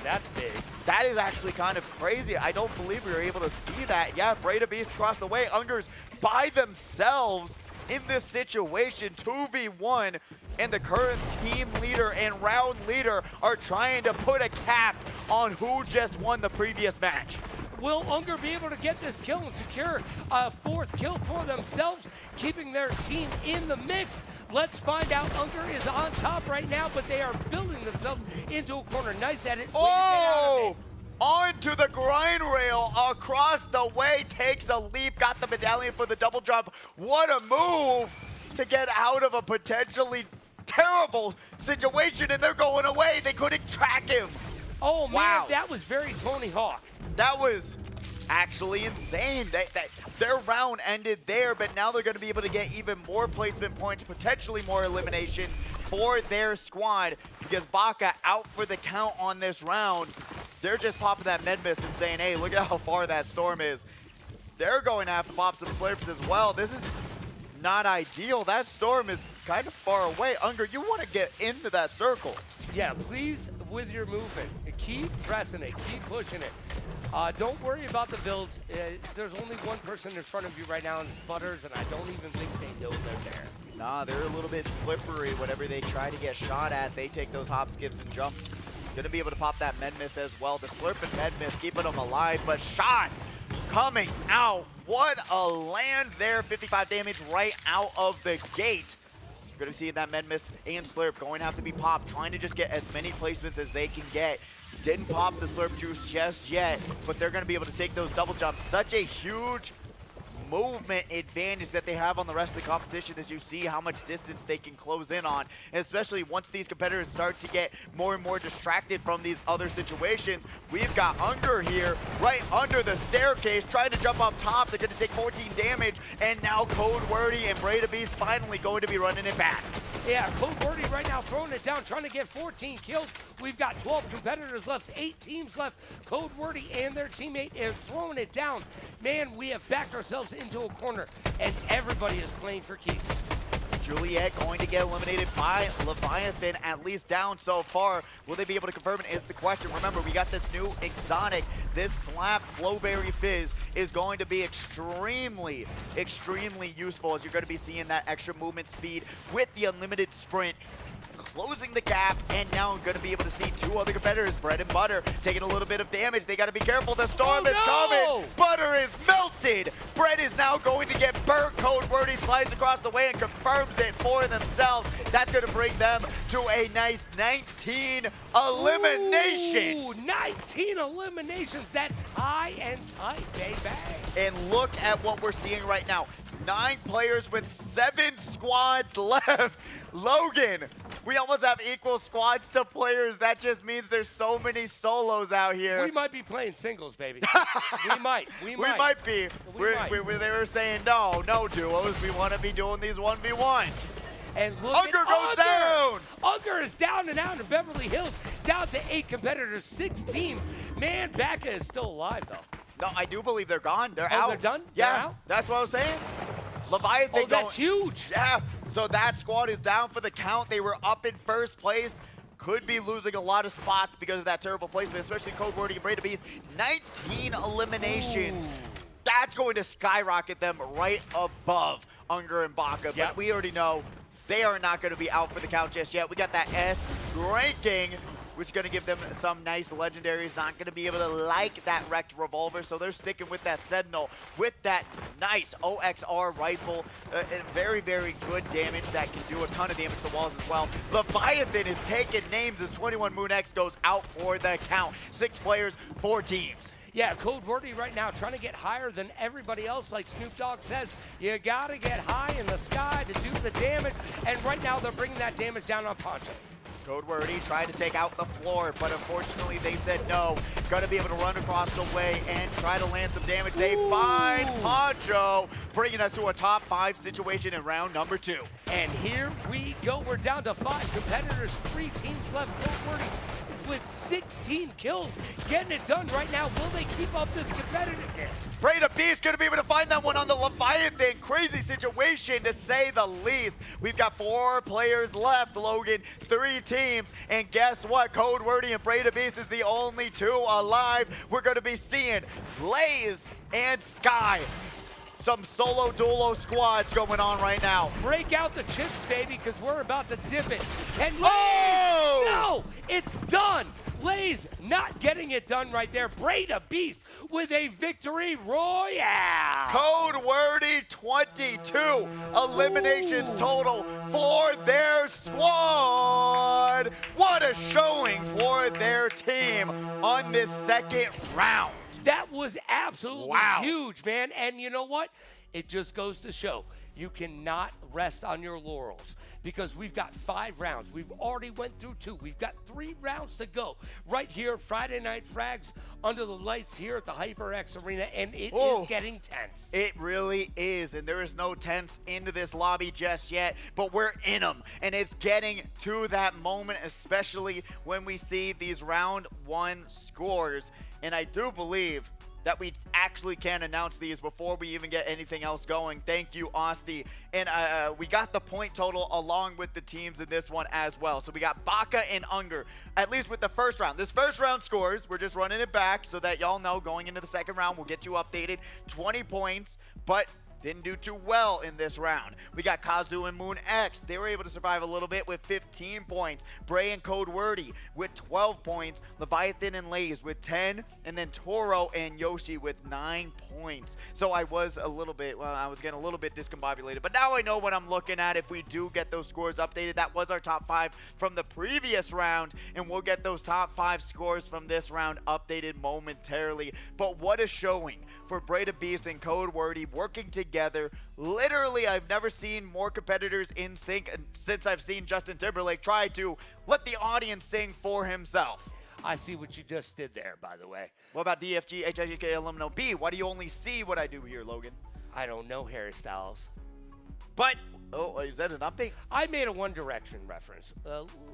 that's big. That is actually kind of crazy. I don't believe we were able to see that. Yeah, Breda Beast across the way. Unger's by themselves in this situation, 2v1, and the current team leader and round leader are trying to put a cap on who just won the previous match. Will Unger be able to get this kill and secure a 4th kill for themselves, keeping their team in the mix? Let's find out. Unger is on top right now, but they are building themselves into a corner. Nice at it. Oh! Onto the grind rail across the way, takes a leap, got the medallion for the double jump. What a move to get out of a potentially terrible situation, and they're going away. They couldn't track him. Oh, man, wow. That was very Tony Hawk. That was actually insane. Their round ended there, but now they're going to be able to get even more placement points, potentially more eliminations for their squad, because Baka out for the count on this round. They're just popping that med mist and saying, hey, look at how far that storm is. They're going to have to pop some slurps as well. This is not ideal. That storm is kind of far away. Unger, you want to get into that circle. Yeah, please, with your movement, keep pressing it, keep pushing it. Don't worry about the builds. There's only one person in front of you right now, and it's Butters, and I don't even think they know they're there. Nah, they're a little bit slippery. Whatever they try to get shot at, they take those hop, skips, and jumps. Gonna be able to pop that med mist as well. The slurp and med mist keeping them alive, but shots coming out What a land there. 55 damage right out of the gate. You're going to see that med miss and slurp going to have to be popped, trying to just get as many placements as they can get. Didn't pop the slurp juice just yet, but they're going to be able to take those double jumps. Such a huge movement advantage that they have on the rest of the competition as you see how much distance they can close in on, especially once these competitors start to get more and more distracted from these other situations. We've got Unger here right under the staircase trying to jump up top. They're going to take 14 damage, and now Code Wordy and Breda Beast finally going to be running it back. Yeah, Code Wordy right now throwing it down, trying to get 14 kills. We've got 12 competitors left, 8 teams left. Code Wordy and their teammate is throwing it down. Man, we have backed ourselves into a corner, and everybody is playing for keeps. Juliet going to get eliminated by Leviathan, at least down so far. Will they be able to confirm it is the question. Remember, we got this new exotic. This Slap Flowberry Fizz is going to be extremely, extremely useful as you're going to be seeing that extra movement speed with the unlimited sprint. Closing the gap, and now going to be able to see two other competitors, Bread and Butter, taking a little bit of damage. They got to be careful. The storm is coming. Butter is melted. Bread is now going to get burnt. Code Wordy slides across the way and confirms it for themselves. That's going to bring them to a nice 19 eliminations. Ooh, 19 eliminations. That's high and tight, baby. And look at what we're seeing right now. 9 players with 7 squads left. Logan, we almost have equal squads to players. That just means there's so many solos out here. We might be playing singles, baby. we might. We might be. They were saying, no duos. We want to be doing these 1v1s. And look Unger goes down! Unger is down and out in Beverly Hills, down to 8 competitors, 6 teams. Man, Baka is still alive, though. No, I do believe they're gone. They're out. They're done? Yeah, They're out? that's what I was saying. Leviathan that's huge. Yeah, so that squad is down for the count. They were up in first place. Could be losing a lot of spots because of that terrible placement, especially Code Wordy and Breda Beast. 19 eliminations. Ooh. That's going to skyrocket them right above Unger and Baka. But yep. We already know they are not going to be out for the count just yet. We got that S ranking, which is going to give them some nice legendaries. Not going to be able to like that wrecked revolver, so they're sticking with that Sentinel, with that nice OXR rifle, and very, very good damage that can do a ton of damage to walls as well. Leviathan is taking names as 21 Moon X goes out for the count. 6 players, 4 teams. Yeah, Code Wordy right now trying to get higher than everybody else. Like Snoop Dogg says, you got to get high in the sky to do the damage. And right now they're bringing that damage down on Poncho. Code Wordy tried to take out the floor, but unfortunately they said no. Gonna be able to run across the way and try to land some damage. They find Poncho, bringing us to a top 5 situation in round number 2. And here we go. We're down to 5 competitors, 3 teams left. Code Wordy with 16 kills, getting it done right now. Will they keep up this competitiveness? Breda Beast gonna be able to find that one on the Leviathan. Crazy situation to say the least. We've got 4 players left, Logan, 3 teams, and guess what? Code Wordy and Breda Beast is the only 2 alive. We're gonna be seeing Blaze and Sky. Some solo duo squads going on right now. Break out the chips, baby, because we're about to dip it. Can Lays? Oh! No, it's done. Lays not getting it done right there. Breda Beast with a victory royale. Code Wordy 22 eliminations total for their squad. What a showing for their team on this second round. That was absolutely huge, man. And you know what? It just goes to show you cannot rest on your laurels because we've got 5 rounds. We've already went through 2. We've got 3 rounds to go right here, Friday Night Frags, under the lights here at the HyperX Arena, and it is getting tense. It really is, and there is no tense into this lobby just yet, but we're in them, and it's getting to that moment, especially when we see these round 1 scores. And I do believe that we actually can announce these before we even get anything else going. Thank you, Osti. And we got the point total along with the teams in this one as well. So we got Baka and Unger, at least with the first round. This first round scores, we're just running it back so that y'all know going into the second round, we'll get you updated. 20 points, but didn't do too well in this round. We got Kazu and Moon X. They were able to survive a little bit with 15 points. Bray and Code Wordy with 12 points. Leviathan and Lays with 10. And then Toro and Yoshi with 9 points. So I was a little bit, well, I was getting a little bit discombobulated. But now I know what I'm looking at if we do get those scores updated. That was our top 5 from the previous round. And we'll get those top 5 scores from this round updated momentarily. But what a showing for Bray the Beast and Code Wordy working together. Literally, I've never seen more competitors in sync since I've seen Justin Timberlake try to let the audience sing for himself. I see what you just did there, by the way. What about DFG, HIGK, Aluminum B? Why do you only see what I do here, Logan? I don't know Harry Styles. But, oh, is that an update? I made a One Direction reference.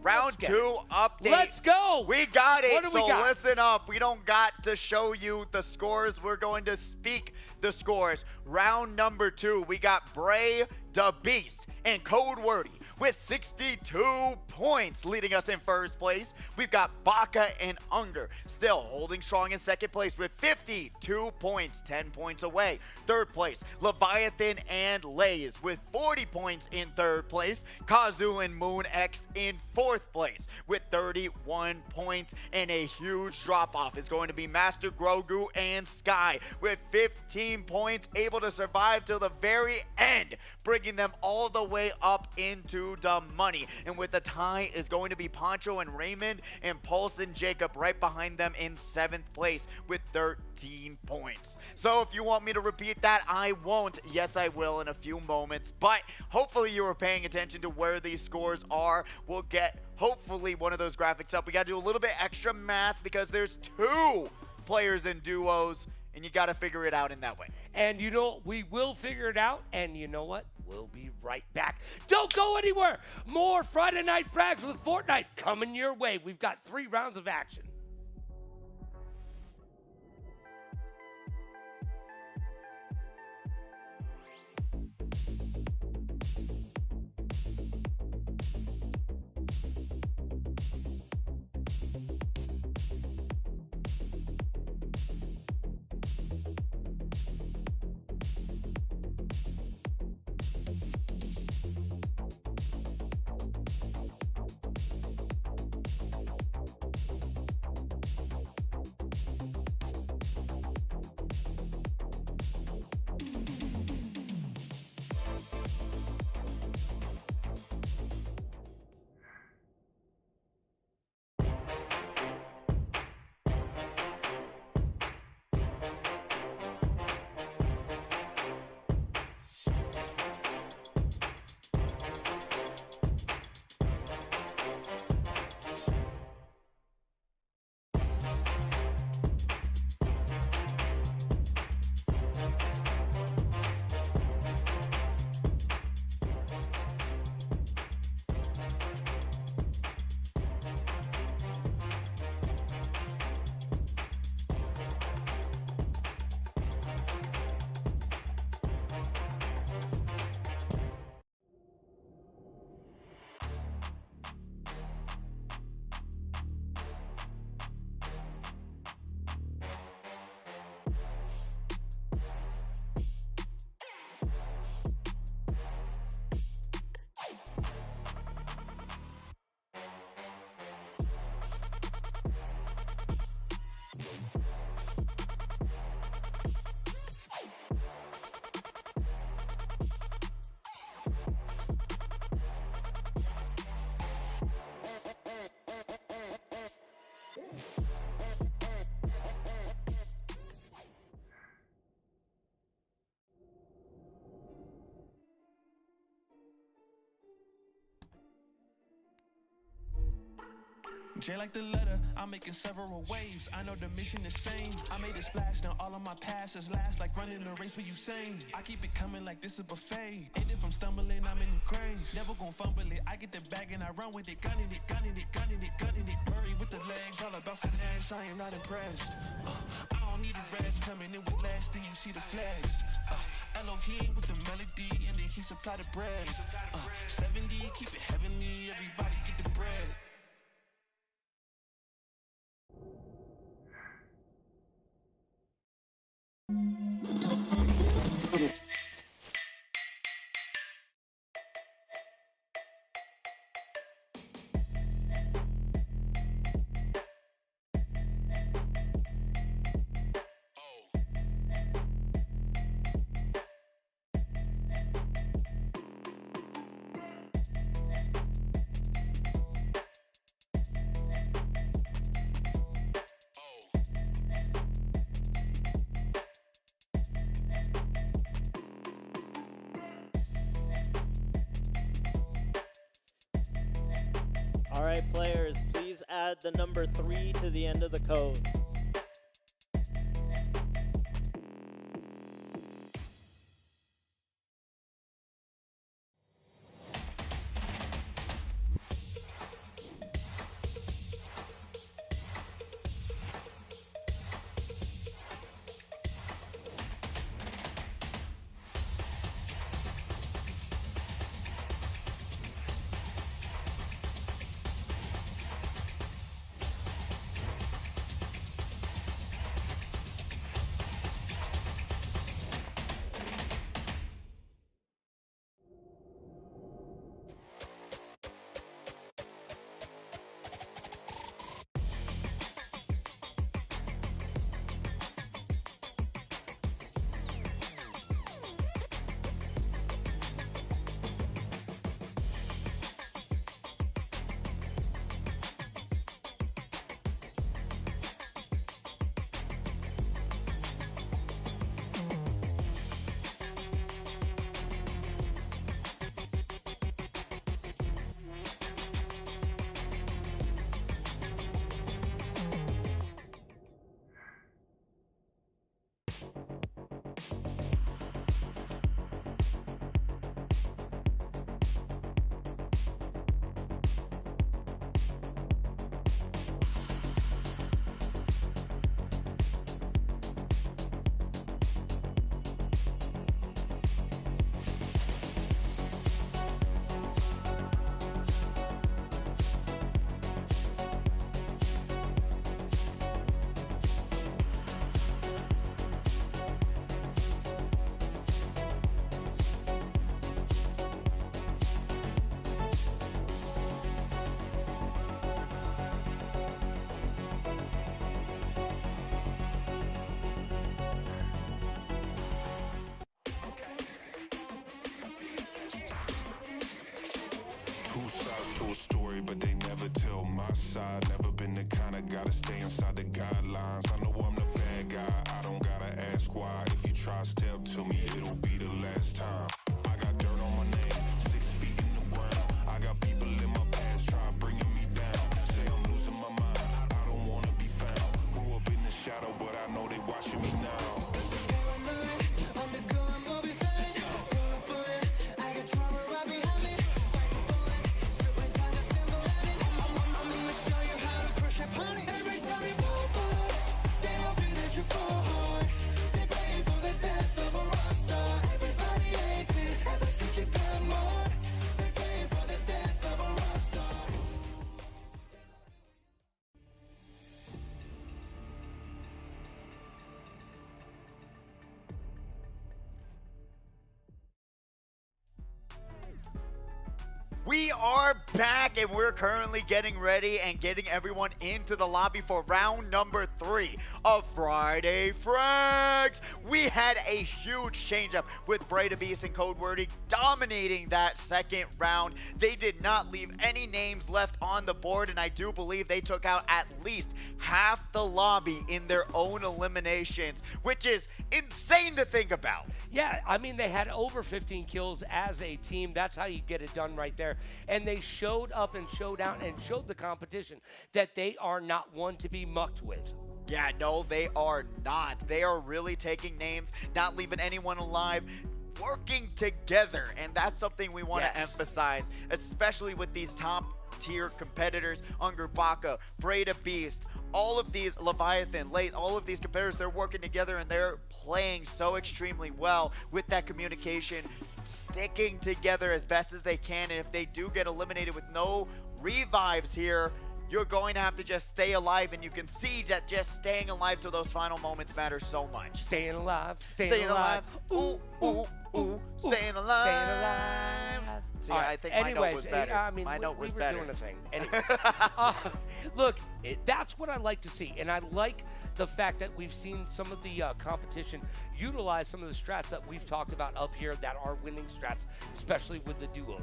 Round 2 update. Let's go. We got it. What do we got? Listen up. We don't got to show you the scores. We're going to speak the scores. Round number 2, we got Bray the Beast and Code Wordy with 62 points, leading us in first place. We've got Baka and Unger still holding strong in second place with 52 points, 10 points away. Third place, Leviathan and Lays with 40 points in third place. Kazu and Moon X in fourth place with 31 points, and a huge drop-off is going to be Master Grogu and Sky with 15 points, able to survive till the very end, bringing them all the way up into the money. And with the tie is going to be Poncho and Raymond, and Pulse and Jacob right behind them in 7th place with 13 points. So if you want me to repeat that, I won't. Yes, I will in a few moments, but hopefully you were paying attention to where these scores are. We'll get hopefully one of those graphics up. We got to do a little bit extra math because there's 2 players in duos, and you got to figure it out in that way. And you know, we will figure it out. And you know what? We'll be right back. Don't go anywhere. More Friday Night Frags with Fortnite coming your way. We've got 3 rounds of action. J like the letter, I'm making several waves. I know the mission is same. I made a splash, now all of my passes last like running a race with Usain. I keep it coming like this a buffet. And if I'm stumbling, I'm in the graves. Never gon' fumble it. I get the bag and I run with it, gunning it, gunning it, gunning it, gunning it. Murray with the legs, all about finesse. I am not impressed. I don't need a rest coming in with less, then you see the flags. Elohim with the melody, and then he supply the bread. 70, keep it heavenly. Everybody get the bread. right, players, please add the number 3 to the end of the code. Two sides to a story, but they never tell my side. Never been the kind of guy to stay inside the guidelines. I know I'm the bad guy, I don't gotta ask why. If you try step to me, it'll be the last time. I got dirt on my name, 6 feet in the ground. I got people in my past try bringing me down. Say I'm losing my mind, I don't wanna be found. Grew up in the shadow, but I know they watching me now. We are back, and we're currently getting ready and getting everyone into the lobby for round number 3 of Friday Frags. We had a huge changeup with Breda Beast and Code Wordy dominating that second round. They did not leave any names left on the board, and I do believe they took out at least half the lobby in their own eliminations, which is insane to think about. Yeah, I mean, they had over 15 kills as a team. That's how you get it done right there. And they showed up and showed out and showed the competition that they are not one to be mucked with. Yeah, no, they are not. They are really taking names, not leaving anyone alive, working together. And that's something we want to emphasize, especially with these top tier competitors, Baka, Breda Beast, all of these, Leviathan, Late, all of these competitors, they're working together and they're playing so extremely well with that communication, sticking together as best as they can. And if they do get eliminated with no revives here, you're going to have to just stay alive, and you can see that just staying alive to those final moments matters so much. Staying alive, staying alive. Ooh, ooh, ooh, staying alive. Staying alive. See, I think my note was better. I mean, my note was we were better. doing a thing. Anyway, look, that's what I like to see, and I like the fact that we've seen some of the competition utilize some of the strats that we've talked about up here that are winning strats, especially with the duos.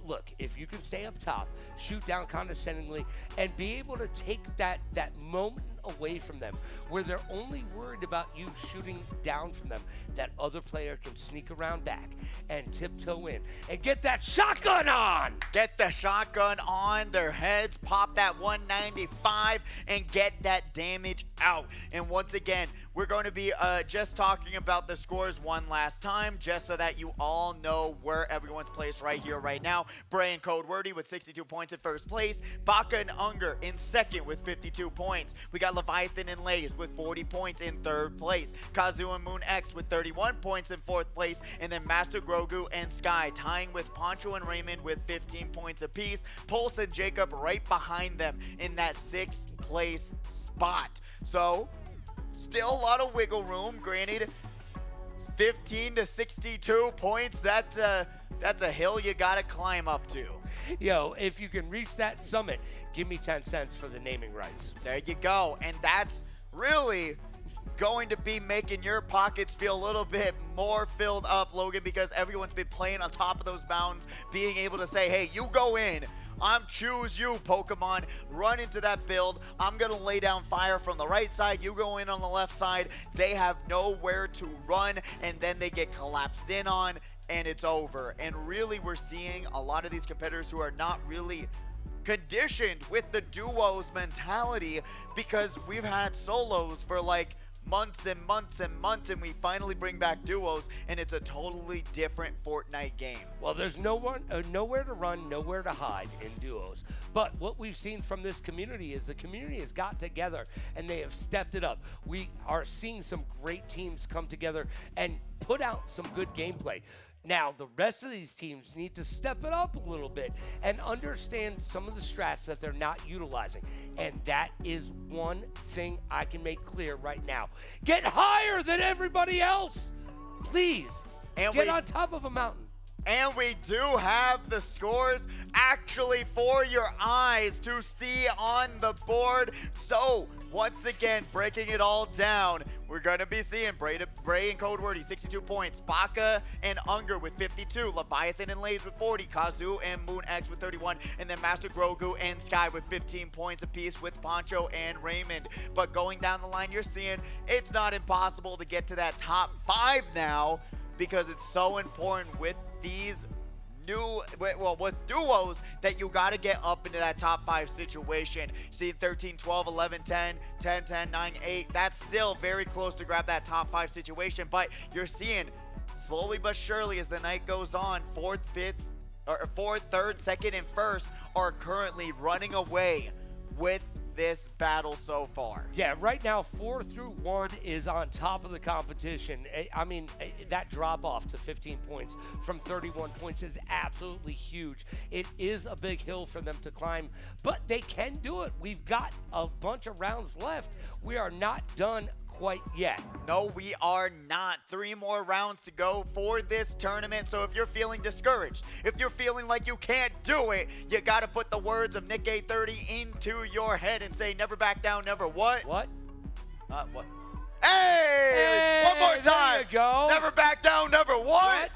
Look, if you can stay up top, shoot down condescendingly, and be able to take that moment away from them, where they're only worried about you shooting down from them, that other player can sneak around back and tiptoe in and get that shotgun on. Get the shotgun on their heads, pop that 195, and get that damage out. And once again, we're going to be just talking about the scores one last time, just so that you all know where everyone's placed right here, right now. Bray and Code Wordy with 62 points in first place. Baka and Unger in second with 52 points. We got Leviathan and Lays with 40 points in third place. Kazu and Moon X with 31 points in fourth place. And then Master Grogu and Sky tying with Poncho and Raymond with 15 points apiece. Pulse and Jacob right behind them in that sixth place spot. So, still a lot of wiggle room. Granted, 15 to 62 points, that's a hill you gotta climb up to. Yo, if you can reach that summit, give me 10 cents for the naming rights. There you go. And that's really going to be making your pockets feel a little bit more filled up, Logan, because everyone's been playing on top of those mountains, being able to say, hey, you go in. I'm choose you, Pokemon. Run into that build. I'm going to lay down fire from the right side. You go in on the left side. They have nowhere to run, and then they get collapsed in on, and it's over. And really, we're seeing a lot of these competitors who are not really conditioned with the duos mentality, because we've had solos for like months and months and months, and we finally bring back duos, and it's a totally different Fortnite game. Well, there's nowhere to run, nowhere to hide in duos. But what we've seen from this community is the community has got together and they have stepped it up. We are seeing some great teams come together and put out some good gameplay. Now, the rest of these teams need to step it up a little bit and understand some of the strats that they're not utilizing. And that is one thing I can make clear right now. Get higher than everybody else, please. And get on top of a mountain. And we do have the scores actually for your eyes to see on the board. So, once again, breaking it all down, we're going to be seeing Bray and Code Wordy, 62 points. Baka and Unger with 52. Leviathan and Lays with 40. Kazu and Moon X with 31. And then Master Grogu and Sky with 15 points apiece with Poncho and Raymond. But going down the line, you're seeing it's not impossible to get to that top 5 now, because it's so important with these with duos that you got to get up into that top 5 situation. Seeing 13, 12, 11, 10, 10, 10, 9, 8. That's still very close to grab that top 5 situation, but you're seeing slowly but surely as the night goes on, 4th, 3rd, 2nd, and 1st are currently running away with this battle so far. Yeah, right now 4 through 1 is on top of the competition. I mean, that drop off to 15 points from 31 points is absolutely huge. It is a big hill for them to climb, but they can do it. We've got a bunch of rounds left. We are not done quite yet. No, we are not. 3 more rounds to go for this tournament. So if you're feeling discouraged, if you're feeling like you can't do it, you got to put the words of Nick 830 into your head and say, never back down, never what? What? What? Hey! One more time. There you go. Never back down, never what?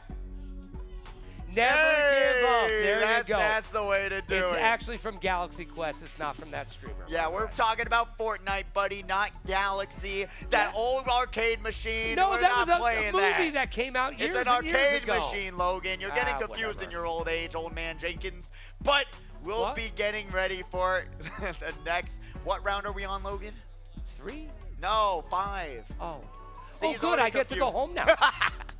Never give up. There you go. That's the way to do it. It's actually from Galaxy Quest. It's not from that streamer. Yeah, we're talking about Fortnite, buddy, not Galaxy. That old arcade machine. No, we're that not was a playing movie that came out years It's an and years arcade ago. machine, Logan. You're getting confused Whatever. in your old age, old man Jenkins. But we'll be getting ready for the next. What round are we on, Logan? 3? No, 5. Oh. See, Oh, good. I get to go home now.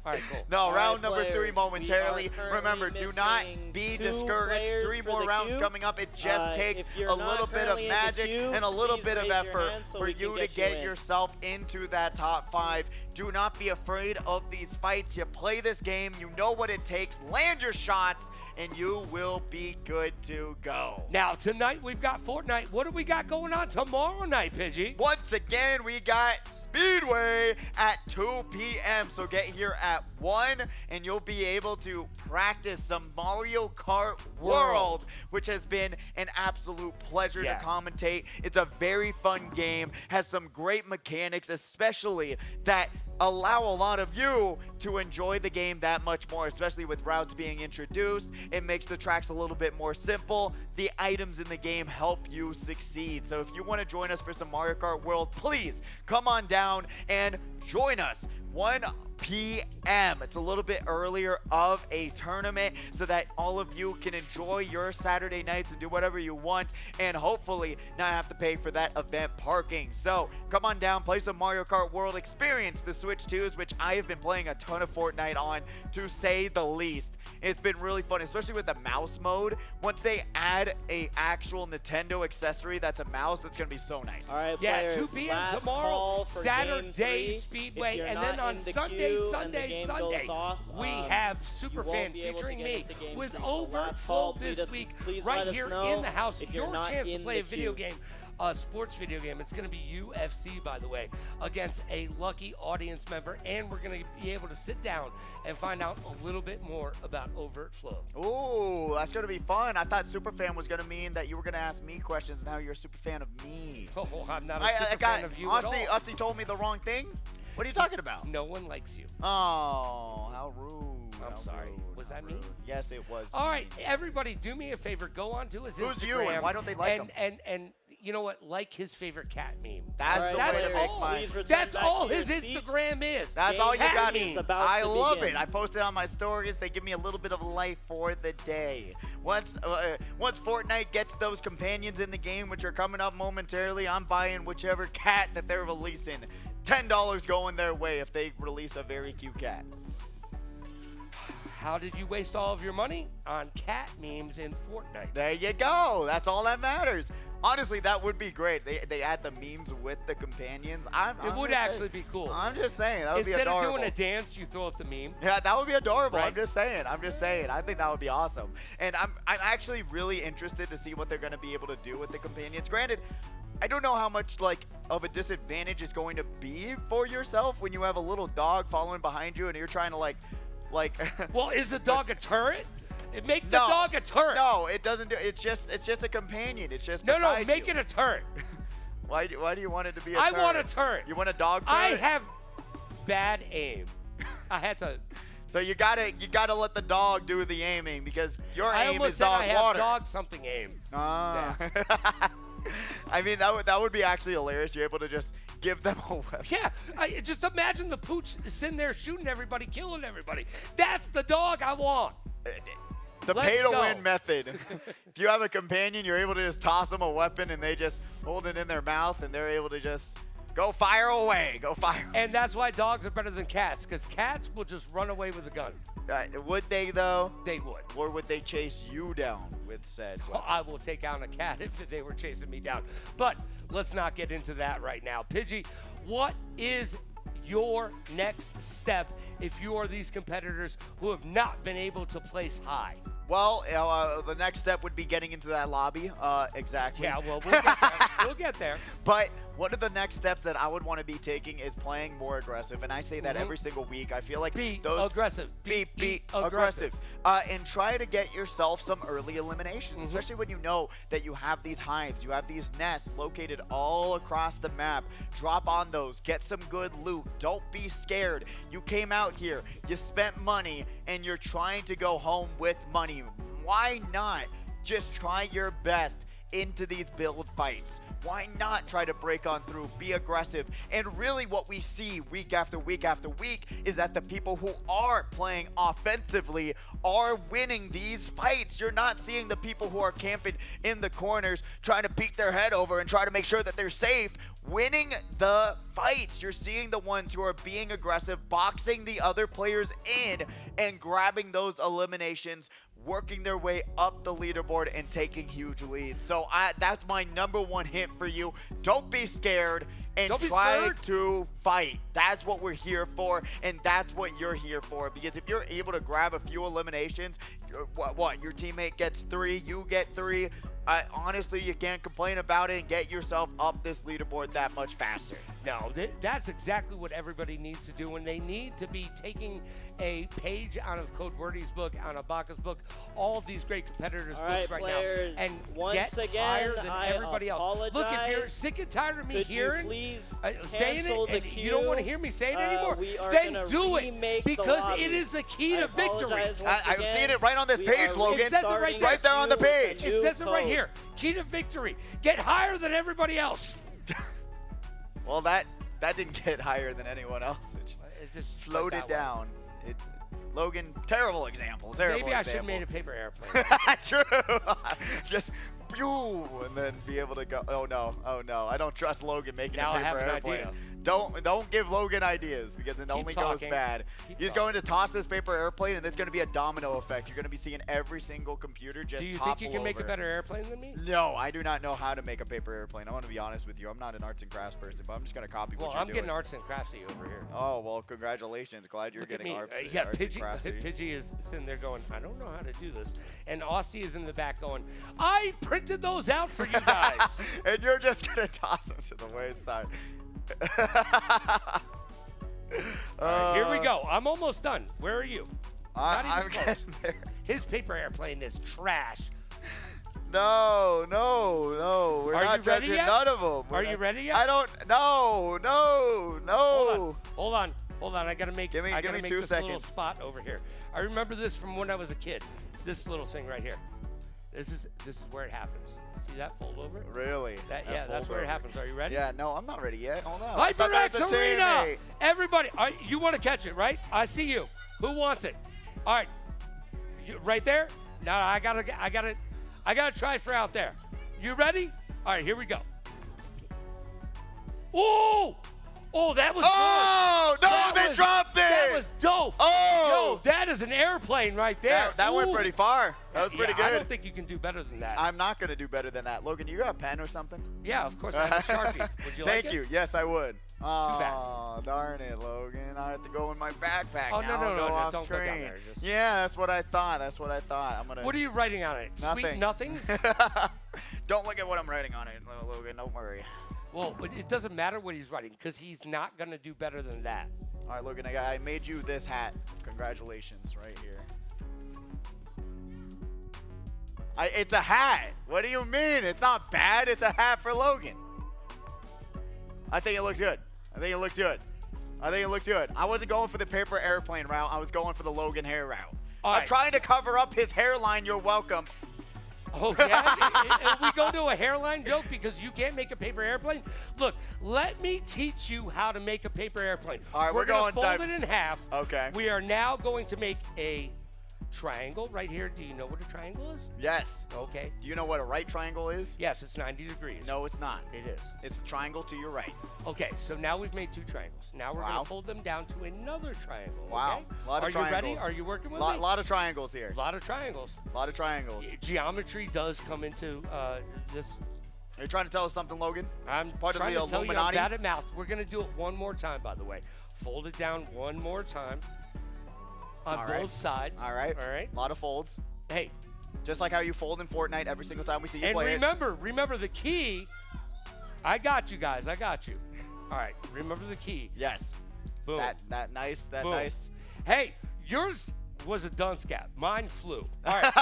All right, cool. No, All round right, number 3 players, momentarily. we are Remember, do not currently be missing 2 discouraged. players 3 for more the rounds queue. coming up. It just takes if you're a not little bit of currently in the magic queue, and a little please bit of raise your effort hand so for we can you to get you get in. yourself into that top 5. Do not be afraid of these fights. You play this game, you know what it takes. Land your shots, and you will be good to go. Now, tonight we've got Fortnite. What do we got going on tomorrow night, Pidgey? Once again, we got Speedway at 2 p.m. So get here at 1, and you'll be able to practice some Mario Kart World, which has been an absolute pleasure to commentate. It's a very fun game, has some great mechanics, especially that allow a lot of you to enjoy the game that much more, especially with routes being introduced. It makes the tracks a little bit more simple. The items in the game help you succeed. So if you want to join us for some Mario Kart World, please come on down and join us. 1 p.m. It's a little bit earlier of a tournament so that all of you can enjoy your Saturday nights and do whatever you want and hopefully not have to pay for that event parking. So come on down, play some Mario Kart World, experience the Switch 2s, which I have been playing a ton of Fortnite on, to say the least. It's been really fun, especially with the mouse mode. Once they add a actual Nintendo accessory that's a mouse, that's going to be so nice. All right, Yeah, players, 2 p.m. last tomorrow, call for Saturday Game 3. Speedway, If you're and then not on in the Sunday, queue and the game goes off, we have you Superfan won't be able to featuring get me into Game with 3. So Overt last Flow call, this week, please right let us here know in the house. if you're Your not chance to in play a the video queue. game, a sports video game. It's going to be UFC, by the way, against a lucky audience member, and we're going to be able to sit down and find out a little bit more about Overt Flow. Ooh, that's going to be fun. I thought Superfan was going to mean that you were going to ask me questions and how you're a super fan of me. Oh, I'm not a super fan of you Austin, at all. Austin told me the wrong thing. What are you talking about? No one likes you. Oh, how rude. I'm How sorry. rude, Was how that me? rude. Yes, it was. All right, me. everybody, do me a favor. Go on to his Instagram. Who's you and why don't they like him? And you know what? Like his favorite cat meme. That's All the right, way to players, make mine. please return That's back all to your his seats. Instagram is. That's all you Game got. is about I to love begin. it. I post it on my stories. They give me a little bit of life for the day. Once Fortnite gets those companions in the game, which are coming up momentarily, I'm buying whichever cat that they're releasing. $10 going their way if they release a very cute cat. How did you waste all of your money? On cat memes in Fortnite. There you go. That's all that matters. Honestly, that would be great. They add the memes with the companions. It would actually be cool. I'm just saying. That would be Instead adorable. of doing a dance, you throw up the meme. Yeah, that would be adorable. Right? I'm just saying. I think that would be awesome. And I'm actually really interested to see what they're going to be able to do with the companions. Granted, I don't know how much of a disadvantage it's going to be for yourself when you have a little dog following behind you and you're trying to like Well, is the dog a turret? Make the dog a turret. No, it doesn't do. It's just a companion. It's just No, make you. it a turret. Why do you want it to be a I turret? want a turret. You want a dog turret? I have bad aim. I had to. So you gotta let the dog do the aiming because your I aim almost is said dog I have water. dog something aim. Ah. I mean that would be actually hilarious. You're able to just give them a weapon. Yeah, just imagine the pooch sitting there shooting everybody, killing everybody. That's the dog I want. The Let's pay to go. win method. If you have a companion, you're able to just toss them a weapon and they just hold it in their mouth and they're able to just go fire away. Go fire. And that's why dogs are better than cats, because cats will just run away with a gun. Would they though? They would. Or would they chase you down with said weapon? I will take out a cat if they were chasing me down. But let's not get into that right now. Pidgey, what is your next step if you are these competitors who have not been able to place high? Well, the next step would be getting into that lobby. Exactly. Yeah, well, we'll get there. We'll get there. But one of the next steps that I would want to be taking is playing more aggressive. And I say that every single week. I feel like Be those aggressive. be aggressive. And try to get yourself some early eliminations, especially when you know that you have these hives, you have these nests located all across the map. Drop on those, get some good loot. Don't be scared. You came out here, you spent money, and you're trying to go home with money. Why not just try your best into these build fights? Why not try to break on through, be aggressive? And really what we see week after week after week is that the people who are playing offensively are winning these fights. You're not seeing the people who are camping in the corners trying to peek their head over and try to make sure that they're safe winning the fights. You're seeing the ones who are being aggressive, boxing the other players in and grabbing those eliminations, working their way up the leaderboard and taking huge leads. So that's my #1 hint for you. Don't be scared and try to fight. That's what we're here for, and that's what you're here for. Because if you're able to grab a few eliminations, what your teammate gets 3, you get 3, honestly, you can't complain about it and get yourself up this leaderboard that much faster. No, that's exactly what everybody needs to do, and they need to be taking a page out of Code Wordy's book, out of Baka's book, all of these great competitors' All books right, right players, now, and once get again, higher than I everybody else. Look, if you're apologize. sick and tired of me Could hearing, you please saying cancel it, the and queue? you don't want to hear me say it anymore, We are then gonna do it, remake the because lobby. it is the key I to victory. apologize once I'm again. seeing it right on this We page, are Logan. It says it right restarting there. Right there on the queue with a page. It new says it right code. here. Key to victory. Get higher than everybody else. Well, that didn't get higher than anyone else. It just It just floated went that way. down. Logan, terrible example. Terrible Maybe I should have example. made a paper airplane. True. Just pew, and then be able to go. Oh no. Oh no. I don't trust Logan making Now a I have paper an airplane. idea. Don't give Logan ideas because it only goes talking. bad. Keep He's talking. going to toss this paper airplane, and there's going to be a domino effect. You're going to be seeing every single computer just Do you topple think you can make a over. better airplane than me? No, I do not know how to make a paper airplane. I want to be honest with you. I'm not an arts and crafts person, but I'm just going to copy Well, what you're I'm doing. getting artsy and crafty over here. Oh, well, congratulations. Glad you're Look at getting me. arts, Yeah, arts and Pidgey, craftsy. Pidgey is sitting there going, I don't know how to do this. And Austin is in the back going, I printed those out for you guys. And you're just going to toss them to the wayside. All right, here we go. I'm almost done. Where are you? Not even I'm close. getting there. His paper airplane is trash. No. We're Are not you ready judging yet? none of them. Are you ready yet? I don't. No. Hold on. I gotta make. Give me I gotta 2 make this little seconds. spot over here. I remember this from when I was a kid. This little thing right here. This is where it happens. See that fold over? Really? That's fold where it over. happens. Are you ready? Yeah. No, I'm not ready yet. Hold on. I thought HyperX that was a Arena. teammate. Everybody, you want to catch it, right? I see you. Who wants it? All right, right there. Now I gotta try for out there. You ready? All right, here we go. Oh, that was Oh good. no! They dropped it. That was dope. Oh! Yo, that is an airplane right there. That went Ooh. pretty far. That was pretty Yeah, I good. don't think you can do better than that. I'm not gonna do better than that. Logan, you got a pen or something? Yeah, of course I have a Sharpie. Would you like it? Thank you. Yes, I would. bad. Oh, darn it, Logan. I have to go in my backpack Oh, now. no, and go off don't go down screen. there, just- Yeah, that's what I thought. I'm gonna. What are you writing on it? Nothing. Sweet nothings? Don't look at what I'm writing on it, Logan. Don't worry. Well, but it doesn't matter what he's writing because he's not going to do better than that. All right, Logan, I made you this hat. Congratulations, right here. It's a hat. What do you mean? It's not bad. It's a hat for Logan. I think it looks good. I wasn't going for the paper airplane route. I was going for the Logan hair route. All I'm right. trying to cover up his hairline. You're welcome. Oh, yeah? We go to a hairline joke because you can't make a paper airplane? Look, let me teach you how to make a paper airplane. All right, we're gonna going fold it in half. Okay. We are now going to make a triangle right here. Do you know what a triangle is? Yes. Okay. Do you know what a right triangle is? Yes, it's 90 degrees. No, it's not. It is. It's a triangle to your right. Okay, so now we've made two triangles. Now we're going Wow. to fold them down to another triangle. Wow. Okay? Lot of Are you ready? triangles. Are you working with me? Lot of triangles here. A lot of triangles. Lot of triangles. Geometry does come into this. Are you trying to tell us something, Logan? I'm Part of trying the to tell you I'm Illuminati? bad at math. We're going to do it one more time, by the way. Fold it down one more time on All both right. sides. All right. All right. A lot of folds. Hey, Just like how you fold in Fortnite every single time we see you and play remember the key. I got you guys. I got you. All right. Remember the key. it. Yes. Boom. That nice. Boom. Hey, yours was a dunce cap. Mine flew. All right.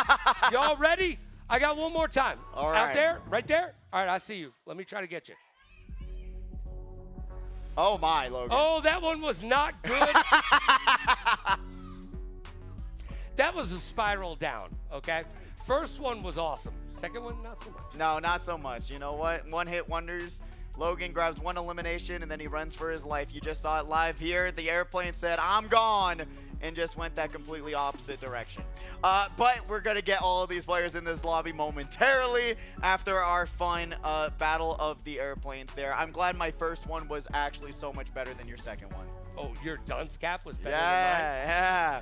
Y'all ready? I got one more time. All Out right. there? Right there? All right, I see you. Let me try to get you. Oh my, Logan. Oh, that one was not good. That was a spiral down, okay? First one was awesome. Second one, not so much. No, not so much. You know what? One hit wonders. Logan grabs one elimination and then he runs for his life. You just saw it live here. The airplane said, "I'm gone," and just went that completely opposite direction. But we're going to get all of these players in this lobby momentarily after our fun battle of the airplanes there. I'm glad my first one was actually so much better than your second one. Oh, your dunce cap was better than Yeah.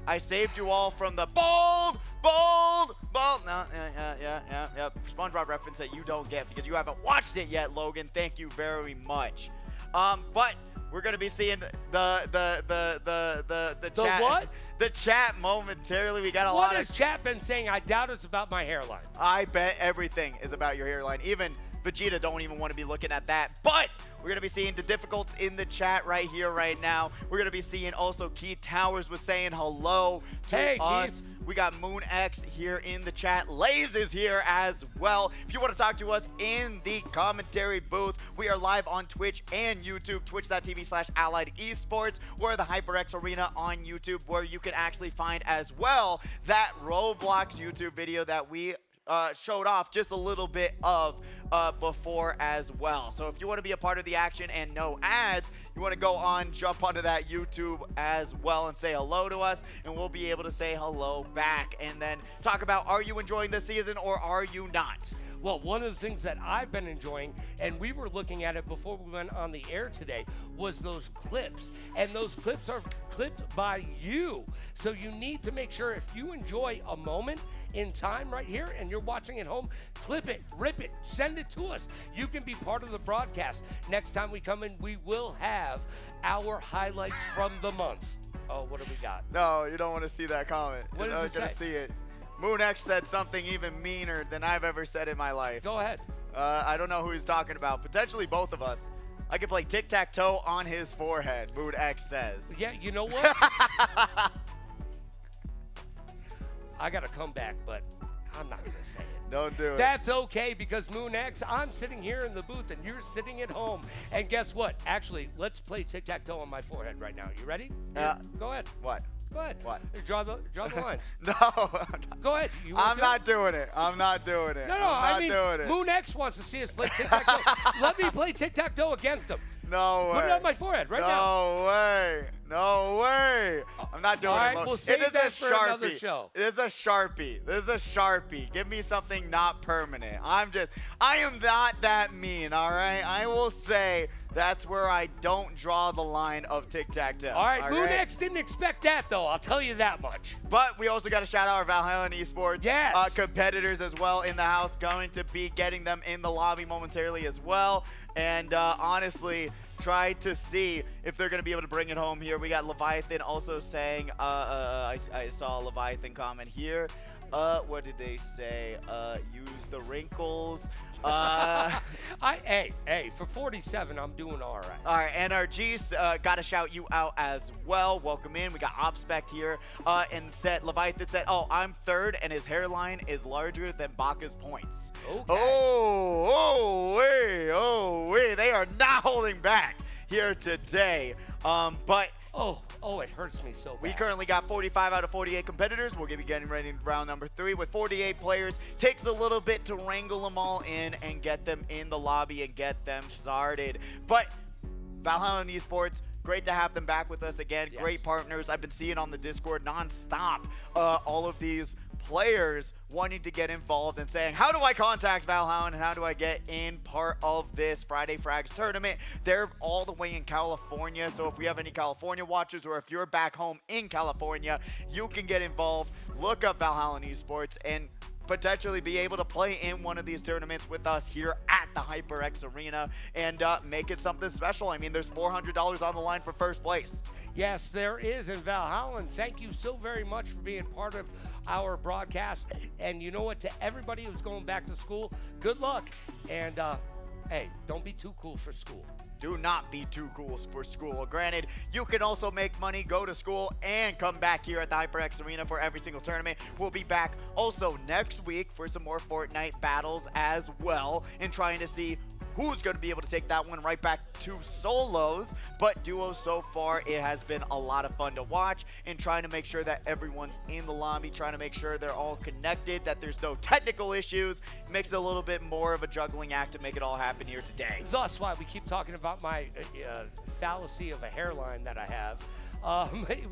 I saved you all from the bold. No, yeah. SpongeBob reference that you don't get because you haven't watched it yet, Logan. Thank you very much. But we're gonna be seeing the chat. what? the chat momentarily. We got a What lot has of. chat been saying? I doubt it's about my hairline. I bet everything is about your hairline. Even Vegeta don't even want to be looking at that. But we're going to be seeing the difficulties in the chat right here, right now. We're going to be seeing also Keith Towers was saying hello to us. Keith. We got MoonX here in the chat. Laze is here as well. If you want to talk to us in the commentary booth, we are live on Twitch and YouTube, twitch.tv/Allied Esports, or the HyperX Arena on YouTube, where you can actually find as well that Roblox YouTube video that we showed off just a little bit of before as well. So if you want to be a part of the action and no ads, you want to go on, jump onto that YouTube as well and say hello to us, and we'll be able to say hello back and then talk about, are you enjoying this season or are you not? Well, one of the things that I've been enjoying, and we were looking at it before we went on the air today, was those clips. And those clips are clipped by you. So you need to make sure if you enjoy a moment in time right here and you're watching at home, clip it, rip it, send it to us. You can be part of the broadcast. Next time we come in, we will have our highlights from the month. Oh, what do we got? No, you don't want to see that comment. What You're does not it going to say? see it. MoonX said something even meaner than I've ever said in my life. Go ahead. I don't know who he's talking about. Potentially both of us. I could play tic-tac-toe on his forehead, MoonX says. Yeah, you know what? I got to come back, but I'm not going to say it. Don't do it. That's okay, because MoonX, I'm sitting here in the booth and you're sitting at home. And guess what? Actually, let's play tic-tac-toe on my forehead right now. You ready? Go ahead. What? Go ahead. What? Draw the lines. No. Go ahead. You I'm want to? not doing it. I'm not doing it. No, I'm I mean, not doing it. MoonX wants to see us play tic-tac-toe. Let me play tic-tac-toe against him. No way. Put it on my forehead right now. No way. No way. I'm not doing All it. right, Look, we'll save it is that a for Sharpie. another show. It is a Sharpie. This is a Sharpie. Give me something not permanent. I am not that mean, all right? I will say that's where I don't draw the line of tic-tac-toe. All right, MoonX didn't expect that, though. I'll tell you that much. But we also got to shout out our Valhalla Esports Yes. competitors as well in the house. Going to be getting them in the lobby momentarily as well. And honestly, try to see if they're going to be able to bring it home here. We got Leviathan also saying, I saw a Leviathan comment here. What did they say? Use the wrinkles. Hey, for 47, I'm doing all right. All right, NRG's got to shout you out as well. Welcome in. We got Obspect here and said, Leviathan said, oh, I'm third and his hairline is larger than Baka's points. Okay. Oh, wait. They are not holding back here today. But Oh, it hurts me so bad. we currently got 45 out of 48 competitors. We'll be getting ready in round number 3 with 48 players. Takes a little bit to wrangle them all in and get them in the lobby and get them started. But Valhalla Esports, great to have them back with us again. Yes. Great partners. I've been seeing on the Discord nonstop all of these players wanting to get involved and saying, how do I contact Valhalla and how do I get in part of this Friday Frags tournament? They're all the way in California, so if we have any California watchers or if you're back home in California, you can get involved, look up Valhalla Esports, and potentially be able to play in one of these tournaments with us here at the HyperX Arena and make it something special. I mean, there's $400 on the line for first place. Yes, there is. And Valhalla, thank you so very much for being part of our broadcast. And you know what? To everybody who's going back to school, good luck. And, hey, don't be too cool for school. Do not be too cool for school. Granted, you can also make money, go to school, and come back here at the HyperX Arena for every single tournament. We'll be back also next week for some more Fortnite battles as well, and trying to see who's going to be able to take that one right back to solos. But duos so far, it has been a lot of fun to watch, and trying to make sure that everyone's in the lobby, trying to make sure they're all connected, that there's no technical issues. Makes it a little bit more of a juggling act to make it all happen here today. Thus why we keep talking about my fallacy of a hairline that I have.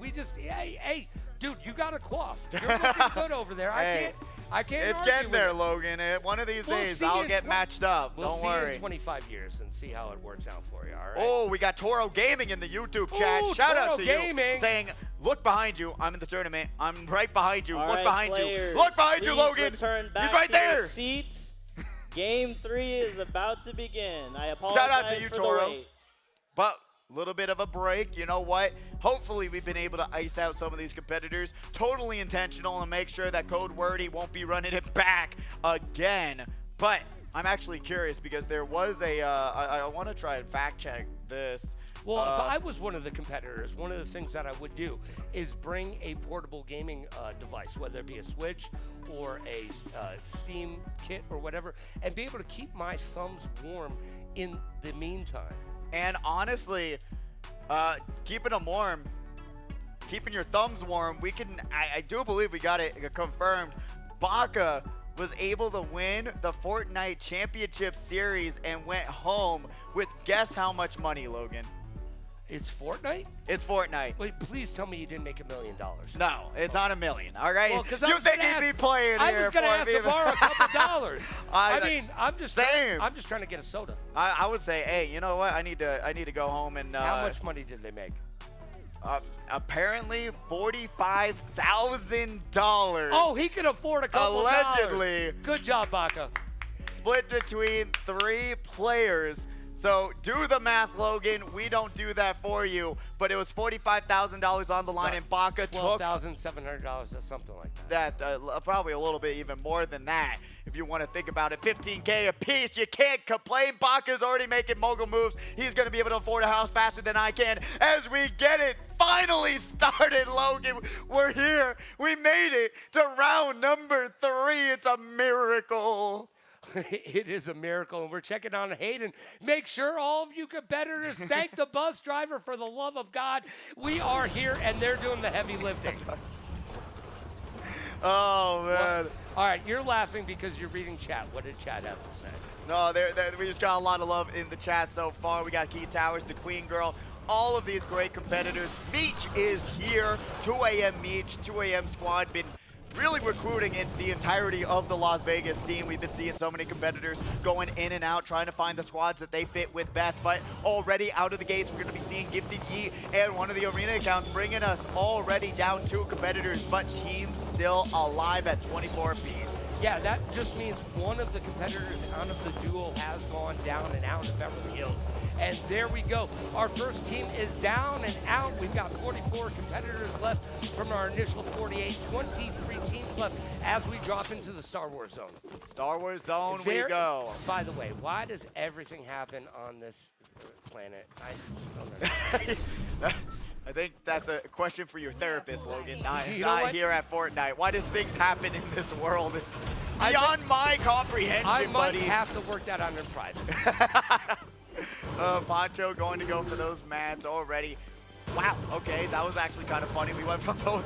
We just, hey, dude, you got a coif. You're looking good over there. Hey, I can't it's argue getting with there, it. Logan. One of these We'll days, see I'll in get matched up. We'll Don't see worry. in 25 years and see how it works out for you, all right? Oh, we got Toro Gaming in the YouTube chat. Ooh, Shout Toro out to Gaming. you, saying, look behind you. I'm in the tournament. I'm right behind you. All Look right, behind players, you. Look behind you, please Logan. return back He's right to your there. seats. Game 3 is about to begin. I apologize Shout out to you, for Toro. the wait. But little bit of a break. You know what? Hopefully we've been able to ice out some of these competitors. Totally intentional, and make sure that Code Wordy won't be running it back again. But I'm actually curious because there was a, I want to try and fact check this. Well, if I was one of the competitors, one of the things that I would do is bring a portable gaming device, whether it be a Switch or a Steam kit or whatever, and be able to keep my thumbs warm in the meantime. And honestly, keeping them warm, keeping your thumbs warm, we can, I do believe we got it confirmed. Baka was able to win the Fortnite Championship Series and went home with, guess how much money, Logan? It's Fortnite? It's Fortnite. Wait, please tell me you didn't make $1 million. No, it's not $1 million, all right? Well, you think he'd be playing I here was going to ask to borrow a couple dollars. I mean, I'm just trying to get a soda. I would say, hey, you know what? I need to go home and. How much money did they make? Apparently $45,000. Oh, he could afford a couple allegedly. Dollars. Good job, Baka. Split between 3 players. So do the math, Logan. We don't do that for you. But it was $45,000 on the line, and Baka took $12,700. That's something like that. Probably a little bit even more than that. If you want to think about it, $15K a piece. You can't complain. Baka's already making mogul moves. He's going to be able to afford a house faster than I can. As we get it finally started, Logan. We're here. We made it to round number 3. It's a miracle. It is a miracle, and we're checking on Hayden. Make sure all of you competitors thank the bus driver for the love of God. We are here, and they're doing the heavy lifting. Oh, man. Well, all right, you're laughing because you're reading chat. What did chat have to say? No, we just got a lot of love in the chat so far. We got Key Towers, the Queen Girl, all of these great competitors. Meech is here. 2 a.m. Meech, 2 a.m. squad, been really recruiting in the entirety of the Las Vegas scene. We've been seeing so many competitors going in and out, trying to find the squads that they fit with best. But already out of the gates, we're going to be seeing Gifted Yi and one of the arena accounts bringing us already down 2 competitors, but teams still alive at 24 apiece. Yeah, that just means one of the competitors out of the duel has gone down and out of Beverly Hills. And there we go. Our first team is down and out. We've got 44 competitors left from our initial 48, 23 teams left as we drop into the Star Wars zone. Star Wars zone we go. By the way, why does everything happen on this planet? I don't know. I think that's a question for your therapist, Logan, not here at Fortnite. Why does things happen in this world? It's beyond my comprehension, I might buddy. have to work that out in private. Poncho going to go for those mats already. Wow, okay, that was actually kind of funny. We went from both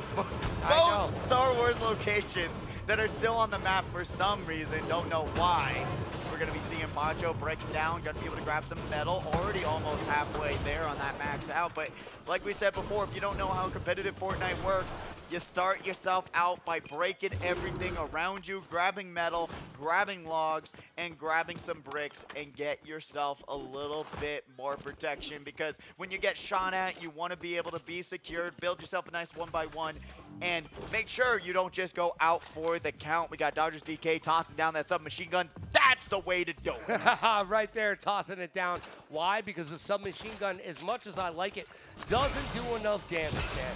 Star Wars locations that are still on the map for some reason. Don't know why. We're going to be seeing Poncho breaking down, going to be able to grab some metal. Already almost halfway there on that max out. But like we said before, if you don't know how competitive Fortnite works, you start yourself out by breaking everything around you, grabbing metal, grabbing logs, and grabbing some bricks, and get yourself a little bit more protection, because when you get shot at, you want to be able to be secured, build yourself a nice 1x1, and make sure you don't just go out for the count. We got Dodgers DK tossing down that submachine gun. That's the way to do it. Right there, tossing it down. Why? Because the submachine gun, as much as I like it, doesn't do enough damage, man.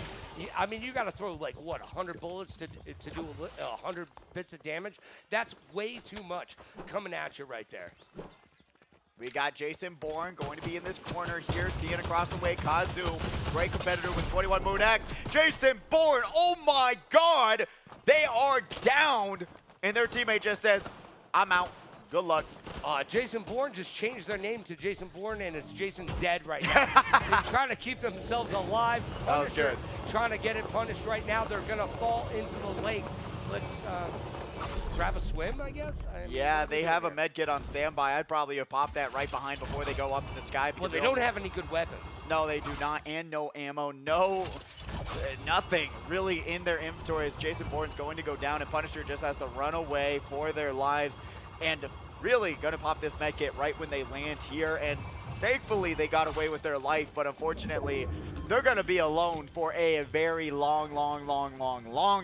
I mean, you got to throw, like, what, 100 bullets to do 100 bits of damage? That's way too much coming at you right there. We got Jason Bourne going to be in this corner here, seeing across the way Kazu, great competitor with 21 Moon X. Jason Bourne, oh my God, they are downed, and their teammate just says, I'm out. Good luck. Jason Bourne just changed their name to Jason Bourne, and it's Jason Dead right now. They're trying to keep themselves alive. Punisher trying to get it punished right now. They're going to fall into the lake. Let's grab a swim, I guess? Yeah, they have a med kit on standby. I'd probably have popped that right behind before they go up in the sky. Well, they don't have any good weapons. No, they do not, and no ammo, nothing really in their inventory as Jason Bourne's going to go down, and Punisher just has to run away for their lives. And really going to pop this med kit right when they land here, and thankfully they got away with their life, but unfortunately they're going to be alone for a very long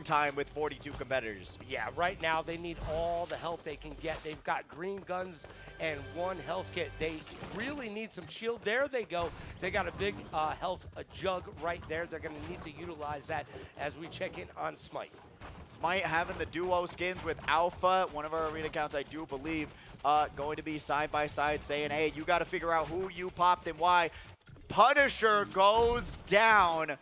time with 42 competitors. Yeah, right now they need all the help they can get. They've got green guns and 1 health kit. They really need some shield. There they go. They got a big health jug right there. They're going to need to utilize that as we check in on Smite. Smite having the duo skins with Alpha, one of our arena accounts, I do believe, going to be side by side saying, hey, you got to figure out who you popped and why. Punisher goes down.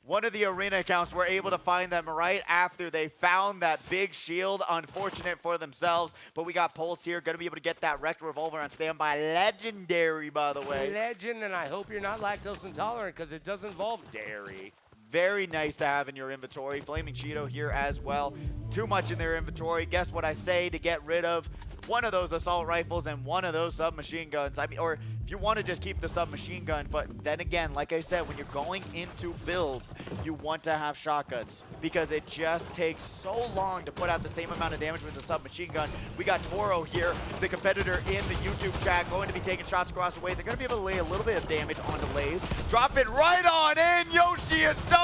One of the arena accounts were able to find them right after they found that big shield. Unfortunate for themselves, but we got Pulse here, going to be able to get that Wrecked Revolver on standby. Legendary, by the way. Legend, and I hope you're not lactose intolerant because it does involve dairy. Very nice to have in your inventory. Flaming Cheeto here as well. Too much in their inventory. Guess what I say to get rid of one of those assault rifles and one of those submachine guns. I mean, or if you want to just keep the submachine gun, but then again, like I said, when you're going into builds, you want to have shotguns because it just takes so long to put out the same amount of damage with the submachine gun. We got Toro here, the competitor in the YouTube chat, going to be taking shots across the way. They're going to be able to lay a little bit of damage onto Lays. Drop it right on in. Yoshi is done.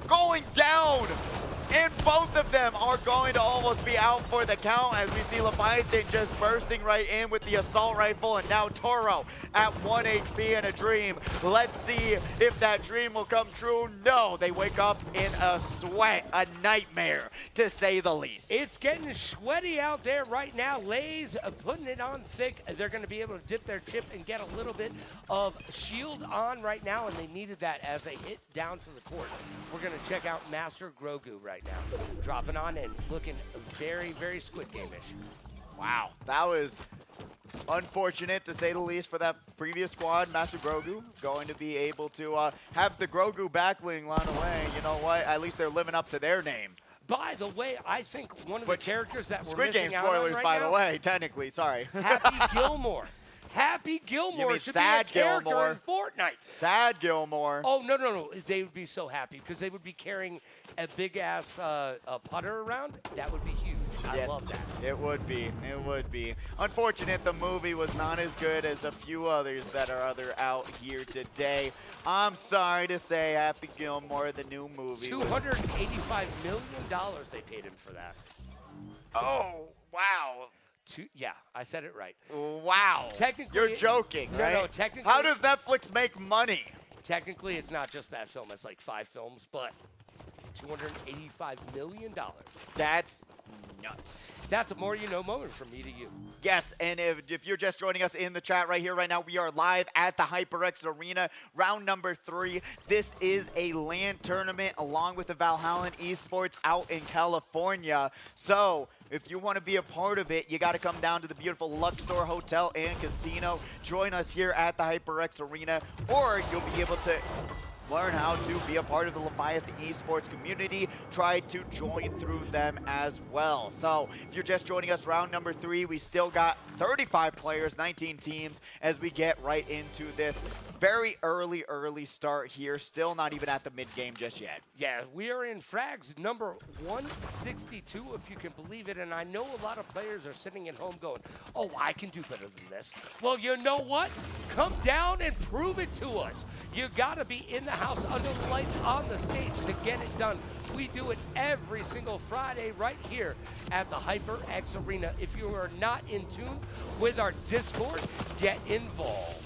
Going down. And both of them are going to almost be out for the count as we see Leviathan just bursting right in with the assault rifle, and now Toro at 1 HP in a dream. Let's see if that dream will come true. No, they wake up in a sweat, a nightmare to say the least. It's getting sweaty out there right now. Lays putting it on thick. They're going to be able to dip their chip and get a little bit of shield on right now, and they needed that as they hit down to the court. We're going to check out Master Grogu right now. Dropping on and looking very, very Squid Game-ish. Wow, that was unfortunate to say the least for that previous squad. Master Grogu going to be able to have the Grogu backwing run away. You know what? At least they're living up to their name. By the way, I think one of the characters that we're Squid Game missing out on spoilers, right by now, the way, technically, sorry. Happy Gilmore. Happy Gilmore should be a character in Fortnite. Sad Gilmore. Oh, no. They would be so happy because they would be carrying a big-ass putter around. That would be huge. Yes, I love that. It would be. It would be. Unfortunate the movie was not as good as a few others that are out here today. I'm sorry to say Happy Gilmore, the new movie. $285 million they paid him for that. Oh, wow. Yeah, I said it right. Wow. Technically, you're joking, right? No, technically. How does Netflix make money? Technically, it's not just that film. It's like 5 films, but $285 million. That's nuts. That's a more you know moment from me to you. Yes, and if you're just joining us in the chat right here, right now, we are live at the HyperX Arena, round number 3. This is a LAN tournament along with the Valhalla Esports out in California. So if you want to be a part of it, you got to come down to the beautiful Luxor Hotel and Casino. Join us here at the HyperX Arena, or you'll be able to learn how to be a part of the Leviathan Esports community. Try to join through them as well. So if you're just joining us, round number 3, we still got 35 players, 19 teams as we get right into this very early start here. Still not even at the mid game just yet. Yeah, we are in Frags number 162, if you can believe it. And I know a lot of players are sitting at home going, oh, I can do better than this. Well, you know what? Come down and prove it to us. You got to be in the house under the lights on the stage to get it done. We do it every single Friday right here at the HyperX Arena. If you are not in tune with our Discord, get involved.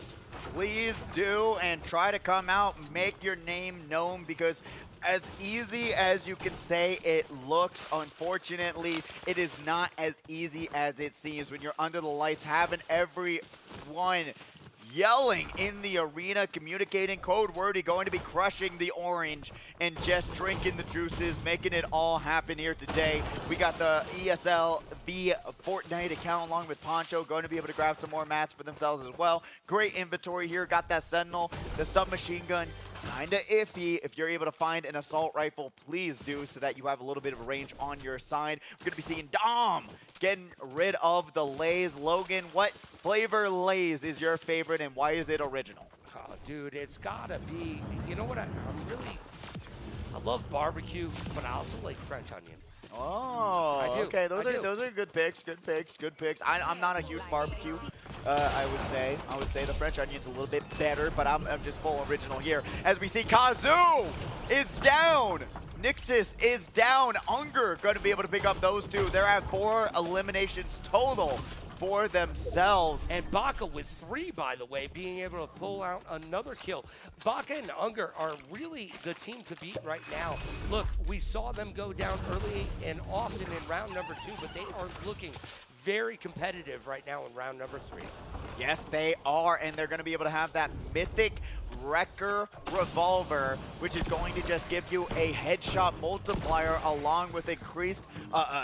Please do, and try to come out and make your name known, because as easy as you can say it looks, unfortunately, it is not as easy as it seems when you're under the lights, having everyone yelling in the arena, communicating code wordy, going to be crushing the orange and just drinking the juices, making it all happen here today. We got the ESL v Fortnite account along with Poncho, going to be able to grab some more mats for themselves as well. Great inventory here. Got that Sentinel, the submachine gun. Kinda iffy. If you're able to find an assault rifle, please do, so that you have a little bit of range on your side. We're gonna be seeing Dom getting rid of the Lays. Logan, what flavor Lays is your favorite, and why is it original? Oh, dude, it's gotta be, you know what, I love barbecue, but I also like French onion. Oh, I do. okay. Those are good picks. I'm not a huge barbecue I would say the French Onion's a little bit better, but I'm just full original here. As we see Kazu is down. Nixus is down. Unger going to be able to pick up those two. They're at 4 eliminations total for themselves. And Baka with 3, by the way, being able to pull out another kill. Baka and Unger are really the team to beat right now. Look, we saw them go down early and often in round number 2, but they are looking very competitive right now in round number 3. Yes, they are, and they're going to be able to have that mythic Wrecker revolver, which is going to just give you a headshot multiplier along with increased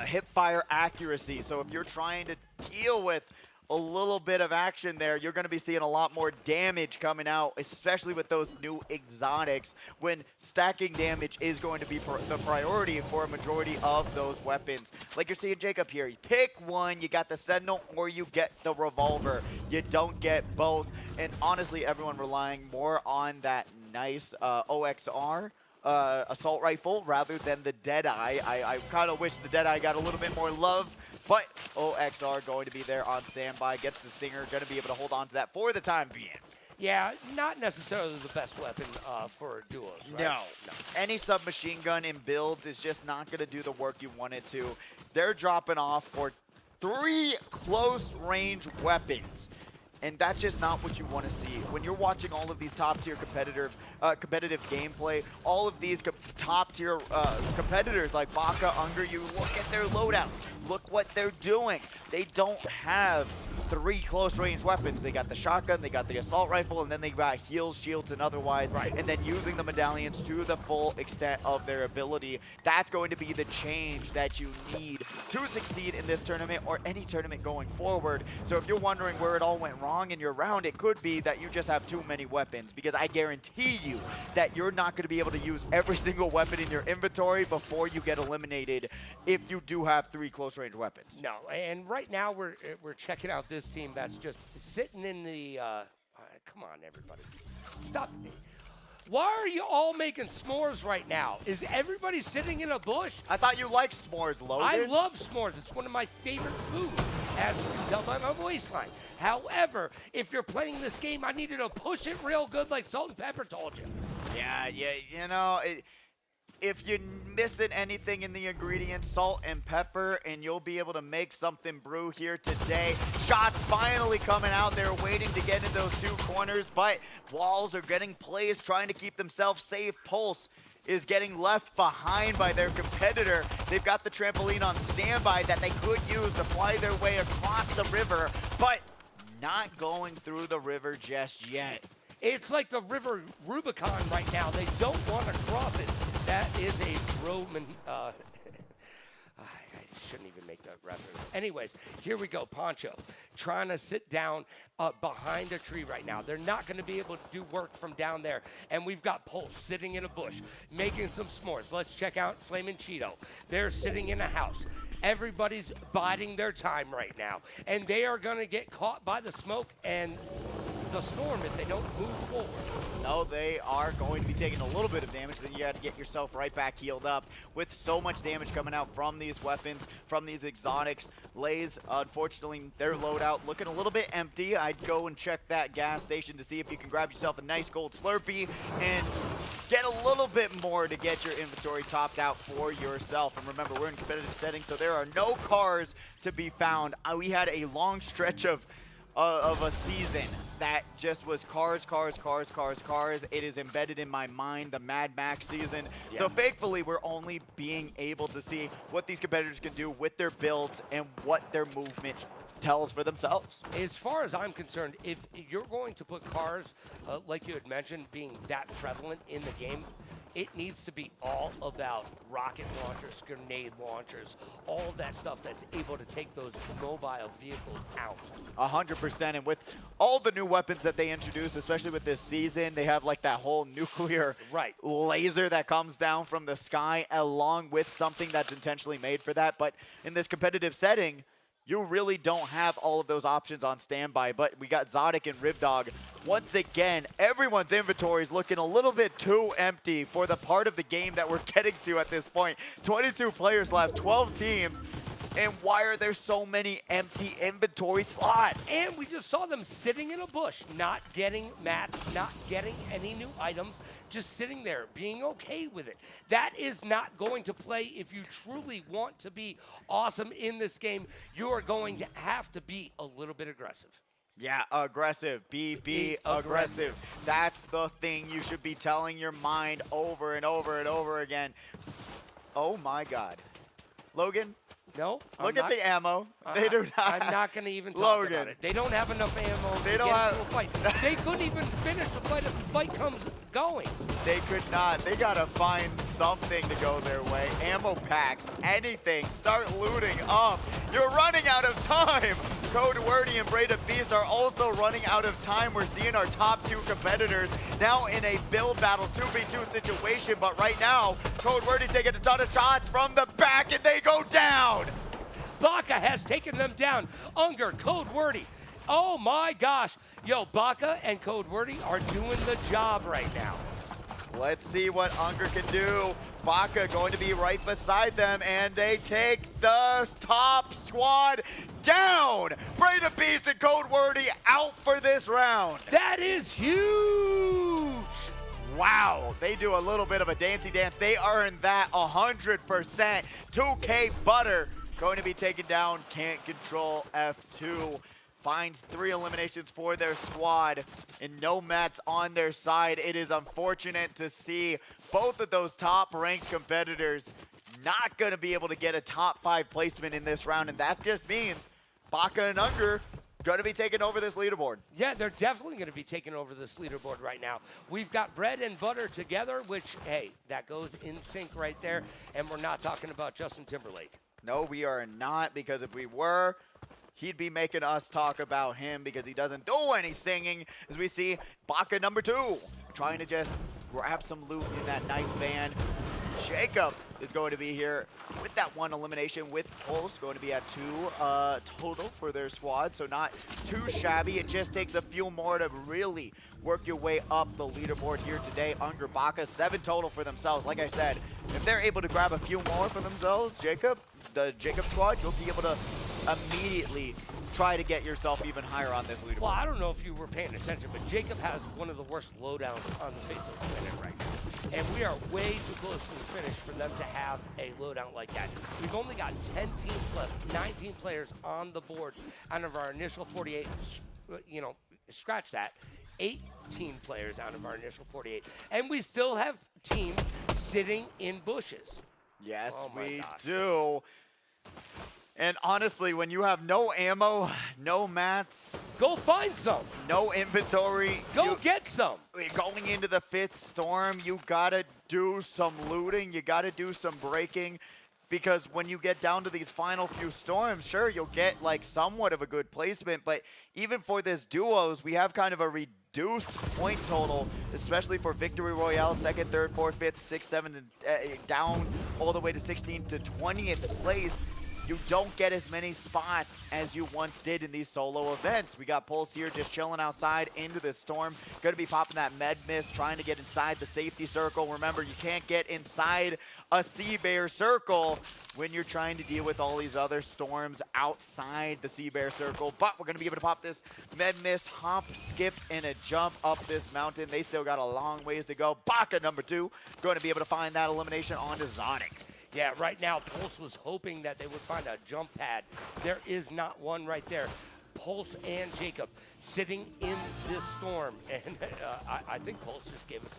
hip fire accuracy. So if you're trying to deal with a little bit of action there, you're going to be seeing a lot more damage coming out, especially with those new exotics, when stacking damage is going to be the priority for a majority of those weapons. Like you're seeing Jacob here, you pick one, you got the Sentinel or you get the revolver. You don't get both. And honestly, everyone relying more on that nice OXR assault rifle rather than the Deadeye. I kind of wish the Deadeye got a little bit more love. But OXR going to be there on standby, gets the Stinger, going to be able to hold on to that for the time being. Yeah, not necessarily the best weapon for duos, right? No. Any submachine gun in builds is just not going to do the work you want it to. They're dropping off for 3 close-range weapons. And that's just not what you want to see. When you're watching all of these top-tier competitive gameplay, all of these top-tier competitors like Baka, Unger, you look at their loadouts. Look what they're doing. They don't have 3 close-range weapons. They got the shotgun, they got the assault rifle, and then they got heals, shields, and otherwise. Right. And then using the medallions to the full extent of their ability. That's going to be the change that you need to succeed in this tournament or any tournament going forward. So if you're wondering where it all went wrong in your round, it could be that you just have too many weapons, because I guarantee you that you're not going to be able to use every single weapon in your inventory before you get eliminated if you do have 3 close-range weapons. No, and right now we're checking out this team that's just sitting in the, come on, everybody. Stop. Why are you all making s'mores right now? Is everybody sitting in a bush? I thought you liked s'mores, Logan. I love s'mores. It's one of my favorite foods, as you can tell by my voice line. However, if you're playing this game, I need you to push it real good like Salt and Pepper told you. Yeah, you know, if you're missing anything in the ingredients, salt and pepper, and you'll be able to make something brew here today. Shots finally coming out there, waiting to get in those 2 corners, but walls are getting placed, trying to keep themselves safe. Pulse is getting left behind by their competitor. They've got the trampoline on standby that they could use to fly their way across the river, but not going through the river just yet. It's like the River Rubicon right now. They don't want to cross it. That is a Roman, I shouldn't even make that reference. Anyways, here we go. Poncho trying to sit down behind a tree right now. They're not going to be able to do work from down there. And we've got Pulse sitting in a bush, making some s'mores. Let's check out Flamin' Cheeto. They're sitting in a house. Everybody's biding their time right now. And they are going to get caught by the smoke and the storm if they don't move forward. No, they are going to be taking a little bit of damage. Then you got to get yourself right back healed up. With so much damage coming out from these weapons, from these exotics, Lays, unfortunately, their loadout looking a little bit empty. I'd go and check that gas station to see if you can grab yourself a nice gold Slurpee and get a little bit more to get your inventory topped out for yourself. And remember, we're in competitive settings, so there are no cars to be found. We had a long stretch of a season that just was cars. It is embedded in my mind, the Mad Max season. Yeah. So thankfully, we're only being able to see what these competitors can do with their builds and what their movement tells for themselves. As far as I'm concerned, if you're going to put cars, like you had mentioned, being that prevalent in the game, it needs to be all about rocket launchers, grenade launchers, all of that stuff that's able to take those mobile vehicles out. 100%. And with all the new weapons that they introduced, especially with this season, they have like that whole nuclear laser that comes down from the sky along with something that's intentionally made for that. But in this competitive setting, you really don't have all of those options on standby, but we got Zodic and Rivdog. Once again, everyone's inventory is looking a little bit too empty for the part of the game that we're getting to at this point. 22 players left, 12 teams. And why are there so many empty inventory slots? And we just saw them sitting in a bush, not getting mats, not getting any new items, just sitting there, being okay with it. That is not going to play. If you truly want to be awesome in this game, you are going to have to be a little bit aggressive. Yeah, aggressive. Be aggressive. That's the thing you should be telling your mind over and over and over again. Oh my God. Logan? No. Look at the ammo. They do not. I'm not going to even talk Logan. about it. They don't have enough ammo to get into a fight. They couldn't even finish the fight if the fight comes going. They could not. They got to find something to go their way. Ammo packs, anything. Start looting up. You're running out of time. Code Wordy and Breda Beast are also running out of time. We're seeing our top two competitors now in a build battle 2v2 situation, but right now, Code Wordy taking a ton of shots from the back and they go down. Baka has taken them down. Unger, Code Wordy. Oh my gosh. Yo, Baka and Code Wordy are doing the job right now. Let's see what Unger can do. Baka going to be right beside them, and they take the top squad down. Breda Beast and Code Wordy out for this round. That is huge. Wow, they do a little bit of a dancey dance. They earn that 100%. 2K Butter going to be taken down. Can't control F2. Finds 3 eliminations for their squad and no mats on their side. It is unfortunate to see both of those top-ranked competitors not going to be able to get a top 5 placement in this round, and that just means Baka and Unger going to be taking over this leaderboard. Yeah, they're definitely going to be taking over this leaderboard right now. We've got Bread and Butter together, which, hey, that goes in sync right there, and we're not talking about Justin Timberlake. No, we are not, because if we were, he'd be making us talk about him because he doesn't do any singing. As we see Baka number 2 trying to just grab some loot in that nice van. Jacob is going to be here with that 1 elimination with Pulse, going to be at 2 total for their squad, so not too shabby. It just takes a few more to really work your way up the leaderboard here today. Unger, Baka, 7 total for themselves. Like I said, if they're able to grab a few more for themselves, Jacob, the Jacob squad, you'll be able to immediately try to get yourself even higher on this leaderboard. Well, I don't know if you were paying attention, but Jacob has one of the worst lowdowns on the face of the planet right now. And we are way too close to the finish for them to have a lowdown like that. We've only got 10 teams left, 19 players on the board out of our initial 48, you know, scratch that, 18 players out of our initial 48. And we still have teams sitting in bushes. Yes, Oh my we gosh. do. And honestly, when you have no ammo, no mats, Go find some. no inventory, Go get some. going into the 5th storm, you gotta do some looting, you gotta do some breaking, because when you get down to these final few storms, sure, you'll get like somewhat of a good placement, but even for this duos, we have kind of a reduced point total, especially for Victory Royale, 2nd, 3rd, 4th, 5th, 6th, 7th, down all the way to 16th to 20th place. You don't get as many spots as you once did in these solo events. We got Pulse here just chilling outside into the storm. Going to be popping that med mist, trying to get inside the safety circle. Remember, you can't get inside a Sea Bear circle when you're trying to deal with all these other storms outside the Sea Bear circle. But we're going to be able to pop this med mist, hop, skip, and a jump up this mountain. They still got a long ways to go. Baka number 2 going to be able to find that elimination onto Zonic. Yeah, right now, Pulse was hoping that they would find a jump pad. There is not one right there. Pulse and Jacob sitting in this storm, and I think Pulse just gave us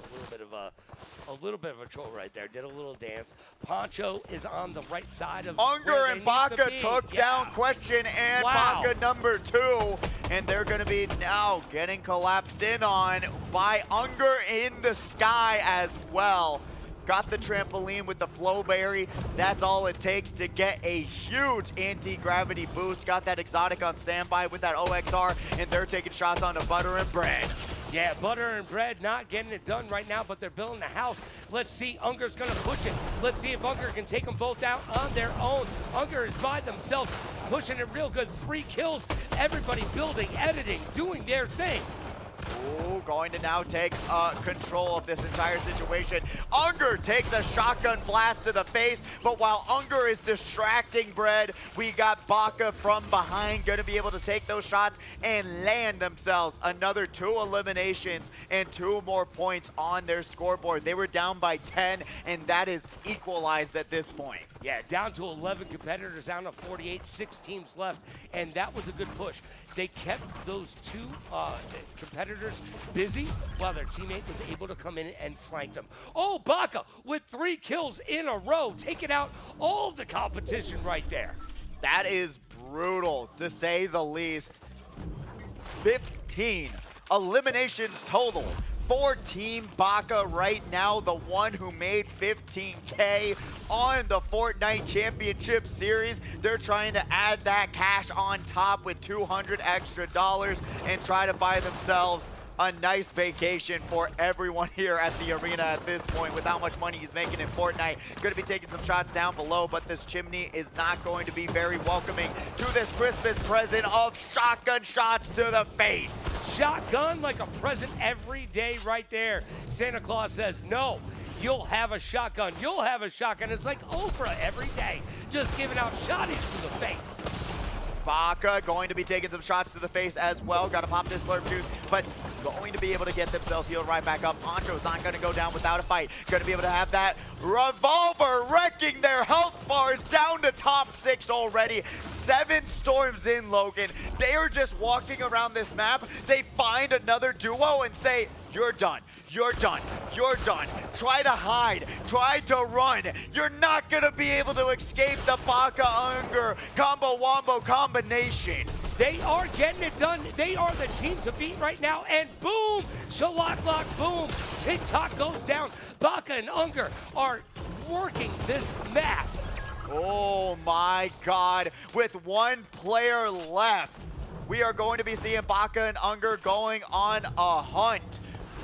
a little bit of a troll right there. Did a little dance. Poncho is on the right side of Unger and Baka took down Question and Baka number 2, and they're going to be now getting collapsed in on by Unger in the sky as well. Got the trampoline with the Flowberry. That's all it takes to get a huge anti-gravity boost. Got that exotic on standby with that OXR, and they're taking shots onto Butter and Bread. Yeah, Butter and Bread not getting it done right now, but they're building the house. Let's see, Unger's gonna push it. Let's see if Unger can take them both out on their own. Unger is by themselves, pushing it real good. 3 kills, everybody building, editing, doing their thing. Ooh, going to now take control of this entire situation. Unger takes a shotgun blast to the face, but while Unger is distracting Bread, we got Baka from behind, going to be able to take those shots and land themselves another 2 eliminations and 2 more points on their scoreboard. They were down by 10, and that is equalized at this point. Yeah, down to 11 competitors, down to 48, 6 teams left, and that was a good push. They kept those 2 competitors busy while their teammate was able to come in and flank them. Oh, Baka with 3 kills in a row, taking out all of the competition right there. That is brutal, to say the least. 15 eliminations total for Team Baka right now, the one who made 15K on the Fortnite Championship Series. They're trying to add that cash on top with $200 extra and try to buy themselves a nice vacation for everyone here at the arena at this point with how much money he's making in Fortnite. Going to be taking some shots down below, but this chimney is not going to be very welcoming to this Christmas present of shotgun shots to the face. Shotgun like a present every day right there. Santa Claus says, no, you'll have a shotgun. You'll have a shotgun. It's like Oprah every day, just giving out shotties to the face. Baka going to be taking some shots to the face as well. Got to pop this slurp juice, but going to be able to get themselves healed right back up. Ancho's not going to go down without a fight. Going to be able to have that revolver wrecking their health bars down to top 6 already. 7 storms in, Logan. They are just walking around this map. They find another duo and say, you're done. You're done. You're done. Try to hide. Try to run. You're not going to be able to escape the Baka Unger combo wombo combination. They are getting it done. They are the team to beat right now. And boom, Shalak Lock, boom. TikTok goes down. Baka and Unger are working this map. Oh my God. With 1 player left, we are going to be seeing Baka and Unger going on a hunt.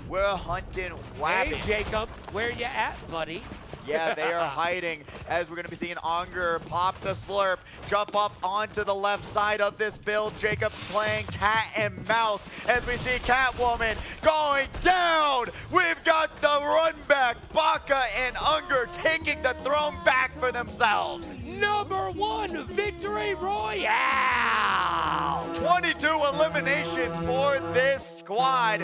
We're hunting wabbits. Hey, Jacob, where you at, buddy? Yeah, they are hiding as we're going to be seeing Unger pop the slurp, jump up onto the left side of this build. Jacob playing cat and mouse as we see Catwoman going down. We've got the run back. Baka and Unger taking the throne back for themselves. Number 1 victory royale. 22 eliminations for this squad.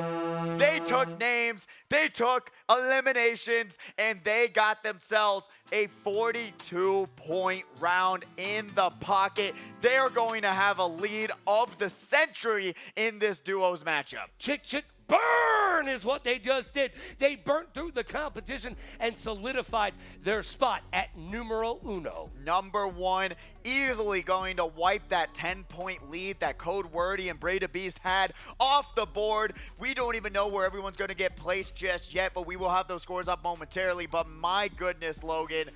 They took names, they took eliminations, and they got themselves a 42-point round in the pocket. They're going to have a lead of the century in this duos matchup. Chick, burn is what they just did. They burnt through the competition and solidified their spot at numero 1. Number 1, easily going to wipe that 10-point lead that Code Wordy and Breda Beast had off the board. We don't even know where everyone's going to get placed just yet, but we will have those scores up momentarily. But my goodness, Logan,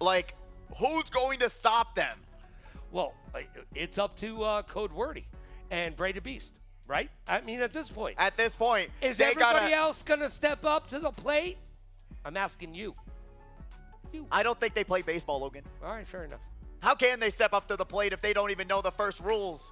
like, who's going to stop them? Well, it's up to Code Wordy and Breda Beast. Right? I mean, at this point. At this point. Is everybody else going to step up to the plate? I'm asking you. I don't think they play baseball, Logan. All right, fair enough. How can they step up to the plate if they don't even know the first rules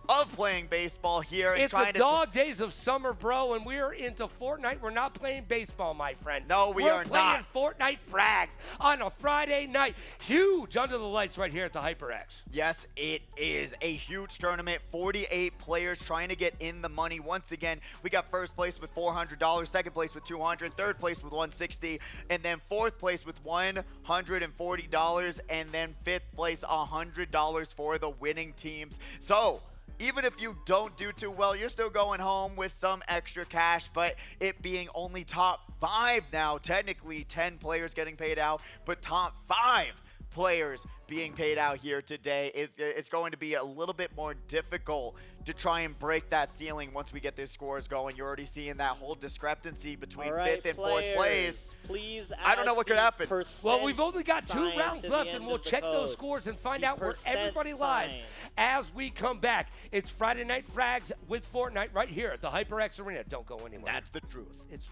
of playing baseball here? And it's a dog days of summer, bro, and we're into Fortnite. We're not playing baseball, my friend. No, we are not. We're playing Fortnite Frags on a Friday night. Huge under the lights right here at the HyperX. Yes, it is a huge tournament. 48 players trying to get in the money. Once again, we got first place with $400, second place with $200, third place with $160, and then fourth place with $140, and then fifth place $100 for the winning teams. So even if you don't do too well, you're still going home with some extra cash, but it being only top 5 now, technically 10 players getting paid out, but top 5 players being paid out here today, it's going to be a little bit more difficult to try and break that ceiling once we get these scores going. You're already seeing that whole discrepancy between 5th and 4th place. Please I don't know what could happen. Well, we've only got 2 rounds left, and we'll check those scores and find out where everybody lies as we come back. It's Friday Night Frags with Fortnite right here at the HyperX Arena. Don't go anywhere. That's the truth. It's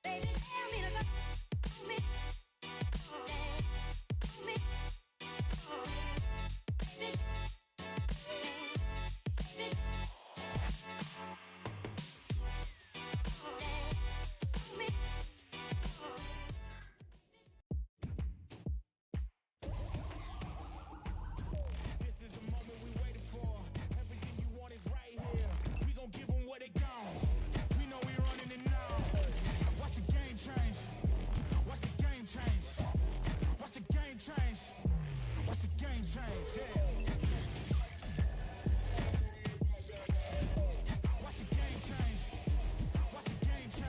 Baby, tell me to go. Watch the game change, yeah. Watch the game change. Watch the game change.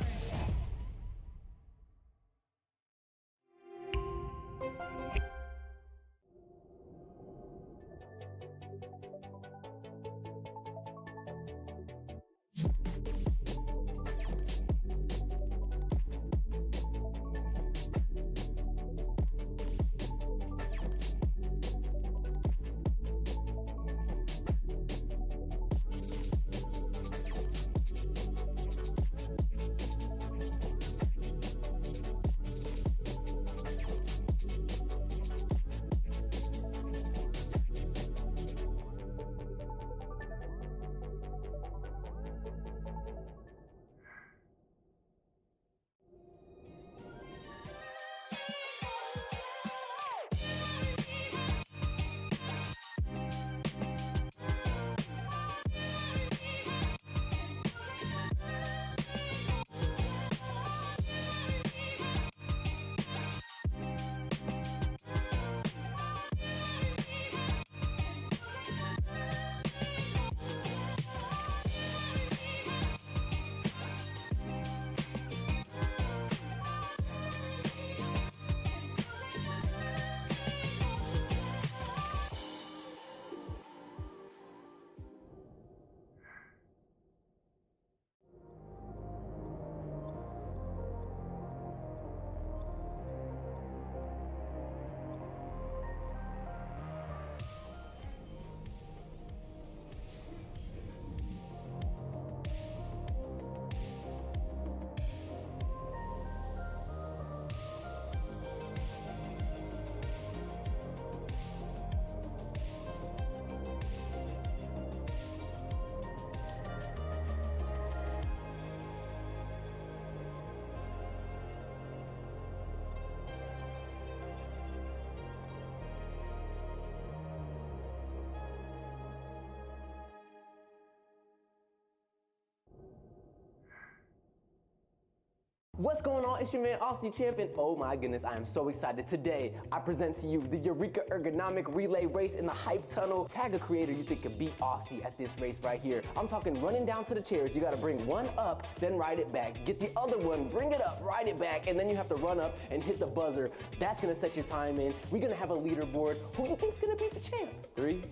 What's going on? It's your man, Aussie Champion. Oh my goodness, I am so excited. Today, I present to you the Eureka Ergonomic Relay Race in the Hype Tunnel. Tag a creator you think could beat Aussie at this race right here. I'm talking running down to the chairs. You gotta bring one up, then ride it back. Get the other one, bring it up, ride it back, and then you have to run up and hit the buzzer. That's gonna set your time in. We're gonna have a leaderboard. Who do you think's gonna beat the champ? 3,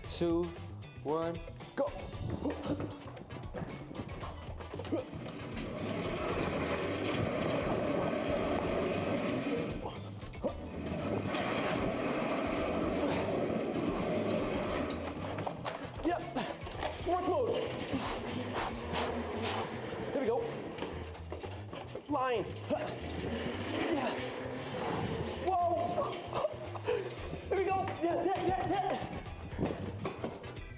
2, 1, go. Sports mode. There we go. Line. Yeah. Whoa. There we go. Yeah.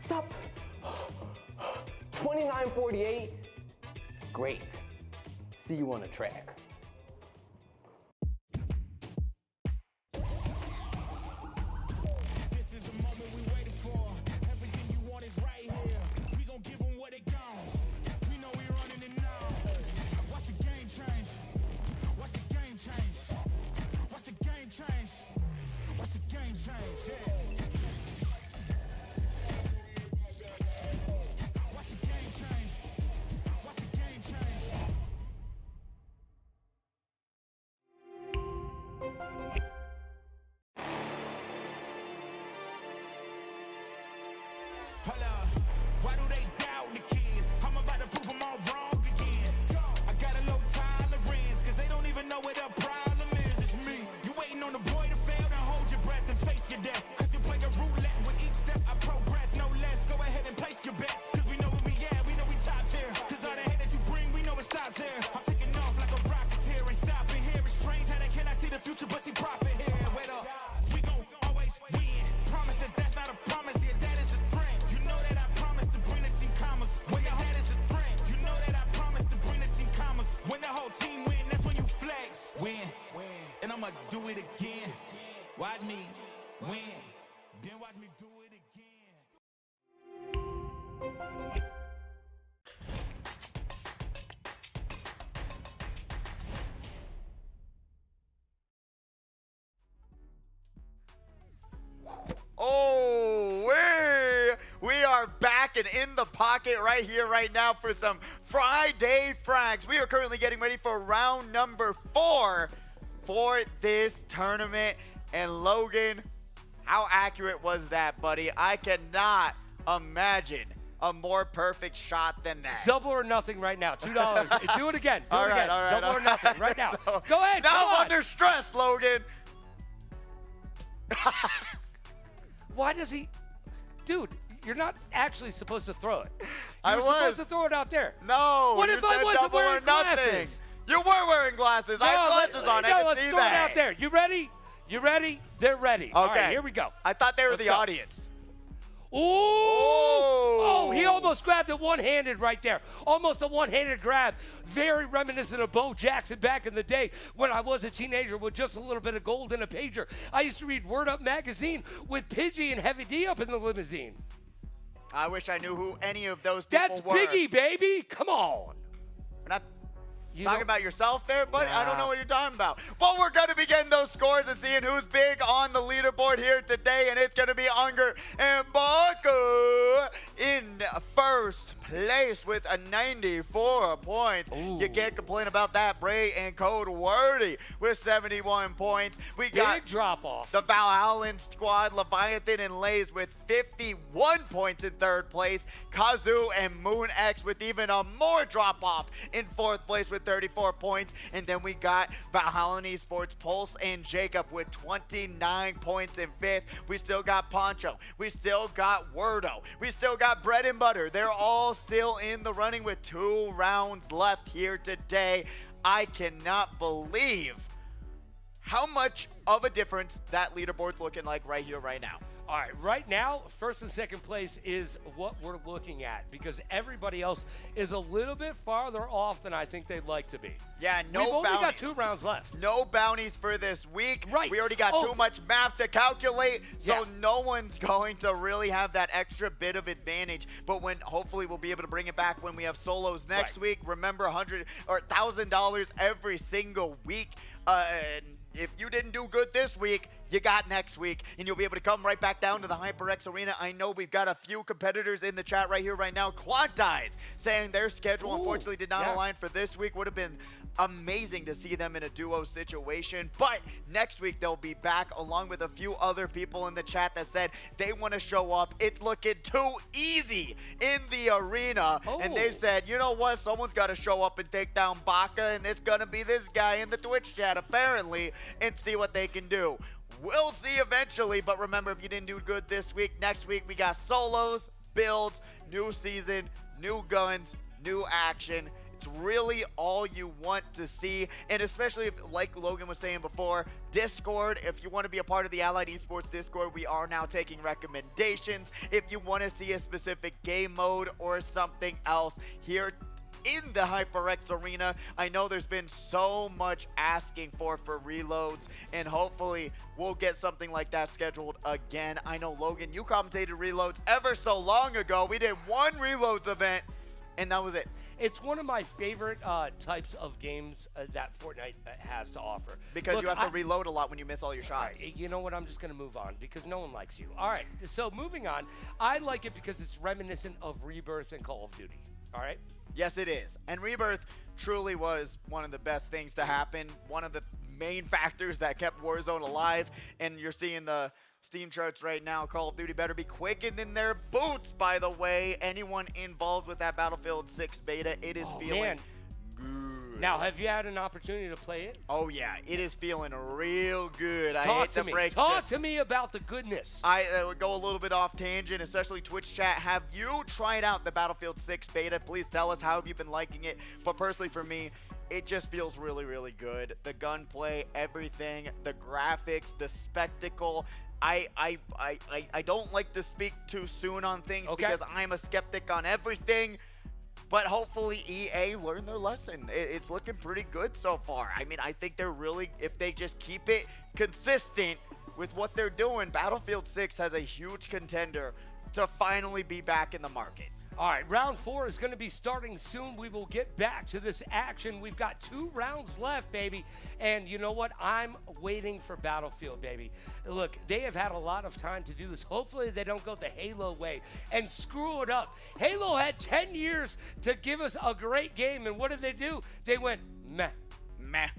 Stop. 29:48. Great. See you on the track. Why do they doubt the kid? I'm about to prove them all wrong again. I got a low tolerance, cause they don't even know what the problem is. It's me. You waiting on the boy to fail, then hold your breath and face your death. Cause you play a roulette with each step I progress, no less. Go ahead and place your bets. Cause we know where we at, we know we top tier. Cause all the hate that you bring, we know it stops here. I'm taking off like a rocket here, ain't stopping here. It's strange how they cannot see the future, but see profit here. Wait up, we gon' always win. Promise that that's not a promise, yeah, that is a threat. You know that I promise to bring the team commas. When the that is a threat, you know that I promise to bring the team commas. When the whole team win, that's when you flex. Win, and I'ma do it again. Watch me win. are back and in the pocket right here, right now for some Friday Frags. We are currently getting ready for round number 4 for this tournament. And Logan, how accurate was that, buddy? I cannot imagine a more perfect shot than that. Double or nothing right now. $2. Do it again. Do it again. All right, Double or nothing right now. So, Go ahead. Now come I'm on. under stress, Logan. Why does he? Dude, you're not actually supposed to throw it. I You're was supposed to throw it out there. No. What you if I said wasn't double or wearing nothing. glasses? You were wearing glasses. I have glasses on. I can let's see throw that. it out there. You ready? You ready? They're ready. All right, here we go. I thought they were Let's the go. audience. Ooh! Oh, he almost grabbed it one-handed right there. Almost a one-handed grab. Very reminiscent of Bo Jackson back in the day when I was a teenager with just a little bit of gold in a pager. I used to read Word Up magazine with Pidgey and Heavy D up in the limousine. I wish I knew who any of those people That's were. Biggie, baby. Come on. We're not You talking know- about yourself there, buddy? I don't Nah. know what you're talking about. But we're going to be getting those scores and seeing who's big on the leaderboard here today. And it's going to be Unger and Baku in first place with a 94 points. Ooh. You can't complain about that. Bray and Code Wordy with 71 points. We got Big drop-off. the Valhallan squad, Leviathan and Lays with 51 points in third place. Kazu and Moon X with even a more drop-off in fourth place with 34 points. And then we got Valhallan Esports, Pulse, and Jacob with 29 points in fifth. We still got Poncho. We still got Wordo. We still got Bread and Butter. They're all still in the running with 2 rounds left here today. I cannot believe how much of a difference that leaderboard's looking like right here, right now. All right, right now, first and second place is what we're looking at because everybody else is a little bit farther off than I think they'd like to be. Yeah, no We've only got bounties. 2 rounds left. No bounties for this week. Right. We already got Oh. too much math to calculate, so Yeah. no one's going to really have that extra bit of advantage. But when hopefully we'll be able to bring it back when we have solos next Right. week. Remember, $100 or $1,000 every single week. And if you didn't do good this week, you got next week, and you'll be able to come right back down to the HyperX Arena. I know we've got a few competitors in the chat right here, right now. Quantize saying their schedule unfortunately did not align for this week. Would have been amazing to see them in a duo situation, but next week they'll be back along with a few other people in the chat that said they want to show up. It's looking too easy in the arena, and they said, you know what, someone's got to show up and take down Baka, and it's gonna be this guy in the Twitch chat apparently, and see what they can do. We'll see eventually, but remember, if you didn't do good this week, next week we got solos, builds, new season, new guns, new action. It's really all you want to see, and especially if, like Logan was saying before, Discord, if you want to be a part of the Allied Esports Discord, we are now taking recommendations. If you want to see a specific game mode or something else here in the HyperX Arena, I know there's been so much asking for reloads, and hopefully we'll get something like that scheduled again. I know, Logan, you commentated reloads ever so long ago. We did one reloads event, and that was it. It's one of my favorite types of games that Fortnite has to offer. Because Look, you have to reload a lot when you miss all your All shots. right, you know what? I'm just going to move on because no one likes you. All right, so moving on. I like it because it's reminiscent of Rebirth and Call of Duty. All right? Yes, it is. And Rebirth truly was one of the best things to happen. One of the main factors that kept Warzone alive. And you're seeing the Steam charts right now. Call of Duty better be quickening their boots, by the way. Anyone involved with that Battlefield 6 beta, it is feeling man. good. Now, have you had an opportunity to play it? Oh, yeah. It is feeling real good. I Talk hate to to me. break Talk to me about the goodness. I would go a little bit off tangent, especially Twitch chat. Have you tried out the Battlefield 6 beta? Please tell us how have you been liking it. But personally for me, it just feels really, really good. The gunplay, everything, the graphics, the spectacle. I don't like to speak too soon on things because I'm a skeptic on everything. But hopefully EA learned their lesson. It's looking pretty good so far. I mean, I think they're really, if they just keep it consistent with what they're doing, Battlefield 6 has a huge contender to finally be back in the market. All right, round 4 is going to be starting soon. We will get back to this action. We've got 2 rounds left, baby. And you know what? I'm waiting for Battlefield, baby. Look, they have had a lot of time to do this. Hopefully they don't go the Halo way and screw it up. Halo had 10 years to give us a great game, and what did they do? They went meh. Meh.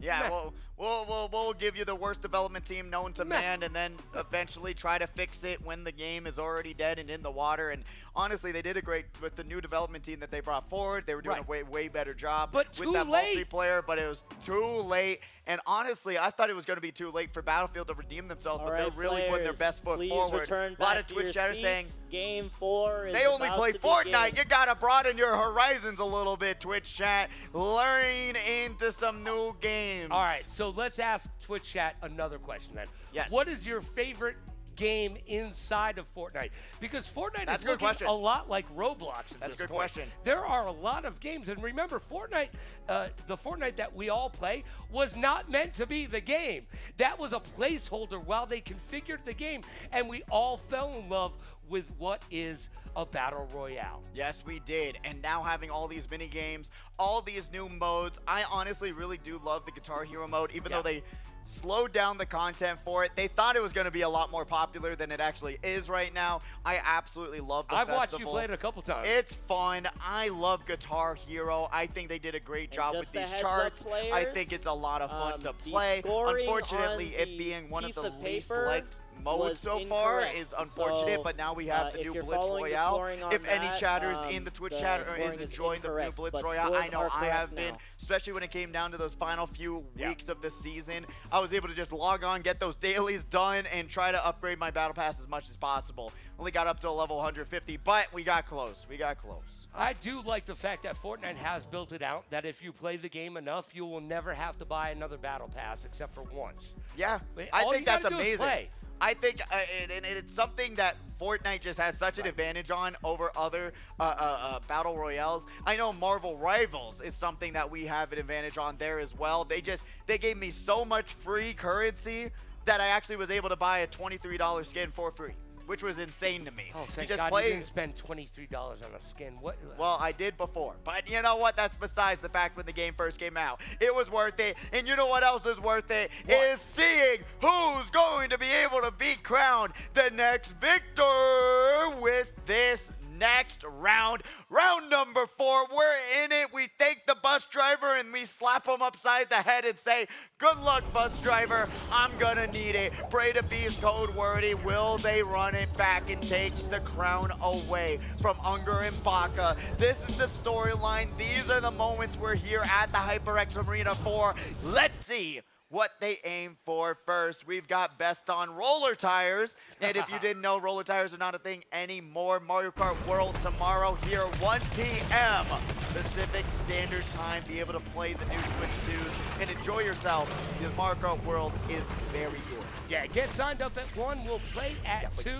Yeah, we'll give you the worst development team known to man, and then eventually try to fix it when the game is already dead and in the water. And honestly, they did a great with the new development team that they brought forward. They were doing a way better job with that multiplayer, but it was too late. And honestly, I thought it was going to be too late for Battlefield to redeem themselves, but they're really putting their best foot forward. A lot of Twitch chatters saying Game 4 is they only play about to Fortnite. begin. You gotta broaden your horizons a little bit, Twitch chat. Learn into some new games. All right, so let's ask Twitch chat another question then. Yes. What is your favorite game inside of Fortnite? Because Fortnite is looking a lot like Roblox at That's this a good point. question. There are a lot of games, and remember, Fortnite, the Fortnite that we all play was not meant to be the game. That was a placeholder while they configured the game, and we all fell in love with what is a battle royale. Yes, we did. And now having all these mini games, all these new modes, I honestly really do love the Guitar Hero mode, even though they slowed down the content for it. They thought it was going to be a lot more popular than it actually is right now. I absolutely love the festival. I've watched you play it a couple times. It's fun. I love Guitar Hero. I think they did a great job with these charts. Players, I think it's a lot of fun to play. Unfortunately, it being one of the least liked modes so far is unfortunate, but now we have the new Blitz Royale. If any chatters in the Twitch chat is enjoying the new Blitz Royale, I know I have been, especially when it came down to those final few weeks of the season. I was able to just log on, get those dailies done, and try to upgrade my battle pass as much as possible. Only got up to level 150, but we got close. We got close. I do like the fact that Fortnite has built it out that if you play the game enough, you will never have to buy another battle pass except for once. Yeah, I think that's amazing. I think and it's something that Fortnite just has such an advantage on over other battle royales. I know Marvel Rivals is something that we have an advantage on there as well. They gave me so much free currency that I actually was able to buy a $23 skin for free, which was insane to me. Oh, thank God you didn't spend $23 on a skin. What? Well, I did before. But you know what? That's besides the fact when the game first came out. It was worth it. And you know what else is worth it? Is seeing who's going to be able to be crowned the next victor with this next round. Round number 4, we're in it. We thank the bus driver and we slap him upside the head and say, good luck, bus driver. I'm gonna need it. Pray to Beast code wordy. Will they run it back and take the crown away from Unger and Baka? This is the storyline. These are the moments we're here at the HyperX Arena for. Let's see what they aim for first. We've got best on roller tires. And if you didn't know, roller tires are not a thing anymore. Mario Kart World tomorrow here, 1 p.m. Pacific Standard Time. Be able to play the new Switch 2s and enjoy yourself. The Mario Kart World is very good. Yeah, get signed up at 1. We'll play at 2.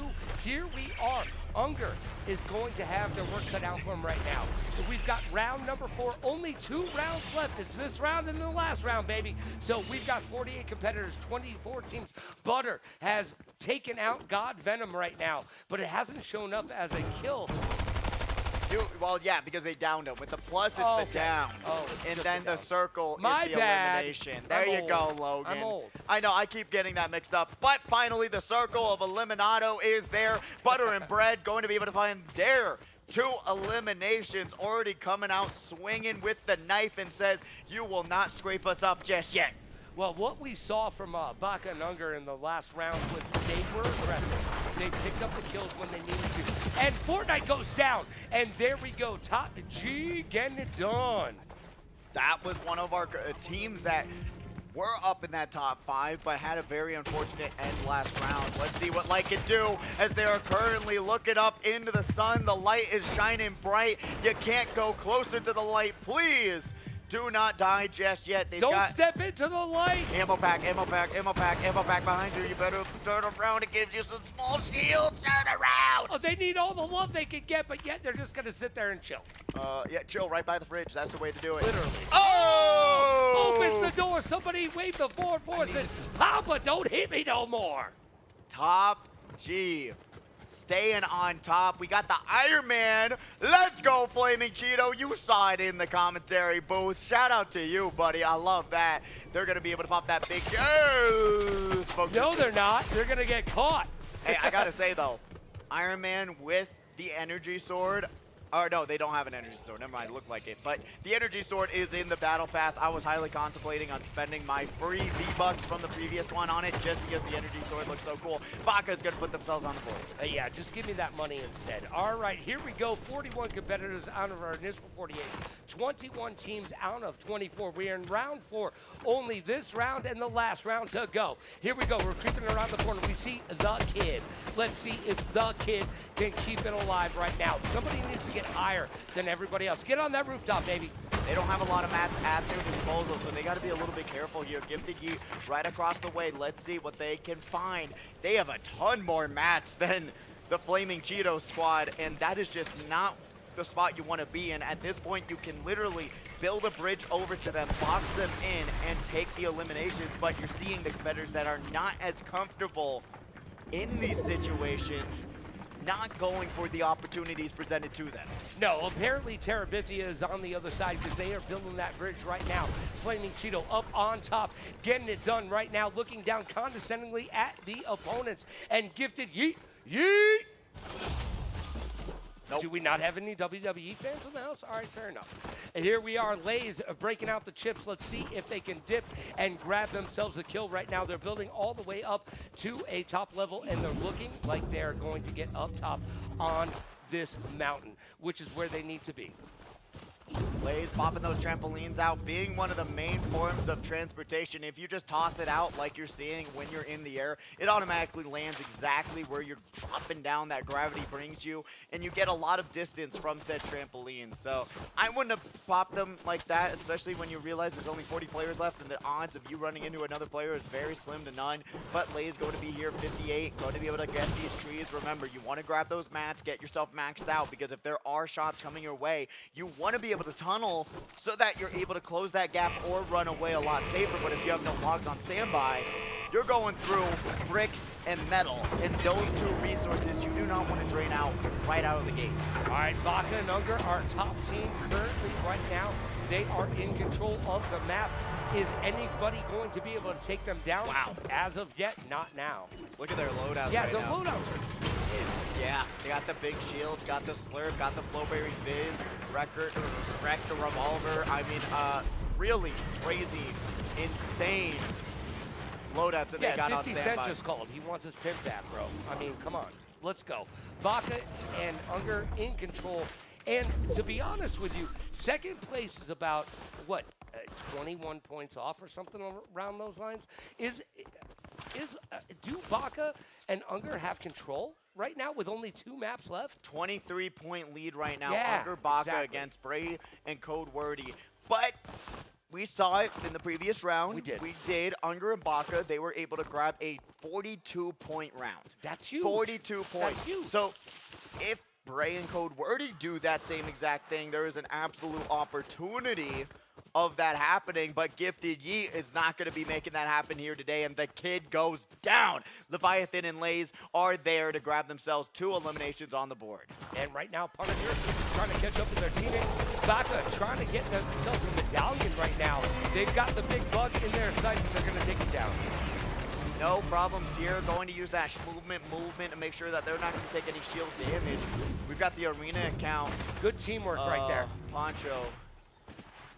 Here we are. Unger is going to have their work cut out for him right now. We've got round number 4. Only 2 rounds left. It's this round and the last round, baby. So we've got 48 competitors, 24 teams. Butter has taken out God Venom right now, but it hasn't shown up as a kill. Well, yeah, because they downed him. With the plus, it's the down. And then the circle is the elimination. There you go, Logan. I'm old. I know, I keep getting that mixed up. But finally, the circle of eliminato is there. Butter and Bread going to be able to find their 2 eliminations, already coming out swinging with the knife and says, you will not scrape us up just yet. Well, what we saw from Baka and Unger in the last round was they were aggressive. They picked up the kills when they needed to. And Fortnite goes down. And there we go. Top G getting it done. That was one of our teams that were up in that top 5, but had a very unfortunate end last round. Let's see what Light can do as they are currently looking up into the sun. The light is shining bright. You can't go closer to the light, please. Do not die just yet. Don't step into the light. Ammo pack, ammo pack, ammo pack, ammo pack behind you. You better turn around. It gives you some small shields. Turn around. Oh, they need all the love they can get, but yet they're just going to sit there and chill. Yeah, chill right by the fridge. That's the way to do it. Literally. Oh! Opens the door. Somebody wave the board for us. Says, Papa, don't hit me no more. Top G. staying on top. We got the Iron Man. Let's go, Flaming Cheeto. You saw it in the commentary booth. Shout out to you, buddy. I love that. They're going to be able to pop that big... No, they're not. They're going to get caught. Hey, I got to say, though, Iron Man with the energy sword... Or no, they don't have an energy sword. Never mind, it looked like it. But the energy sword is in the battle pass. I was highly contemplating on spending my free V-Bucks from the previous one on it just because the energy sword looks so cool. Baka is going to put themselves on the board. Yeah, just give me that money instead. All right, here we go. 41 competitors out of our initial 48. 21 teams out of 24. We are in round 4. Only this round and the last round to go. Here we go. We're creeping around the corner. We see the kid. Let's see if the kid can keep it alive right now. Somebody needs to get higher than everybody else. Get on that rooftop, baby. They don't have a lot of mats at their disposal, so they got to be a little bit careful here. Gifted Yeet right across the way. Let's see what they can find. They have a ton more mats than the Flaming Cheeto squad, and that is just not the spot you want to be in. At this point, you can literally build a bridge over to them, box them in, and take the eliminations, but you're seeing the competitors that are not as comfortable in these situations not going for the opportunities presented to them. No, apparently Terabithia is on the other side because they are building that bridge right now. Flaming Cheeto up on top, getting it done right now, looking down condescendingly at the opponents. And Gifted Yeet, yeet! Nope. Do we not have any WWE fans in the house? All right, fair enough. And here we are, Lays breaking out the chips. Let's see if they can dip and grab themselves a kill right now. They're building all the way up to a top level, and they're looking like they're going to get up top on this mountain, which is where they need to be. Lays popping those trampolines out, being one of the main forms of transportation. If you just toss it out like you're seeing when you're in the air, it automatically lands exactly where you're dropping down, that gravity brings you, and you get a lot of distance from said trampoline. So I wouldn't have popped them like that, especially when you realize there's only 40 players left and the odds of you running into another player is very slim to none. But Lays going to be here, 58, going to be able to get these trees. Remember, you want to grab those mats, get yourself maxed out, because if there are shots coming your way, you want to be able to tunnel so that you're able to close that gap or run away a lot safer. But if you have no logs on standby, you're going through bricks and metal, and those two resources you do not want to drain out right out of the gates. All right, Baka and Unger, our top team currently right now. They are in control of the map. Is anybody going to be able to take them down? Wow. As of yet, not now. Look at their loadouts. Yeah, right the now. loadouts are... Yeah, they got the big shields, got the slurp, got the flowberry fizz, wreck the revolver. I mean, really crazy, insane loadouts that they got on 50 standby. Cent just called. He wants his pimp back, bro. I mean, come on. Let's go. Baka and Unger in control. And to be honest with you, second place is about, what, 21 points off or something around those lines? Do Baka and Unger have control right now with only 2 maps left? 23-point lead right now. Yeah, Unger Baka exactly. against Bray and Code Wordy. But we saw it in the previous round. We did. Unger and Baka, they were able to grab a 42-point round. That's huge. 42 points. That's huge. So if Bray and Code Wordy do that same exact thing, there is an absolute opportunity of that happening, but Gifted Yeet is not going to be making that happen here today, and the kid goes down. Leviathan and Lays are there to grab themselves 2 eliminations on the board. And right now, Punisher trying to catch up with their teammate. Baka trying to get themselves a medallion right now. They've got the big bug in their sights, and they're going to take it down. No problems here. Going to use that movement to make sure that they're not going to take any shield damage. We've got the arena account. Good teamwork right there. Poncho.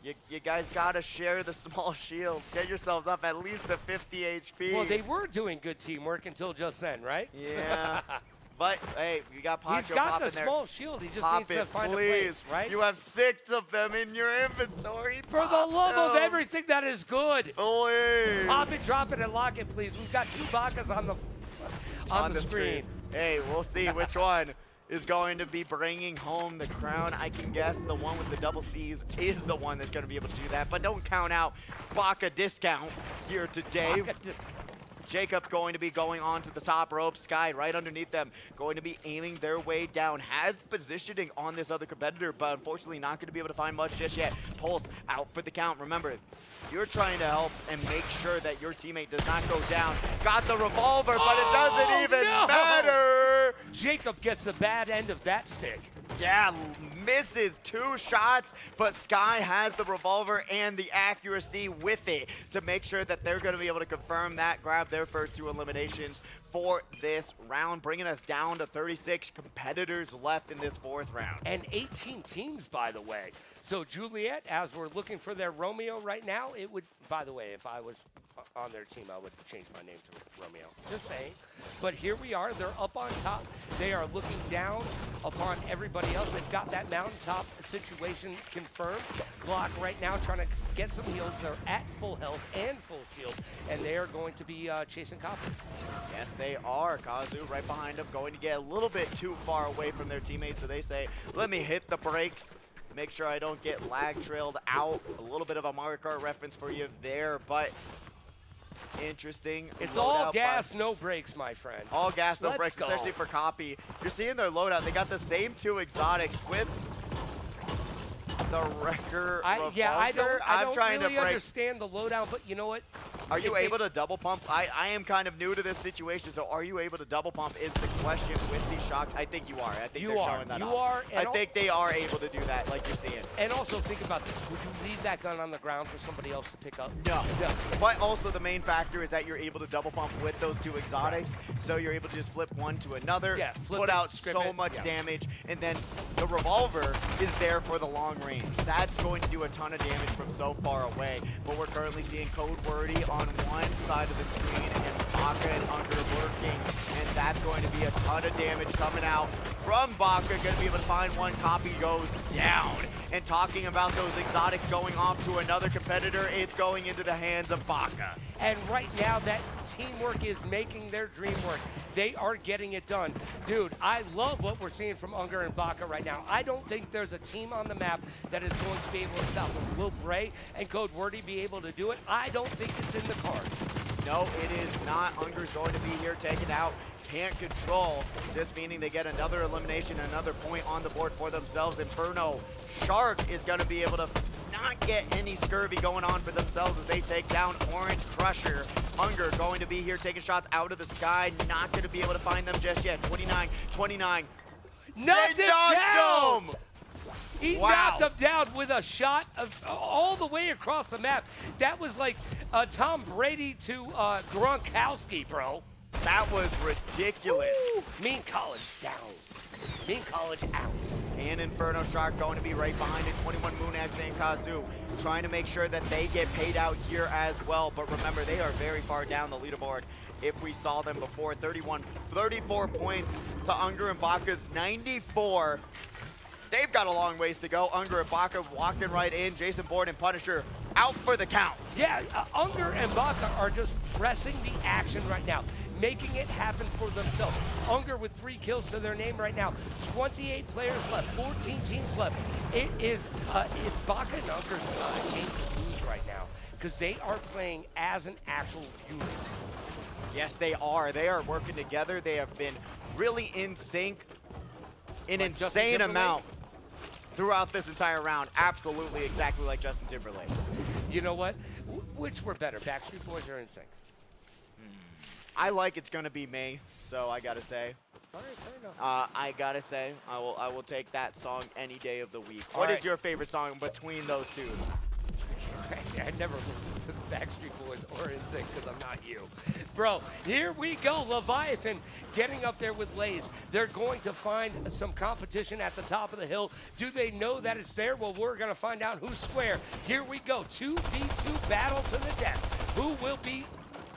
You guys got to share the small shield. Get yourselves up at least to 50 HP. Well, they were doing good teamwork until just then, right? Yeah. But, hey, you got Poncho He's got popping the there. small shield. He just Pop needs to it, find please. a place, right? You have 6 of them in your inventory. For the love of everything that is good. Please. Pop it, drop it, and lock it, please. We've got 2 Bakas on the screen. Hey, we'll see which one is going to be bringing home the crown. I can guess the one with the double C's is the one that's going to be able to do that. But don't count out Baka discount here today. Jacob going to be going on to the top rope. Sky right underneath them, going to be aiming their way down. Has positioning on this other competitor, but unfortunately not going to be able to find much just yet. Pulse out for the count. Remember, you're trying to help and make sure that your teammate does not go down. Got the revolver, but it doesn't even matter. Jacob gets the bad end of that stick. Yeah, misses 2 shots, but Sky has the revolver and the accuracy with it to make sure that they're going to be able to confirm that, grab their first 2 eliminations for this round, bringing us down to 36 competitors left in this 4th round. And 18 teams, by the way. So Juliet, as we're looking for their Romeo right now, it would, by the way, if I was on their team, I would change my name to Romeo. Just saying. But here we are. They're up on top. They are looking down upon everybody else. They've got that mountaintop situation confirmed. Glock right now trying to get some heals. They're at full health and full shield, and they are going to be chasing Copper. Yes, they are. Kazu right behind them, going to get a little bit too far away from their teammates, so they say, let me hit the brakes. Make sure I don't get lag trailed out. A little bit of a Mario Kart reference for you there, but interesting. It's all gas, no brakes, my friend. All gas, no Let's brakes, go. especially for Copy. You're seeing their loadout. They got the same 2 exotics with the Wrecker revolver. Yeah, I don't trying really to break. understand the loadout, but you know what? Are you able to double pump? I am kind of new to this situation, so are you able to double pump is the question with these shots. I think you are. I think they're showing that off. I think they are able to do that like you're seeing. And also think about this. Would you leave that gun on the ground for somebody else to pick up? No. But also the main factor is that you're able to double pump with those 2 exotics, so you're able to just flip one to another, put out so much damage, and then the revolver is there for the long range. That's going to do a ton of damage from so far away, but we're currently seeing Code Wordy on one side of the screen and Baka and Unger lurking, and that's going to be a ton of damage coming out from Baka. Going to be able to find one. Copy goes down. And talking about those exotics going off to another competitor, it's going into the hands of Baka. And right now, that teamwork is making their dream work. They are getting it done. Dude, I love what we're seeing from Unger and Baka right now. I don't think there's a team on the map that is going to be able to stop them. Will Bray and Code Wordy be able to do it? I don't think it's in the cards. No, it is not. Unger's going to be here, taken out. Can't control, just meaning they get another elimination, another point on the board for themselves. Inferno Shark is going to be able to not get any scurvy going on for themselves as they take down Orange Crusher. Unger going to be here taking shots out of the sky, not going to be able to find them just yet. 29. Knocked him down! He Wow. knocked him down with a shot of all the way across the map. That was like Tom Brady to Gronkowski, bro. That was ridiculous. Woo. Mean College down. Mean College out. And Inferno Shark going to be right behind it. 21 Moonax and Kazu trying to make sure that they get paid out here as well. But remember, they are very far down the leaderboard. If we saw them before, 34 points to Unger and Baka's 94. They've got a long ways to go. Unger and Baka walking right in. Jason Bourne and Punisher out for the count. Yeah, Unger and Baka are just pressing the action right now, making it happen for themselves. Unger with 3 kills to their name right now. 28 players left, 14 teams left. It's Baka and Unger's game to lose right now because they are playing as an actual unit. Yes, they are. They are working together. They have been really in sync, an insane amount throughout this entire round. Absolutely exactly like Justin Timberlake. You know what? Which were better, Backstreet Boys or NSYNC? I like It's Gonna Be May, so I gotta say. All right, fair enough. I gotta say, I will take that song any day of the week. What is your favorite song between those two? I never listened to the Backstreet Boys or NSYNC because I'm not you. Bro, here we go. Leviathan getting up there with Lays. They're going to find some competition at the top of the hill. Do they know that it's there? Well, we're going to find out who's square. Here we go. 2v2 battle to the death. Who will be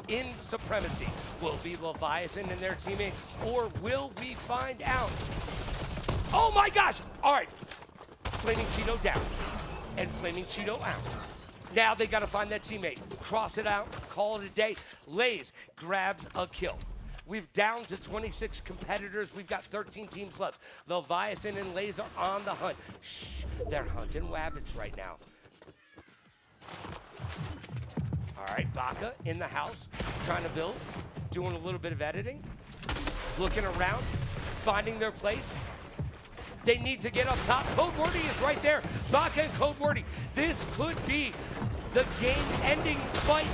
in supremacy? Will be Leviathan and their teammate, or will we find out? Oh my gosh! All right. Flaming Cheeto down and Flaming Cheeto out. Now they got to find that teammate. Cross it out, call it a day. Lays grabs a kill. We've down to 26 competitors. We've got 13 teams left. Leviathan and Lays are on the hunt. Shh, they're hunting rabbits right now. All right, Baka in the house, trying to build, doing a little bit of editing, looking around, finding their place. They need to get up top. Code Wordy is right there. Baka and Code Wordy. This could be the game-ending fight.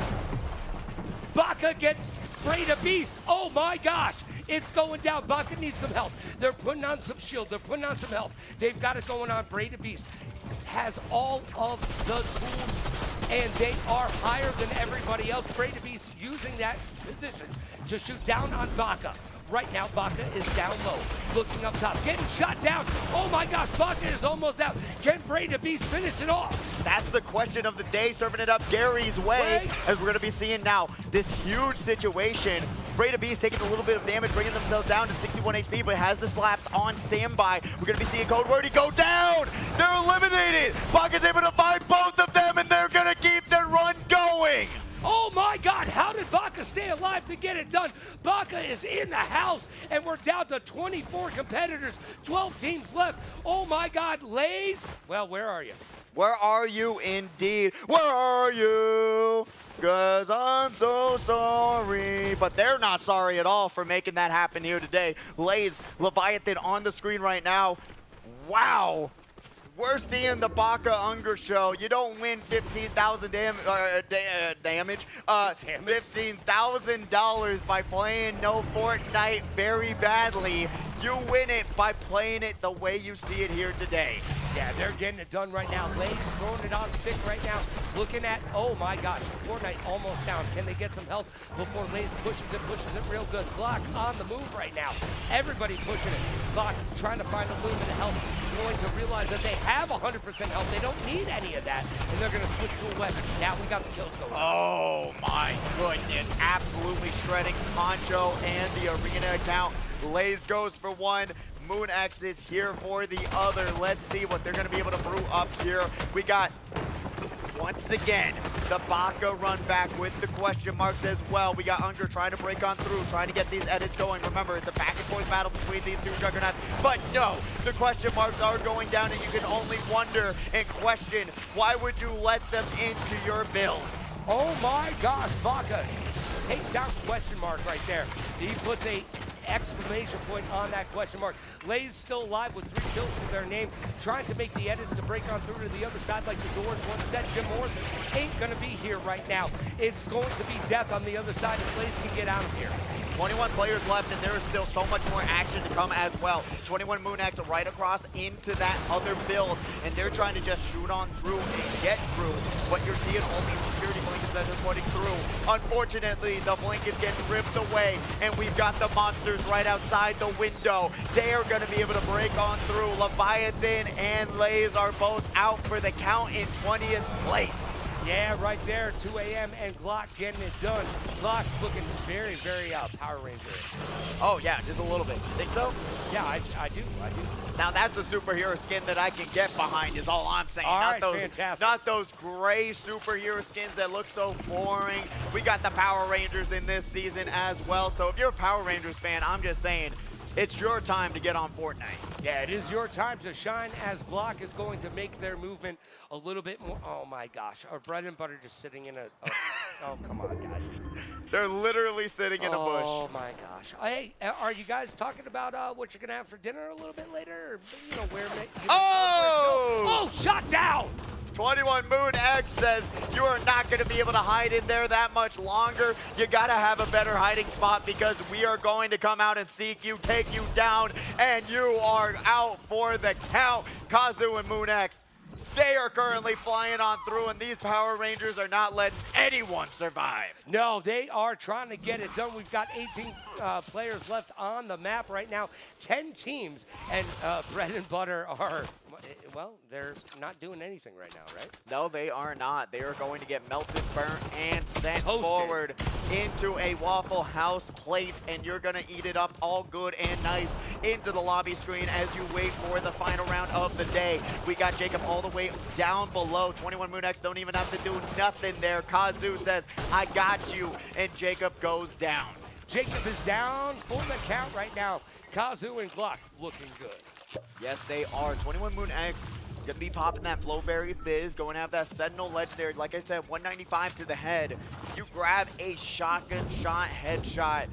Baka gets sprayed a beast. Oh my gosh. It's going down. Baka needs some help. They're putting on some shield. They're putting on some health. They've got it going on. Breda Beast has all of the tools, and they are higher than everybody else. Breda Beast using that position to shoot down on Baka. Right now, Baka is down low, looking up top, getting shot down. Oh my gosh, Baka is almost out. Can Breda Beast finish it off? That's the question of the day, serving it up Gary's way, as we're going to be seeing now this huge situation. Breda Beast taking a little bit of damage, bringing themselves down to 61 HP, but has the slaps on standby. We're going to be seeing Code Wordy go down. They're eliminated. Baka's able to find both of them, and they're going to keep their run going. Oh my God, how did Baka stay alive to get it done? Baka is in the house, and we're down to 24 competitors, 12 teams left. Oh my God, Lays, well, where are you? Where are you indeed? Where are you? 'Cause I'm so sorry. But they're not sorry at all for making that happen here today. Lays, Leviathan on the screen right now. Wow. We're seeing the Baka Unger show. You don't win 15,000 damage. $15,000 by playing no Fortnite very badly. You win it by playing it the way you see it here today. Yeah, they're getting it done right now. Lays throwing it on thick right now. Looking at, oh my gosh, Fortnite almost down. Can they get some help before Lays pushes it real good. Glock on the move right now. Everybody pushing it. Glock trying to find a little bit of help. Going to realize that they have 100% health. They don't need any of that, and they're going to switch to a weapon. Now we got the kills going. Oh my goodness. Absolutely shredding Poncho and the arena account. Lays goes for one. Moon X is here for the other. Let's see what they're going to be able to brew up here. We got, once again, the Baka run back with the question marks as well. We got Unger trying to break on through, trying to get these edits going. Remember, it's a back and forth battle between these two juggernauts. But no, the question marks are going down, and you can only wonder and question, why would you let them into your builds? Oh my gosh, Baka takes down question mark right there. He puts a exclamation point on that question mark. Lays still alive with 3 kills to their name, trying to make the edits to break on through to the other side like the doors once said. Jim Morrison ain't gonna be here right now. It's going to be death on the other side if Lays can get out of here. 21 players left, and there is still so much more action to come as well. 21 Moon X right across into that other build, and they're trying to just shoot on through and get through. But you're seeing all these security blankets that they're putting through. Unfortunately, the blanket's getting ripped away, and we've got the monsters right outside the window. They are going to be able to break on through. Leviathan and Lays are both out for the count in 20th place. Yeah, right there, 2 a.m. and Glock getting it done. Glock looking very, very Power Ranger. Oh yeah, just a little bit. Think so? Yeah, I do. Now that's a superhero skin that I can get behind is all I'm saying. All not right, those, fantastic. Not those gray superhero skins that look so boring. We got the Power Rangers in this season as well. So if you're a Power Rangers fan, I'm just saying, it's your time to get on Fortnite. Yeah, it is your time to shine as Glock is going to make their movement a little bit more. Oh my gosh, our bread and butter just sitting in a, oh come on guys. They're literally sitting in a bush. Oh my gosh. Hey, are you guys talking about what you're gonna have for dinner a little bit later? Or, you know, where oh! Oh, shot down! 21 Moon X says you are not going to be able to hide in there that much longer. You got to have a better hiding spot because we are going to come out and seek you, take you down, and you are out for the count. Kazu and Moon X, they are currently flying on through, and these Power Rangers are not letting anyone survive. No, they are trying to get it done. We've got 18 players left on the map right now, 10 teams, and bread and butter are, well, they're not doing anything right now, right? No, they are not. They are going to get melted, burnt, and sent Toasted forward into a Waffle House plate, and you're going to eat it up all good and nice into the lobby screen as you wait for the final round of the day. We got Jacob all the way down below. 21 Moon X don't even have to do nothing there. Kazu says, I got you, and Jacob goes down. Jacob is down for the count right now. Kazu and Glock looking good. Yes, they are. 21 Moon X going to be popping that Flowberry Fizz, going to have that Sentinel Legendary. Like I said, 195 to the head. You grab a shotgun shot headshot.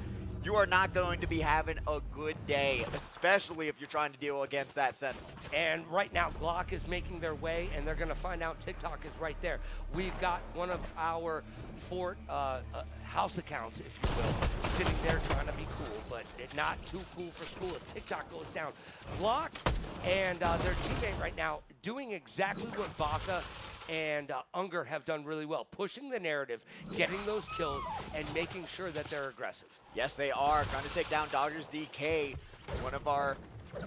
you are not going to be having a good day, especially if you're trying to deal against that Sentinel. And right now, Glock is making their way, and they're going to find out TikTok is right there. We've got one of our Fort house accounts, if you will, sitting there trying to be cool, but not too cool for school if TikTok goes down. Glock and their teammate right now doing exactly what Baka and Unger have done really well, pushing the narrative, getting those kills, and making sure that they're aggressive. Yes, they are trying to take down Dodgers DK, one of our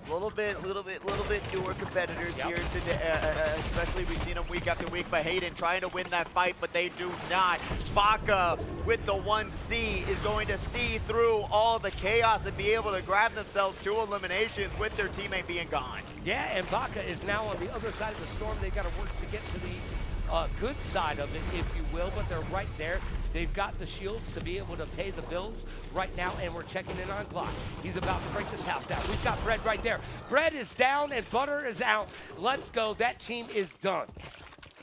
little bit newer competitors here today. Especially we've seen them week after week. But Hayden trying to win that fight, but they do not. Baka with the 1C is going to see through all the chaos and be able to grab themselves 2 eliminations with their teammate being gone. Yeah, and Baka is now on the other side of the storm. They've got to work to get to the good side of it, if you will, but they're right there. They've got the shields to be able to pay the bills right now, and we're checking in on Glock. He's about to break this house down. We've got Bread right there. Bread is down and Butter is out. Let's go. That team is done.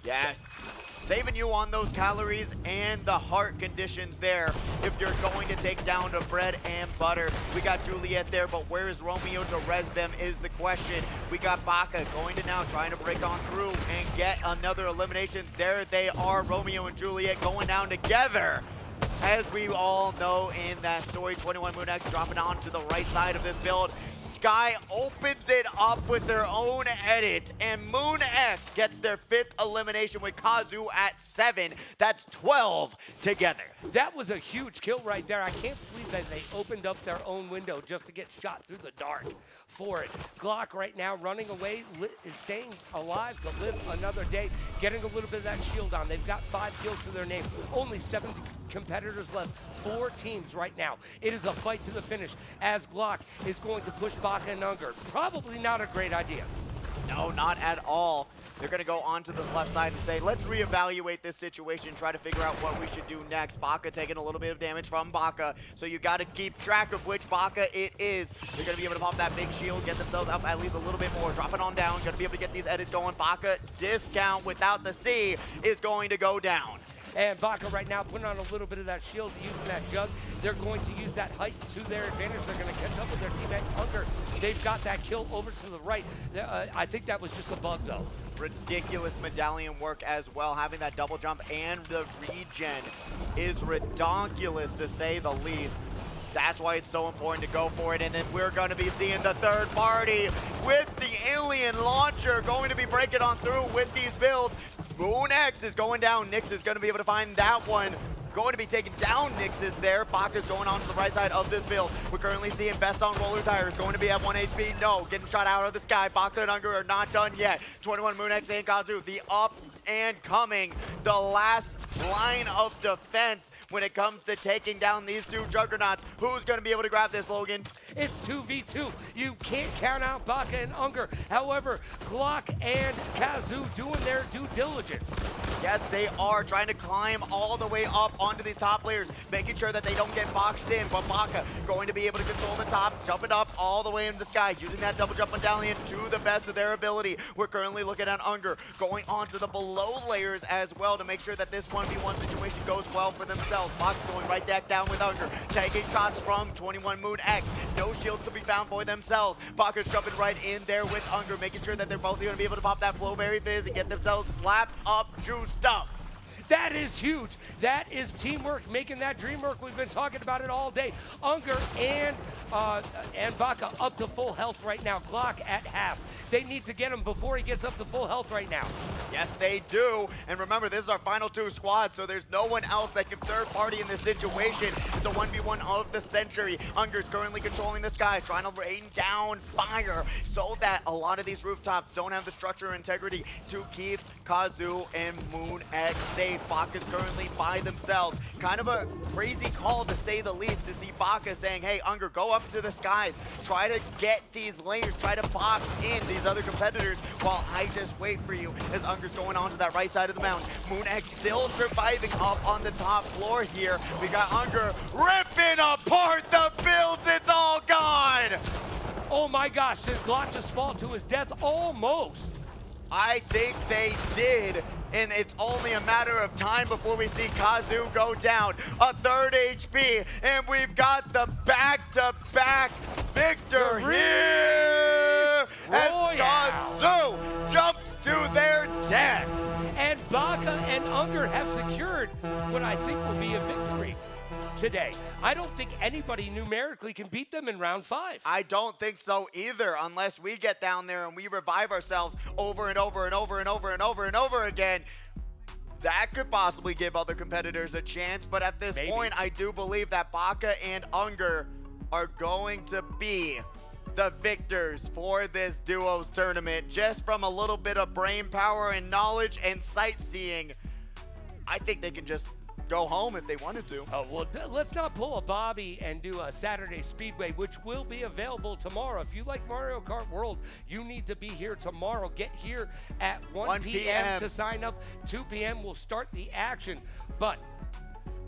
Yeah, saving you on those calories and the heart conditions there if you're going to take down to Bread and Butter. We got Juliet there, but where is Romeo to res them is the question. We got Baka going to now trying to break on through and get another elimination. There they are, Romeo and Juliet going down together. As we all know in that story, 21 MoonX dropping onto the right side of this build. Sky opens it up with their own edit, and MoonX gets their 5th elimination with Kazu at 7. That's 12 together. That was a huge kill right there. I can't believe that they opened up their own window just to get shot through the dark for it. Glock right now running away, is staying alive to live another day, getting a little bit of that shield on. They've got 5 kills to their name. Only 7 competitors left. 4 teams right now. It is a fight to the finish as Glock is going to push Baka and Unger. Probably not a great idea. No, not at all. They're going to go onto this left side and say, let's reevaluate this situation, try to figure out what we should do next. Baka taking a little bit of damage from Baka, so you got to keep track of which Baka it is. They're going to be able to pop that big shield, get themselves up at least a little bit more, drop it on down, going to be able to get these edits going. Baka discount without the C is going to go down. And Baka right now putting on a little bit of that shield, using that jug. They're going to use that height to their advantage. They're going to catch up with their teammate Unger. They've got that kill over to the right. I think that was just a bug, though. Ridiculous medallion work as well. Having that double jump and the regen is redonkulous, to say the least. That's why it's so important to go for it. And then we're going to be seeing the third party with the alien launcher going to be breaking on through with these builds. MoonX is going down. Nyx is going to be able to find that one. Going to be taking down Nyx's there. Baka's going on to the right side of this build. We're currently seeing Best on Roller Tires going to be at 1 HP. No, getting shot out of the sky. Baka and Unger are not done yet. 21 MoonX and Kazu, the up and coming, the last line of defense when it comes to taking down these 2 juggernauts. Who's going to be able to grab this, Logan? It's 2v2. You can't count out Baka and Unger. However, Glock and Kazu doing their due diligence. Yes, they are trying to climb all the way up onto these top layers, making sure that they don't get boxed in. But Baka going to be able to control the top, jumping up all the way into the sky, using that double jump medallion to the best of their ability. We're currently looking at Unger going onto the below layers as well to make sure that this 1v1 situation goes well for themselves. Baka going right back down with Unger, taking shots from 21 MoonX. No shields to be found for themselves. Baka's jumping right in there with Unger, making sure that they're both going to be able to pop that Flowberry Fizz and get themselves slapped up, juiced up. That is huge. That is teamwork, making that dream work. We've been talking about it all day. Unger and Baka up to full health right now. Glock at half. They need to get him before he gets up to full health right now. Yes, they do. And remember, this is our final 2 squads, so there's no one else that can third party in this situation. It's a 1v1 of the century. Unger's currently controlling the sky, trying to rain down fire so that a lot of these rooftops don't have the structure or integrity to keep Kazu and MoonX safe. Baka's currently by themselves. Kind of a crazy call, to say the least, to see Baka saying, hey, Unger, go up to the skies. Try to get these layers. Try to box in these other competitors while I just wait for you. As Unger's going on to that right side of the mountain. MoonX still surviving up on the top floor here. We got Unger ripping apart the builds. It's all gone. Oh my gosh, did Glock just fall to his death? Almost. I think they did. and it's only a matter of time before we see Kazu go down. A third HP, and we've got the back-to-back victor here as Kazu jumps to their death. And Baka and Unger have secured what I think will be a victory today. I don't think anybody numerically can beat them in round 5. I don't think so either, unless we get down there and we revive ourselves over and over and over and over and over and over again. That could possibly give other competitors a chance, but at this point, I do believe that Baka and Unger are going to be the victors for this duos tournament. Just from a little bit of brain power and knowledge and sightseeing, I think they can just go home if they wanted to. Oh, well, let's not pull a Bobby and do a Saturday Speedway, which will be available tomorrow. If you like Mario Kart World, you need to be here tomorrow. Get here at 1 p.m. to sign up. 2 p.m. will start the action. But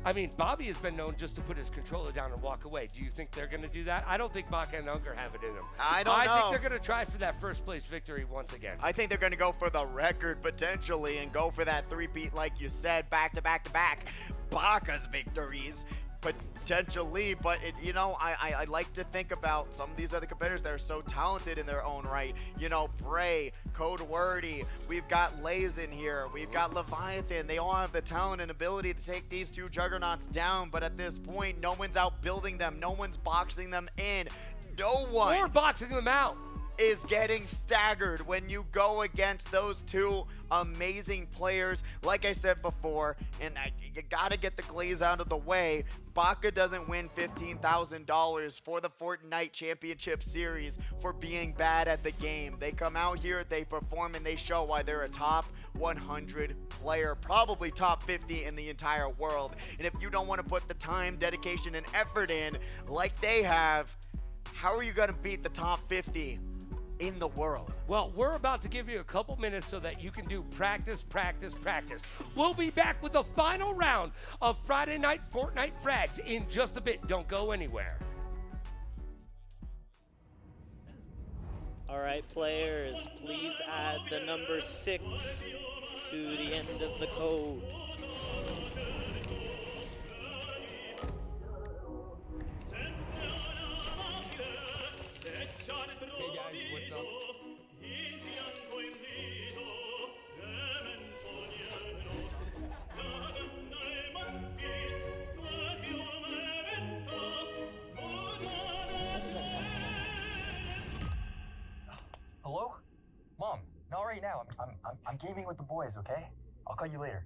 I mean, Bobby has been known just to put his controller down and walk away. Do you think they're going to do that? I don't think Baka and Unger have it in them. I don't know. I think they're going to try for that first place victory once again. I think they're going to go for the record potentially and go for that three-peat, like you said, back to back to back. Baka's victories potentially, but you know, I like to think about some of these other competitors that are so talented in their own right. You know, Bray, Code Wordy, we've got Lazen here, we've got Leviathan. They all have the talent and ability to take these two juggernauts down, but at this point, no one's outbuilding them, no one's boxing them in, no one or boxing them out is getting staggered when you go against those two amazing players. Like I said before, and you gotta get the glaze out of the way, Baka doesn't win $15,000 for the FORTNITE Championship Series for being bad at the game. They come out here, they perform, and they show why they're a top 100 player, probably top 50 in the entire world. And if you don't want to put the time, dedication, and effort in like they have, how are you gonna beat the top 50 in the world? Well, we're about to give you a couple minutes so that you can do practice, practice, practice. We'll be back with the final round of Friday Night FORTNITE Frags in just a bit. Don't go anywhere. All right, players, please add the number 6 to the end of the code. Hey guys, what's up? Hello? Mom, not right now. I'm gaming with the boys, okay? I'll call you later.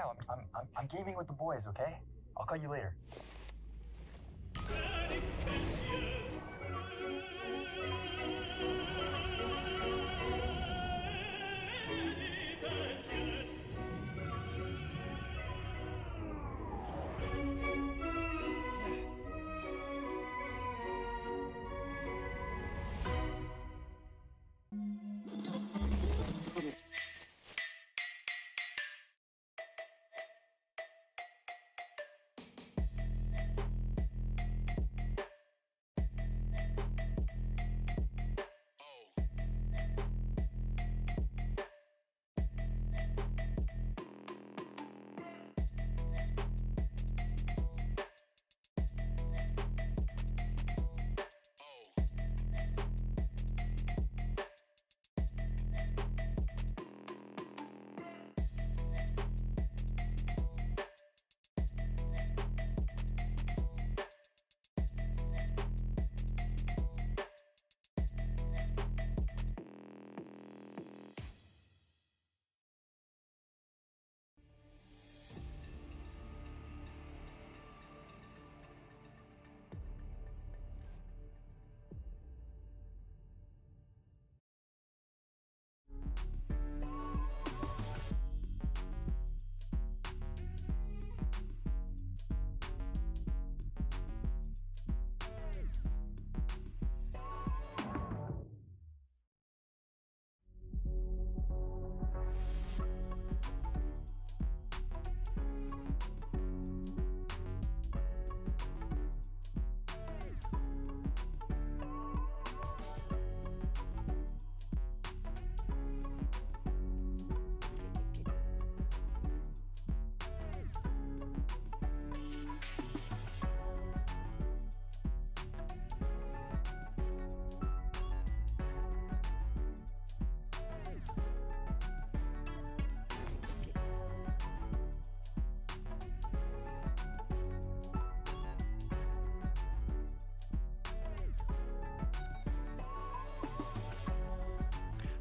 now. I'm gaming with the boys, okay? I'll call you later.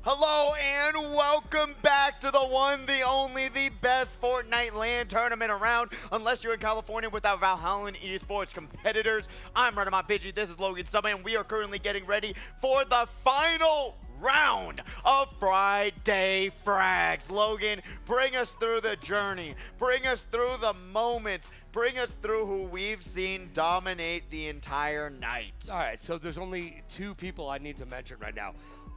Hello and welcome back to the one, the only, the best Fortnite LAN tournament around. Unless you're in California without Valhalla Esports competitors. I'm Running My Pidgey, this is Logan Summit, and we are currently getting ready for the final round of Friday Frags. Logan, bring us through the journey. Bring us through the moments. Bring us through who we've seen dominate the entire night. All right, so there's only two people I need to mention right now.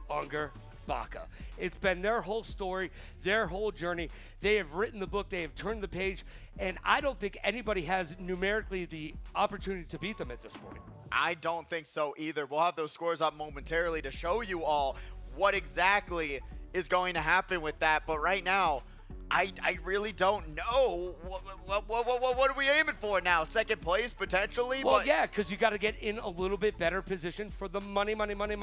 Unger, Baka. It's been their whole story, their whole journey. They have written the book, they have turned the page, and I don't think anybody has numerically the opportunity to beat them at this point. I don't think so either. We'll have those scores up momentarily to show you all what exactly is going to happen with that. But right now, I really don't know. What are we aiming for now? Second place, potentially? Well, but yeah, because you got to get in a little bit better position for the money. Money Money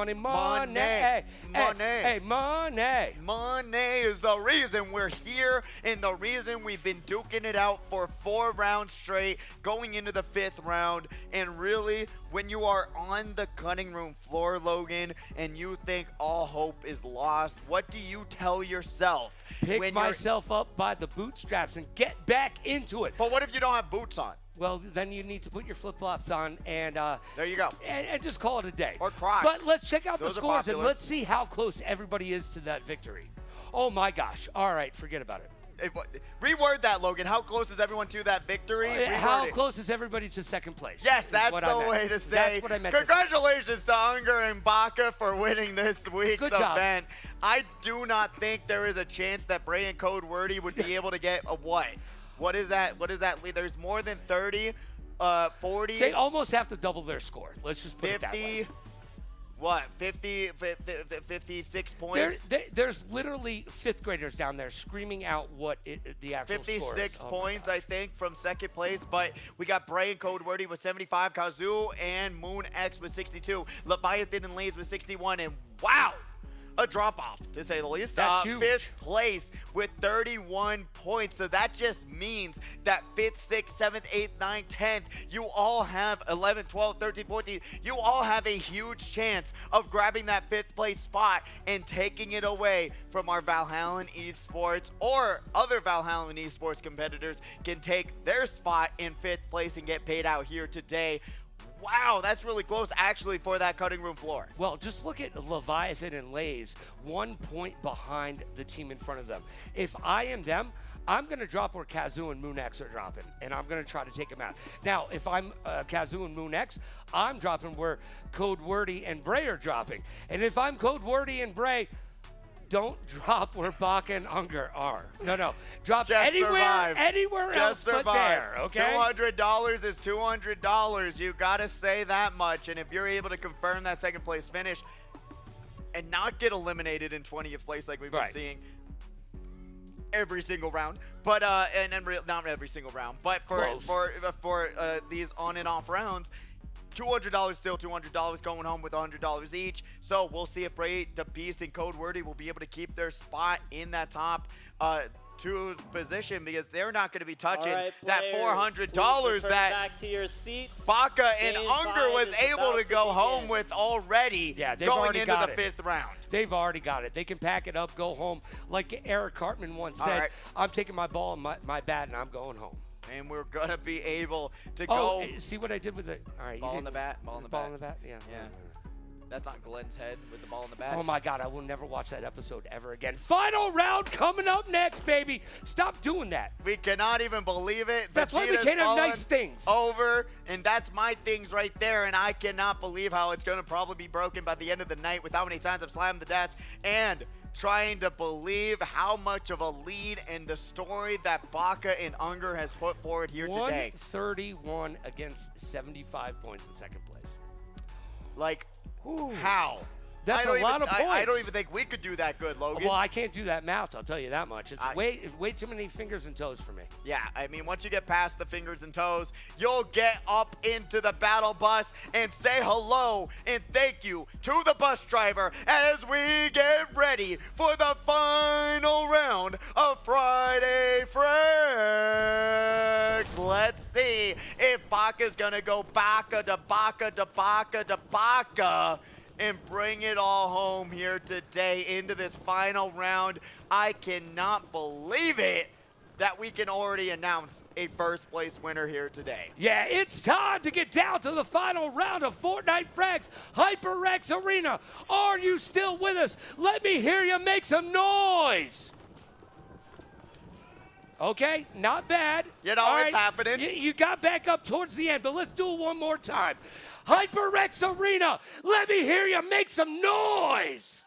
is the reason we're here and the reason we've been duking it out for 4 rounds straight, going into the 5th round. And really, when you are on the cutting room floor, Logan, and you think all hope is lost, what do you tell yourself? Pick myself up by the bootstraps and get back into it. But what if you don't have boots on? Well, then you need to put your flip-flops on and there you go. And just call it a day. Or Crocs. But let's check out Those the are scores popular. and let's see how close everybody is to that victory. Oh my gosh. All right, forget about it. Reword that, Logan. How close is everyone to that victory? How close is everybody to second place? Yes, that's the way to say. That's what I meant. Congratulations to Unger and Baka for winning this week's Good job. event. I do not think there is a chance that Bray and Code Wordy would be able to get a what? What is that? What is that? There's more than 30, 40. They almost have to double their score. Let's just put 50, it that way. What? 56 points? There's literally 5th graders down there screaming out what the actual score is. 56 Oh points, I think, from second place. But we got Bray and Code Wordy with 75, Kazoo and Moon X with 62, Leviathan and Lays with 61, and wow! a drop-off, to say the least. That's huge. 5th place with 31 points. So that just means that 5th, 6th, 7th, 8th, 9th, 10th, you all have 11, 12, 13, 14. You all have a huge chance of grabbing that 5th place spot and taking it away from our Valhalla Esports, or other Valhalla Esports competitors can take their spot in 5th place and get paid out here today. Wow, that's really close actually for that cutting room floor. Well, just look at Leviathan and Lays, 1 point behind the team in front of them. If I am them, I'm going to drop where Kazoo and Moonex are dropping, and I'm going to try to take them out. Now, if I'm Kazoo and Moonex, I'm dropping where Code Wordy and Bray are dropping. And if I'm Code Wordy and Bray, don't drop where Baka and Unger are. No. Drop Just anywhere survive. anywhere Just else survive. but there, okay? $200 is $200. You got to say that much. And if you're able to confirm that 2nd place finish and not get eliminated in 20th place like we've been seeing every single round, but not every single round, but for these on and off rounds, $200 still $200 going home with $100 each. So we'll see if Bray, the Beast, and Code Wordy will be able to keep their spot in that top 2 position, because they're not going to be touching that $400 that back to your seats. Baka and Game Unger 5 was is able about to go begin. home with already, Yeah, they've going already into got the it. 5th round. They've already got it. They can pack it up, go home. Like Eric Cartman once All said, right. I'm taking my ball and my bat, and I'm going home. And we're going to be able to Oh, go. see what I did with it? All right. Ball in the bat, ball in the bat. Ball in the bat, yeah. Yeah. That's not Glenn's head with the ball in the bat. Oh my God, I will never watch that episode ever again. Final round coming up next, baby. Stop doing that. We cannot even believe it. That's why we Vegeta's can't have fallen nice things. Over, and that's my things right there, and I cannot believe how it's going to probably be broken by the end of the night with how many times I've slammed the desk and trying to believe how much of a lead and the story that Baka and Unger has put forward here today. 131 against 75 points in 2nd place. Like, Ooh. how? That's a lot of points. I don't even think we could do that good, Logan. Well, I can't do that math, I'll tell you that much. It's way too many fingers and toes for me. Yeah, I mean, once you get past the fingers and toes, you'll get up into the battle bus and say hello and thank you to the bus driver as we get ready for the final round of Friday Frags. Let's see if Baka's gonna go Baka to Baka to Baka to Baka and bring it all home here today into this final round. I cannot believe it that we can already announce a 1st place winner here today. Yeah, it's time to get down to the final round of Fortnite Frags HyperX Arena. Are you still with us? Let me hear you make some noise. Okay, not bad. You know, All it's happening. You got back up towards the end, but let's do it one more time. HyperX Arena, let me hear you make some noise.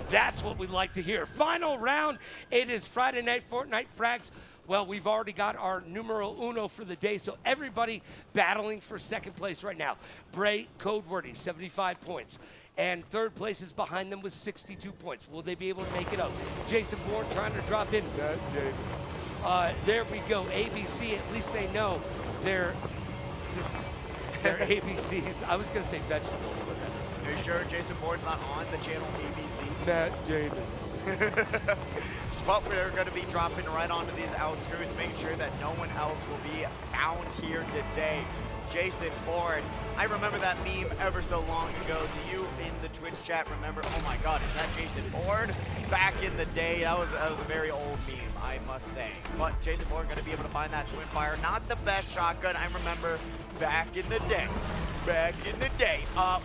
That's what we like to hear. Final round, it is Friday Night Fortnite Frags. Well, we've already got our numero uno for the day, so everybody battling for 2nd place right now. Bray, Code Wordy, 75 points. And 3rd place is behind them with 62 points. Will they be able to make it up? Jason Bourne trying to drop in. There we go. ABC, at least they know they're ABCs. I was going to say vegetables, but that's... Are you sure Jason Bourne's not on the channel ABC? Matt Damon. But we're going to be dropping right onto these outskirts, making sure that no one else will be found here today. Jason Bourne, I remember that meme ever so long ago. Do you in the Twitch chat remember? Oh my God, is that Jason Bourne? Back in the day, that was a very old meme, I must say. But Jason Bourne going to be able to find that twin fire. Not the best shotgun, I remember back in the day.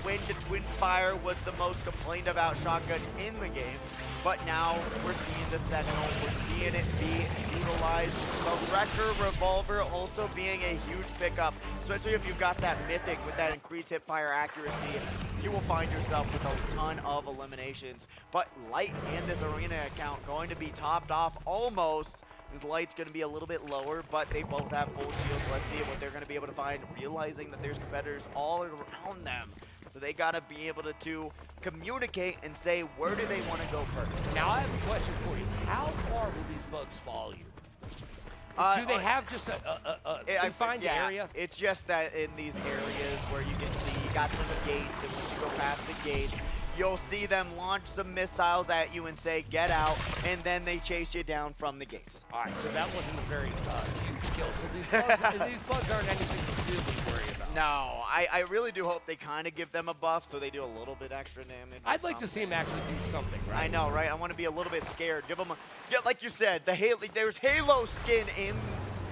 When the twin fire was the most complained about shotgun in the game. But now we're seeing the Sentinel, we're seeing it be utilized. The Wrecker Revolver also being a huge pickup, especially if you've got that Mythic with that increased hip fire accuracy. You will find yourself with a ton of eliminations. But Light and this Arena account going to be topped off almost. His Light's going to be a little bit lower, but they both have full shields. Let's see what they're going to be able to find, realizing that there's competitors all around them. So they got to be able to communicate and say, where do they want to go first? Now, I have a question for you. How far will these bugs follow you? Do they have just a confined area? It's just that in these areas where you can see got some gates, and when you go past the gate, you'll see them launch some missiles at you and say, get out, and then they chase you down from the gates. All right, so that wasn't a very huge kill. So these bugs aren't anything to really worry about. No, I really do hope they kind of give them a buff so they do a little bit extra damage. I'd like to see him actually do something, right? I know, right? I want to be a little bit scared. Give them a, yeah, like you said, there's Halo skin in.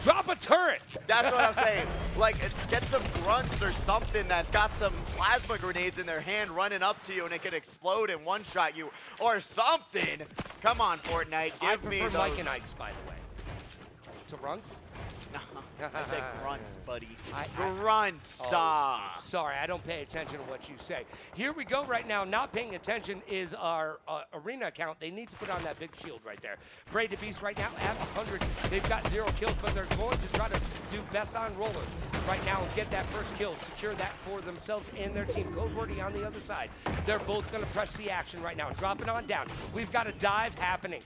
Drop a turret! That's what I'm saying. Like, get some grunts or something that's got some plasma grenades in their hand running up to you and it can explode and one-shot you or something. Come on, Fortnite, give me those. I prefer Mike and Ike's, by the way. To runs? No, I said grunts, buddy. Grunts. Sorry, I don't pay attention to what you say. Here we go right now. Not paying attention is our arena account. They need to put on that big shield right there. Braided Beast right now at 100. They've got 0 kills, but they're going to try to do best on roller right now and get that first kill, secure that for themselves and their team. Code Wordy on the other side. They're both going to press the action right now. Drop it on down. We've got a dive happening.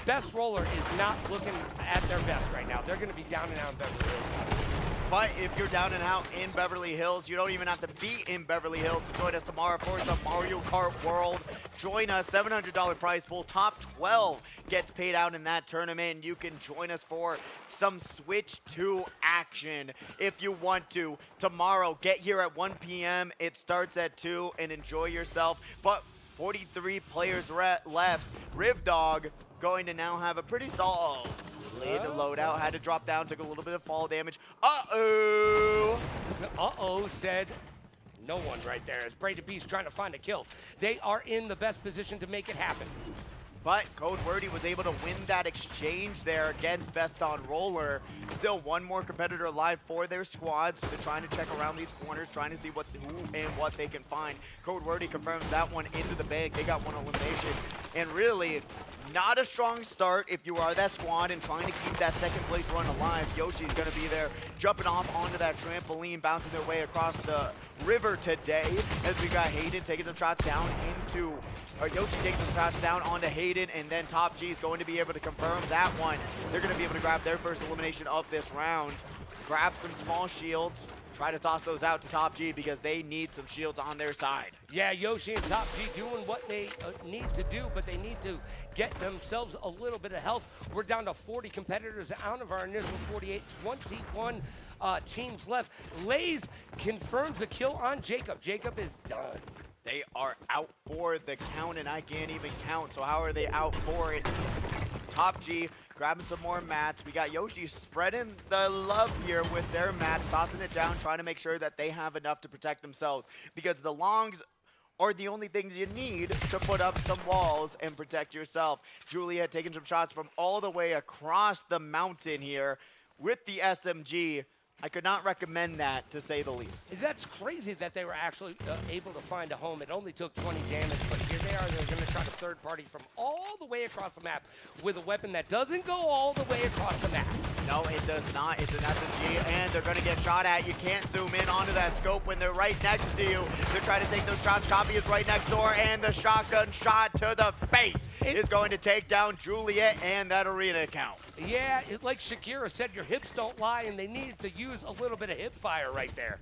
Best roller is not looking at their best right now. They're going to be down and out in Beverly Hills. But if you're down and out in Beverly Hills, you don't even have to be in Beverly Hills to join us tomorrow for the Mario Kart World. Join us, $700 prize pool. Top 12 gets paid out in that tournament. You can join us for some Switch 2 action if you want to. Tomorrow, get here at 1 p.m. It starts at 2 and enjoy yourself. But 43 players left. Rivdog going to now have a pretty solid loadout. Had to drop down, took a little bit of fall damage. Uh-oh! Uh-oh said no one right there as Braided Beast trying to find a kill. They are in the best position to make it happen. But Code Wordy was able to win that exchange there against Best on Roller. Still one more competitor alive for their squads. They're trying to check around these corners, trying to see who and what they can find. Code Wordy confirms that one into the bag. They got one elimination. And really, not a strong start if you are that squad and trying to keep that second place run alive. Yoshi's going to be there jumping off onto that trampoline, bouncing their way across the river today as we got Hayden taking some shots down into, or Yoshi taking some shots down onto Hayden, and then Top G is going to be able to confirm that one. They're going to be able to grab their first elimination of this round. Grab some small shields. Try to toss those out to Top G because they need some shields on their side. Yeah, Yoshi and Top G doing what they need to do, but they need to get themselves a little bit of health. We're down to 40 competitors out of our initial 48, 21 teams left. Lays confirms a kill on Jacob. Jacob is done. They are out for the count, and I can't even count, so how are they out for it? Top G grabbing some more mats. We got Yoshi spreading the love here with their mats, tossing it down, trying to make sure that they have enough to protect themselves, because the longs are the only things you need to put up some walls and protect yourself. Juliet taking some shots from all the way across the mountain here with the SMG. I could not recommend that, to say the least. That's crazy that they were actually able to find a home. It only took 20 damage, but here they are. They're going to try to third party from all the way across the map with a weapon that doesn't go all the way across the map. No, it does not. It's an SMG, and they're going to get shot at. You can't zoom in onto that scope when they're right next to you. They're trying to take those shots. Copy is right next door, and the shotgun shot to the face is going to take down Juliet and that arena account. Yeah, like Shakira said, your hips don't lie, and they needed to use a little bit of hip fire right there.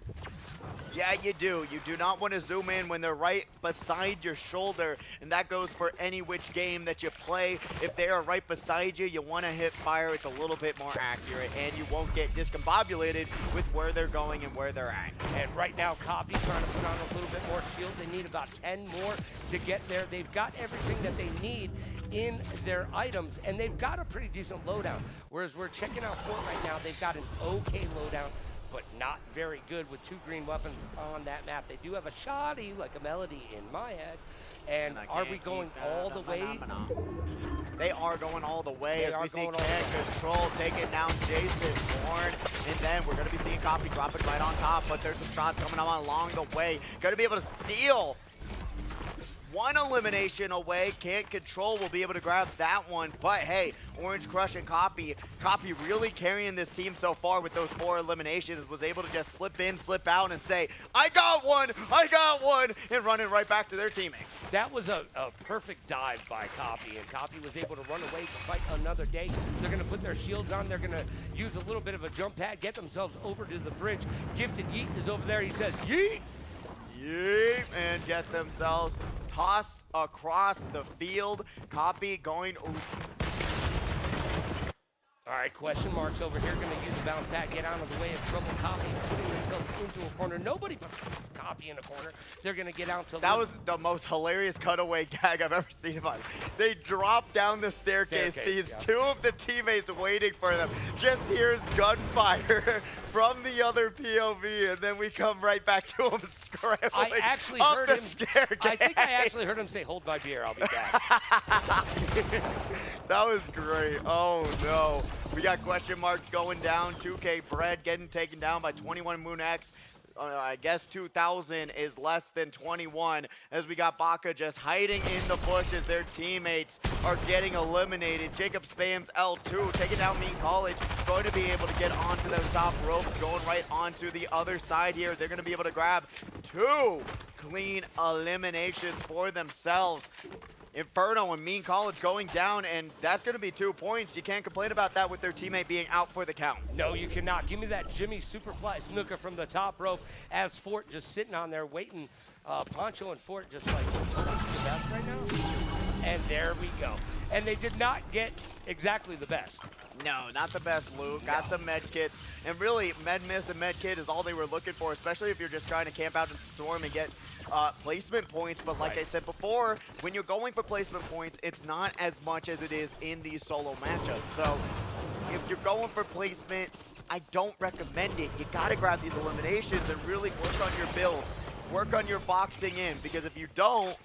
Yeah, you do. You do not want to zoom in when they're right beside your shoulder, and that goes for any which game that you play. If they are right beside you, you want to hit fire. It's a little bit more accurate, and you won't get discombobulated with where they're going and where they're at. And right now, Copy trying to put on a little bit more shield. They need about 10 more to get there. They've got everything that they need in their items, and they've got a pretty decent loadout. Whereas we're checking out FORTNITE now, they've got an okay loadout, but not very good with 2 green weapons on that map. They do have a shoddy, like a melody in my head. And are we going all the way? They are going all the way as we see Can Control taking down Jason Bourne. And then we're going to be seeing Copy drop it right on top, but there's some shots coming on along the way. Going to be able to steal one elimination away. Can't Control will be able to grab that one, but hey, Orange Crush and Copy really carrying this team so far with those 4 eliminations, was able to just slip in, slip out, and say, I got one, and run it right back to their teammate. That was a perfect dive by Copy, and Copy was able to run away to fight another day. They're going to put their shields on. They're going to use a little bit of a jump pad, get themselves over to the bridge. Gifted Yeet is over there. He says, yeet! yeet, and get themselves tossed across the field. Copy going. All right, question marks over here. Going to use the bounce pad, get out of the way of trouble. Copy putting themselves into a corner. Nobody puts Copy in a corner. They're going to get out to That was the most hilarious cutaway gag I've ever seen in my life. They drop down the staircase, sees two of the teammates waiting for them, just hears gunfire from the other POV, and then we come right back to him scrambling I actually up heard the him. staircase. I think I actually heard him say, "Hold my beer, I'll be back." That was great. Oh no. We got question marks going down. 2K Bread getting taken down by 21 Moon X. I guess 2,000 is less than 21, as we got Baka just hiding in the bushes. Their teammates are getting eliminated. Jacob spams L2, taking down Mean College, going to be able to get onto those top ropes, going right onto the other side here. They're going to be able to grab 2 clean eliminations for themselves. Inferno and Mean College going down, and that's going to be 2 points. You can't complain about that with their teammate being out for the count. No, you cannot. Give me that Jimmy Superfly snooker from the top rope as Fort just sitting on there waiting. Poncho and Fort just like, the best right now? And there we go. And they did not get exactly the best. No, not the best loot. Got some med kits. And really, med miss and med kit is all they were looking for, especially if you're just trying to camp out in Storm and get placement points. But like I said before, when you're going for placement points, it's not as much as it is in these solo matchups. So if you're going for placement, I don't recommend it. You got to grab these eliminations and really work on your build. Work on your boxing in, because if you don't,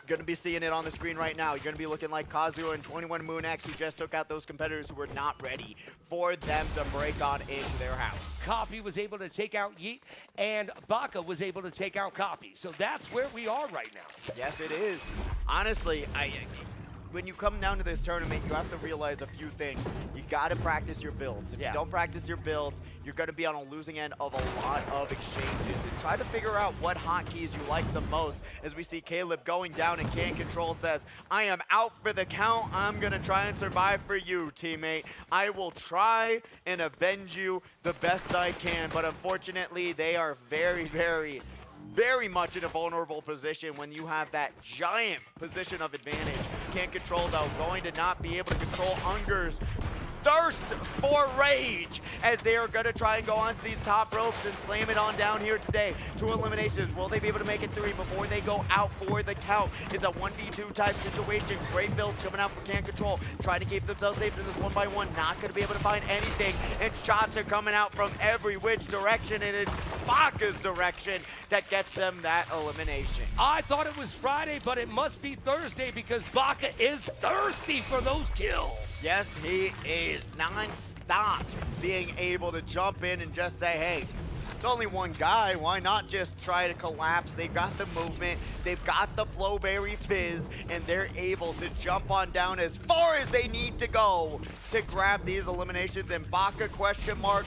going to be seeing it on the screen right now. You're going to be looking like Kazuo and 21 Moon X, who just took out those competitors who were not ready for them to break on into their house. Copy was able to take out Yeet, and Baka was able to take out Copy. So that's where we are right now. Yes, it is. Honestly, when you come down to this tournament, you have to realize a few things. You got to practice your builds. If you don't practice your builds, you're going to be on a losing end of a lot of exchanges. And try to figure out what hotkeys you like the most. As we see Caleb going down, and Can Control says, "I am out for the count. I'm going to try and survive for you, teammate. I will try and avenge you the best I can." But unfortunately, they are very, very much in a vulnerable position when you have that giant position of advantage. Can't control, though, going to not be able to control Unger's thirst for rage, as they are going to try and go onto these top ropes and slam it on down here today. 2 eliminations. Will they be able to make it 3 before they go out for the count? It's a 1v2 type situation. Great builds coming out for Can Control, trying to keep themselves safe in this 1-by-1. Not going to be able to find anything, and shots are coming out from every which direction, and it's Baka's direction that gets them that elimination. I thought it was Friday, but it must be Thursday, because Baka is thirsty for those kills. Yes, he is non-stop being able to jump in and just say, hey, it's only one guy. Why not just try to collapse? They've got the movement. They've got the Flowberry Fizz, and they're able to jump on down as far as they need to go to grab these eliminations. And Baka, question mark,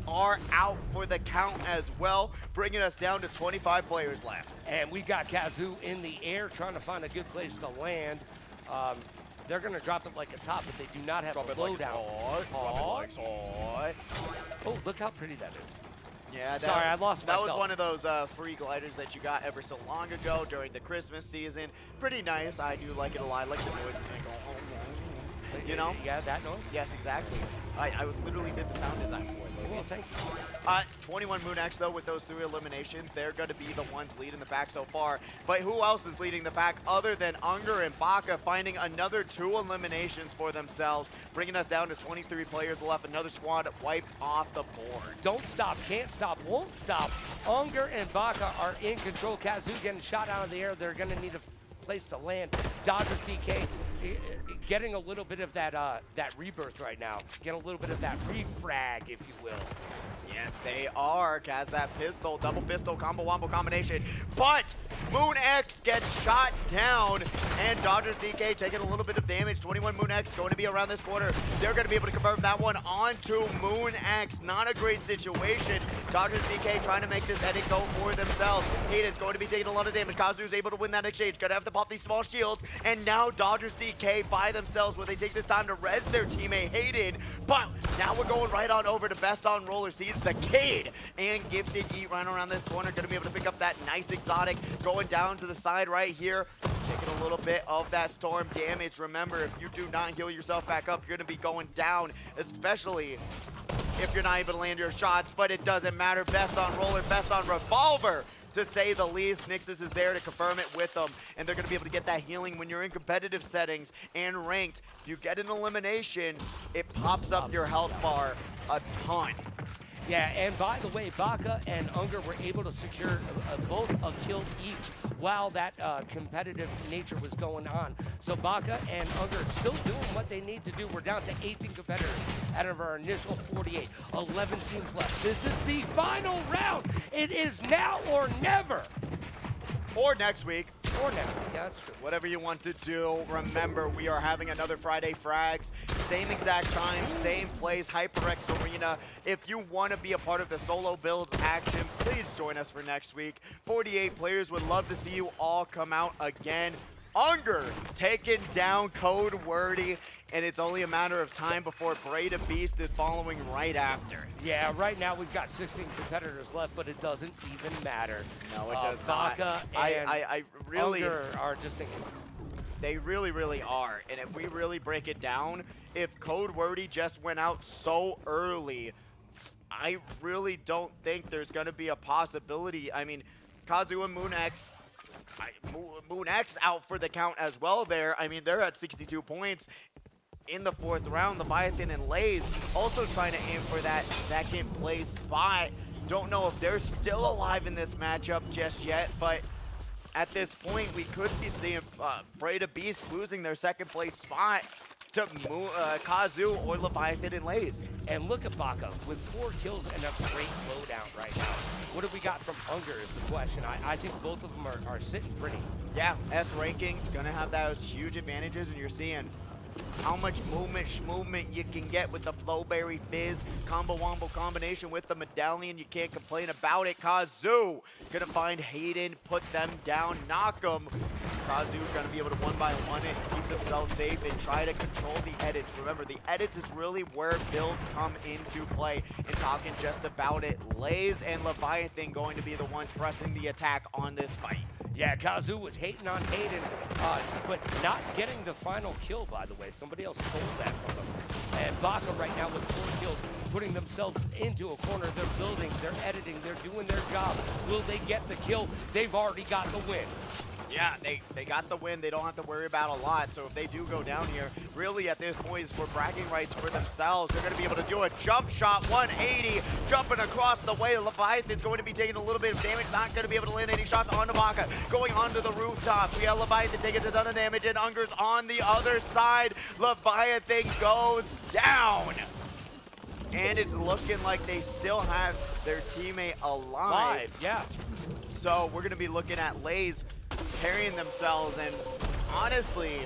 are out for the count as well, bringing us down to 25 players left. And we got Kazoo in the air trying to find a good place to land. They're going to drop it like it's hot, but they do not have a loadout. Oh, look how pretty that is. Yeah, sorry, I lost myself. That was one of those free gliders that you got ever so long ago during the Christmas season. Pretty nice. I do like it a lot. I like the noise. You know? Yeah, that noise? Yes, exactly. I literally did the sound design for it. Well, thank you. 21 Moon X, though, with those 3 eliminations, they're going to be the ones leading the pack so far. But who else is leading the pack other than Unger and Baka, finding another 2 eliminations for themselves, bringing us down to 23 players left. Another squad wiped off the board. Don't stop, can't stop, won't stop. Unger and Baka are in control. Kazoo getting shot out of the air. They're going to need a place to land. Dodgers DK getting a little bit of that that rebirth right now. Get a little bit of that refrag, if you will. Yes, they are. Has that pistol, double pistol, combo wombo combination. But Moon X gets shot down, and Dodgers DK taking a little bit of damage. 21 Moon X going to be around this corner. They're going to be able to convert that one onto Moon X. Not a great situation. Dodgers DK trying to make this edit go for themselves. Hayden's going to be taking a lot of damage. Kazu's able to win that exchange. Going to have to pop these small shields. And now Dodgers DK by themselves, where they take this time to res their teammate Hayden. But now we're going right on over to Best on Roller. Sees Blaze, the Kid, and Gifted Eat right around this corner. Going to be able to pick up that nice exotic. Going down to the side right here. Taking a little bit of that storm damage. Remember, if you do not heal yourself back up, you're going to be going down, especially if you're not able to land your shots, but it doesn't matter. Best on roller, best on revolver, to say the least. Nixus is there to confirm it with them, and they're going to be able to get that healing when you're in competitive settings and ranked. If you get an elimination, it pops up your health bar a ton. Yeah, and by the way, Baka and Unger were able to secure both a kill each while that competitive nature was going on. So Baka and Unger still doing what they need to do. We're down to 18 competitors out of our initial 48. 11 teams left. This is the final round. It is now or never. Or next week. Or next week, yeah, that's true. Whatever you want to do. Remember, we are having another Friday Frags. Same exact time, same place, HyperX Arena. If you want to be a part of the solo builds action, please join us for next week. 48 players, would love to see you all come out again. Unger taking down Code Wordy, and it's only a matter of time before Breda Beast is following right after. Yeah, right now we've got 16 competitors left, but it doesn't even matter. No, it does Baka not. and I really Unger are just thinking. They really, really are. And if we really break it down, if Code Wordy just went out so early, I really don't think there's going to be a possibility. I mean, Kazu and MoonX, MoonX out for the count as well there. I mean, they're at 62 points. In the 4th round, Leviathan and Lays also trying to aim for that second place spot. Don't know if they're still alive in this matchup just yet, but at this point, we could be seeing Breda Beast losing their second place spot to Kazu or Leviathan and Lays. And look at Baka with 4 kills and a great loadout right now. What have we got from Unger is the question. I think both of them are sitting pretty. Yeah, S rankings gonna have those huge advantages, and you're seeing how much movement you can get with the Flowberry Fizz combo wombo combination with the medallion. You can't complain about it. Kazu gonna find Hayden, put them down, knock them. Kazu gonna be able to 1-by-1 it, keep themselves safe, and try to control the edits. Remember, the edits is really where builds come into play. And talking just about it, Lays and Leviathan going to be the ones pressing the attack on this fight. Yeah, Kazu was hating on Hayden, but not getting the final kill, by the way. Somebody else stole that from them. And Baka right now with 4 kills, putting themselves into a corner. They're building, they're editing, they're doing their job. Will they get the kill? They've already got the win. Yeah, they got the win. They don't have to worry about a lot. So if they do go down here, really at this point is for bragging rights for themselves. They're going to be able to do a jump shot, 180, jumping across the way. Leviathan's going to be taking a little bit of damage, not going to be able to land any shots onto Baka. Going onto the rooftop, we have Leviathan taking a ton of damage, and Unger's on the other side. Leviathan goes down. And it's looking like they still have their teammate alive. Yeah. So we're going to be looking at Lays carrying themselves, and honestly,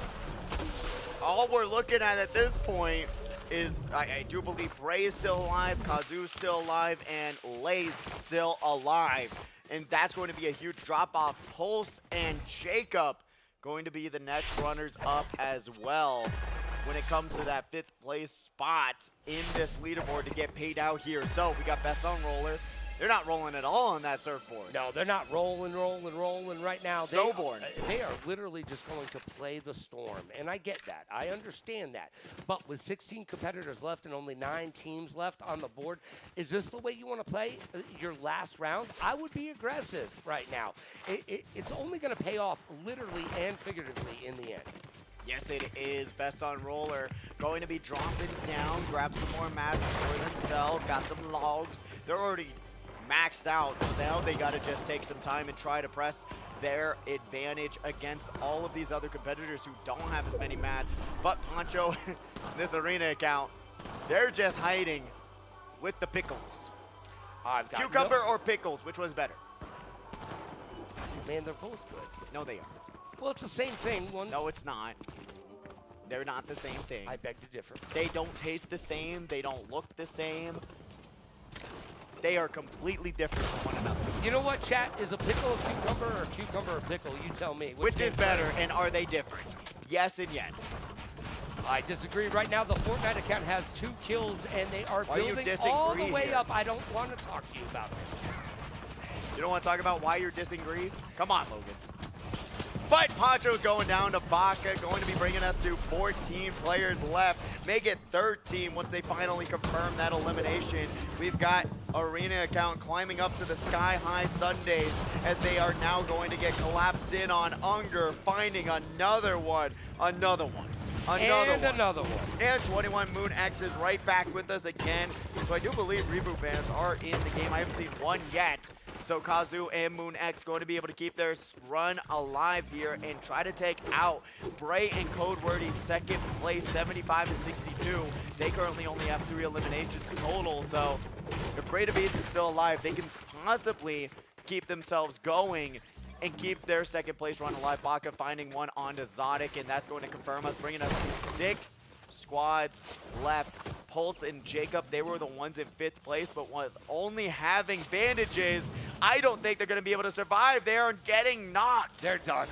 all we're looking at this point is I do believe Bray is still alive, Kazu's still alive, and Lays still alive. And that's going to be a huge drop-off. Pulse and Jacob going to be the next runners up as well when it comes to that 5th place spot in this leaderboard to get paid out here. So we got best on roller. They're not rolling at all on that surfboard. No, they're not rolling right now. Snowboard. They are literally just going to play the storm, and I get that. I understand that. But with 16 competitors left and only 9 teams left on the board, is this the way you want to play your last round? I would be aggressive right now. It's only going to pay off literally and figuratively in the end. Yes, it is. Best on roller going to be dropping down, grab some more mats for themselves, got some logs. They're already maxed out, so now they got to just take some time and try to press their advantage against all of these other competitors who don't have as many mats. But Poncho, this arena account, they're just hiding with the pickles. Cucumber or pickles, which was better? Man, they're both good. No, they aren't. Well, it's the same thing. No, it's not. They're not the same thing. I beg to differ. They don't taste the same. They don't look the same. They are completely different from one another. You know what, chat? Is a pickle a cucumber or a cucumber a pickle? You tell me. Which is better, and are they different? Yes and yes. I disagree. Right now, the FORTNITE account has 2 kills, and they are Why you building all the disagree way here? up. I don't want to talk to you about this. You don't want to talk about why you're disagreeing? Come on, Logan. But Poncho's going down to Baca, going to be bringing us to 14 players left. Make it 13 once they finally confirm that elimination. We've got Arena account climbing up to the sky-high Sundays as they are now going to get collapsed in on Unger, finding another one. And another one. And 21 Moon X is right back with us again. So I do believe reboot bans are in the game. I haven't seen one yet. So Kazu and Moon X going to be able to keep their run alive here and try to take out Bray and Code Wordy's second place, 75-62. They currently only have 3 eliminations total. So if Bray the Beast is still alive, they can possibly keep themselves going and keep their second place run alive. Baca finding one onto Zodic, and that's going to confirm us, bringing us to 6 squads left. Pulse and Jacob, they were the ones in 5th place, but with only having bandages, I don't think they're going to be able to survive. They are getting knocked. They're done.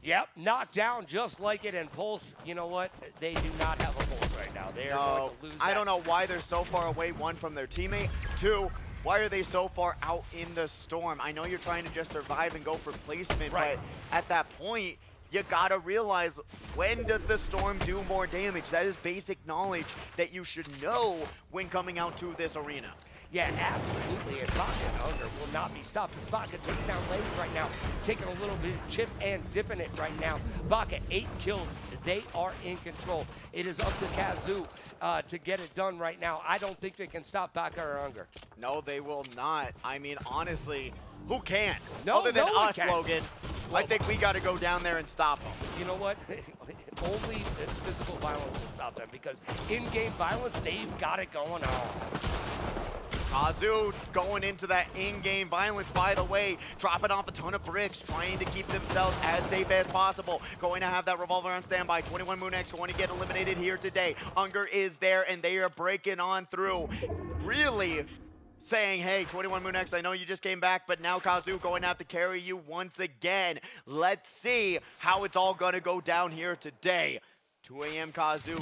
Yep, knocked down just like it. And Pulse, you know what? They do not have a Pulse right now. They are going to lose that. I don't know why they're so far away, 1, from their teammate, 2, why are they so far out in the storm? I know you're trying to just survive and go for placement, right, but at that point, you gotta realize, when does the storm do more damage? That is basic knowledge that you should know when coming out to this arena. Yeah, absolutely. And Baca and Unger will not be stopped. Baca takes down Lady right now, taking a little bit of chip and dipping it right now. Baca, 8 kills. They are in control. It is up to Kazu to get it done right now. I don't think they can stop Baca or Unger. No, they will not. I mean, honestly, who can? No, other than no one us, can. Logan. I think we got to go down there and stop them. You know what? Only physical violence will stop them, because in-game violence, they've got it going on. Kazu going into that in-game violence, by the way, dropping off a ton of bricks, trying to keep themselves as safe as possible. Going to have that revolver on standby. 21 Moon X going to get eliminated here today. Unger is there, and they are breaking on through. Really saying, hey, 21 Moon X, I know you just came back, but now Kazu going to have to carry you once again. Let's see how it's all going to go down here today. 2 a.m. Kazu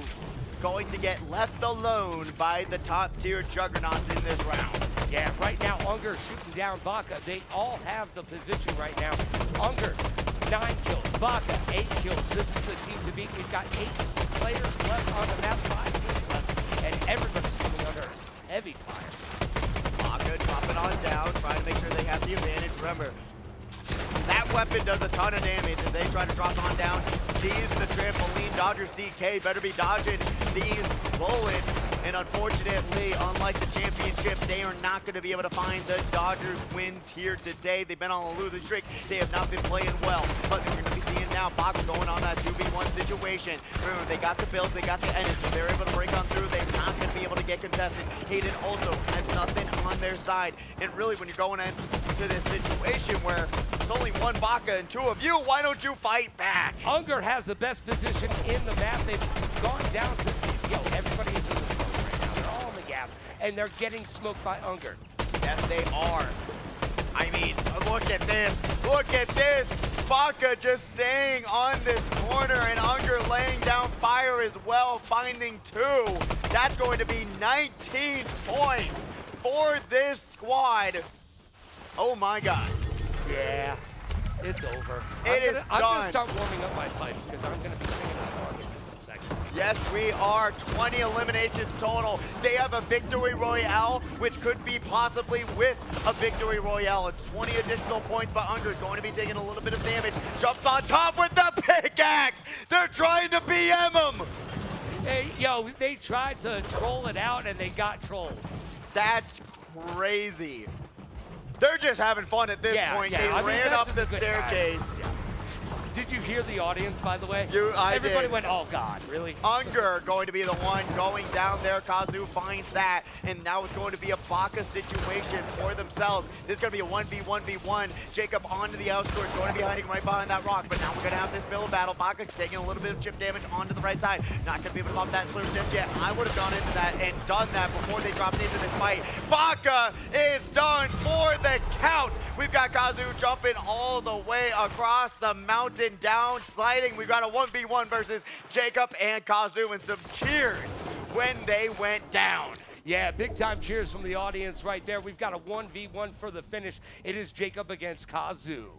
going to get left alone by the top-tier juggernauts in this round. Yeah, right now, Unger shooting down Baca. They all have the position right now. Unger, 9 kills. Baca, 8 kills. This is the team to beat. We've got 8 players left on the map, 5 teams left, and everybody's coming under heavy fire. Baca dropping on down, trying to make sure they have the advantage. Remember, that weapon does a ton of damage as they try to drop on down. Sees the trampoline. Dodgers DK better be dodging these bullets. And unfortunately, unlike the championship, they are not going to be able to find the Dodgers wins here today. They've been on a losing streak. They have not been playing well. But we're going to be seeing now Baca going on that 2v1 situation. Remember, they got the builds, they got the edits, but they're able to break on through. They're not going to be able to get contested. Hayden also has nothing on their side. And really, when you're going into this situation where it's only 1 Baca and 2 of you, why don't you fight back? Unger has the best position in the map. They've gone down to, everybody is in the smoke right now. They're all in the gap, and they're getting smoked by Unger. Yes, they are. I mean, look at this. Look at this. Baca just staying on this corner, and Unger laying down fire as well, finding 2. That's going to be 19 points for this squad. Oh my God. Yeah, it's over. I'm going to start warming up my pipes, because I'm going to be singing a song in just a second. Yes, we are. 20 eliminations total. They have a victory royale, which could be possibly with a victory royale. It's 20 additional points, but Unger going to be taking a little bit of damage. Jumps on top with the pickaxe. They're trying to BM him. Hey, they tried to troll it out, and they got trolled. That's crazy. They're just having fun at this point. They ran up the staircase. Did you hear the audience, by the way? Everybody went, oh God, really? Unger going to be the one going down there. Kazu finds that, and now it's going to be a Baca situation for themselves. This is going to be a 1v1v1. Jacob onto the outskirts, going to be hiding right behind that rock, but now we're going to have this build battle. Baca taking a little bit of chip damage onto the right side. Not going to be able to pop that slurp just yet. I would have gone into that and done that before they dropped into this fight. Baca is done for the count We've got Kazu jumping all the way across the mountain, down, sliding. We've got a 1v1 versus Jacob and Kazu, and some cheers when they went down. Yeah, big time cheers from the audience right there. We've got a 1v1 for the finish. It is Jacob against Kazu.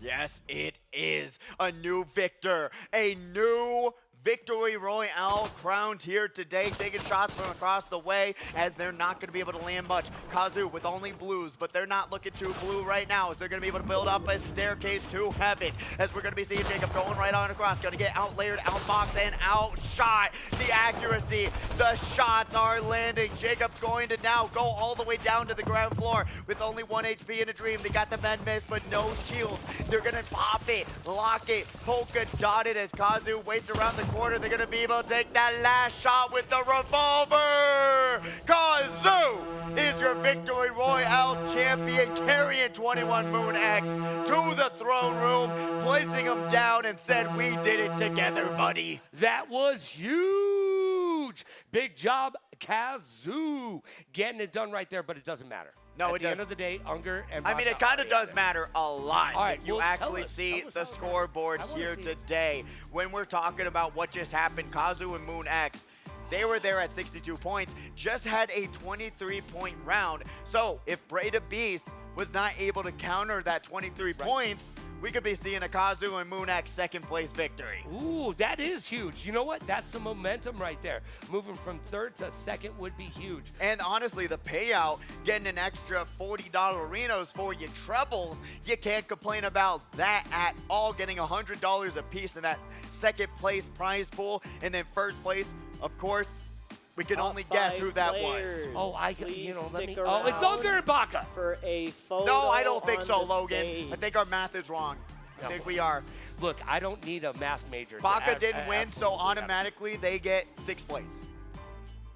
Yes, it is a new victor, a new Victory Royale crowned here today, taking shots from across the way as they're not going to be able to land much. Kazu with only blues, but they're not looking too blue right now, as they're going to be able to build up a staircase to heaven, as we're going to be seeing Jacob going right on across, going to get outlayered, outboxed, and outshot. The accuracy, the shots are landing. Jacob's going to now go all the way down to the ground floor with only 1 HP in a dream. They got the med mist, but no shields. They're going to pop it, lock it, polka dot it as Kazu waits around the corner. They're going to be able to take that last shot with the revolver. Kazu is your Victory Royale champion, carrying 21 Moon X to the throne room, placing him down and said, "We did it together, buddy." That was huge. Big job, Kazu. Getting it done right there, but it doesn't matter. No, At the end of the day, Unger and I mean, it kind of does matter a lot. All right, if you well, actually tell see us the how it scoreboard I wanna here see it. today, when we're talking about what just happened, Kazu and Moon X, they were there at 62 points, just had a 23-point round. So if Breda Beast was not able to counter that 23 points, we could be seeing a Kazu and Moon X second place victory. Ooh, that is huge. You know what? That's the momentum right there. Moving from third to second would be huge. And honestly, the payout, getting an extra $40 Renos for your trebles, you can't complain about that at all. Getting $100 a piece in that second place prize pool. And then first place, of course, we can only guess who that was. Oh, let me. stick Oh, it's Unger and Baka. For a photo. No, I don't think on so, the Logan. stage. I think our math is wrong. I think we are. Look, I don't need a math major. Baka didn't win, so automatically they get 6th place.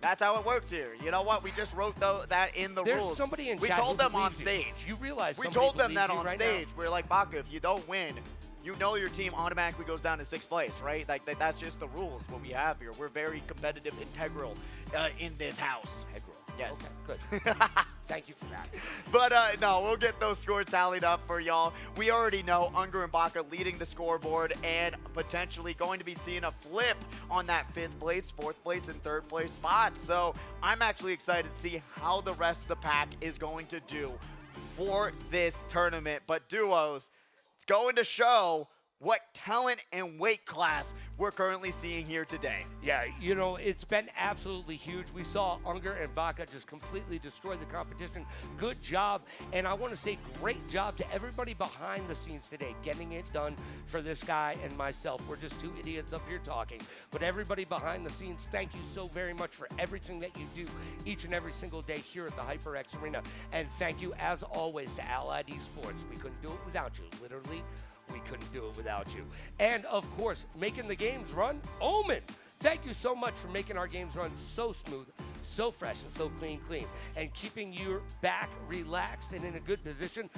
That's how it works here. You know what? We just wrote that in the There's rules. somebody in we chat told who them on believes you. stage. You realize we somebody told them believes that you on right stage. now. We're like, Baka, if you don't win, you know your team automatically goes down to 6th place, right? Like that's just the rules. What we have here. We're very competitive, integral in this house. Integral. Yes. Okay, good. Thank you for that. But no, we'll get those scores tallied up for y'all. We already know Unger and Baka leading the scoreboard and potentially going to be seeing a flip on that 5th place, 4th place, and 3rd place spot. So I'm actually excited to see how the rest of the pack is going to do for this tournament. But duos, it's going to show what talent and weight class we're currently seeing here today. Yeah, you know, it's been absolutely huge. We saw Unger and Baka just completely destroy the competition. Good job. And I want to say great job to everybody behind the scenes today, getting it done for this guy and myself. We're just two idiots up here talking. But everybody behind the scenes, thank you so very much for everything that you do each and every single day here at the HyperX Arena. And thank you, as always, to Allied Esports. We couldn't do it without you. Literally, we couldn't do it without you. And of course, making the games run, Omen. Thank you so much for making our games run so smooth, so fresh, and so clean, and keeping your back relaxed and in a good position.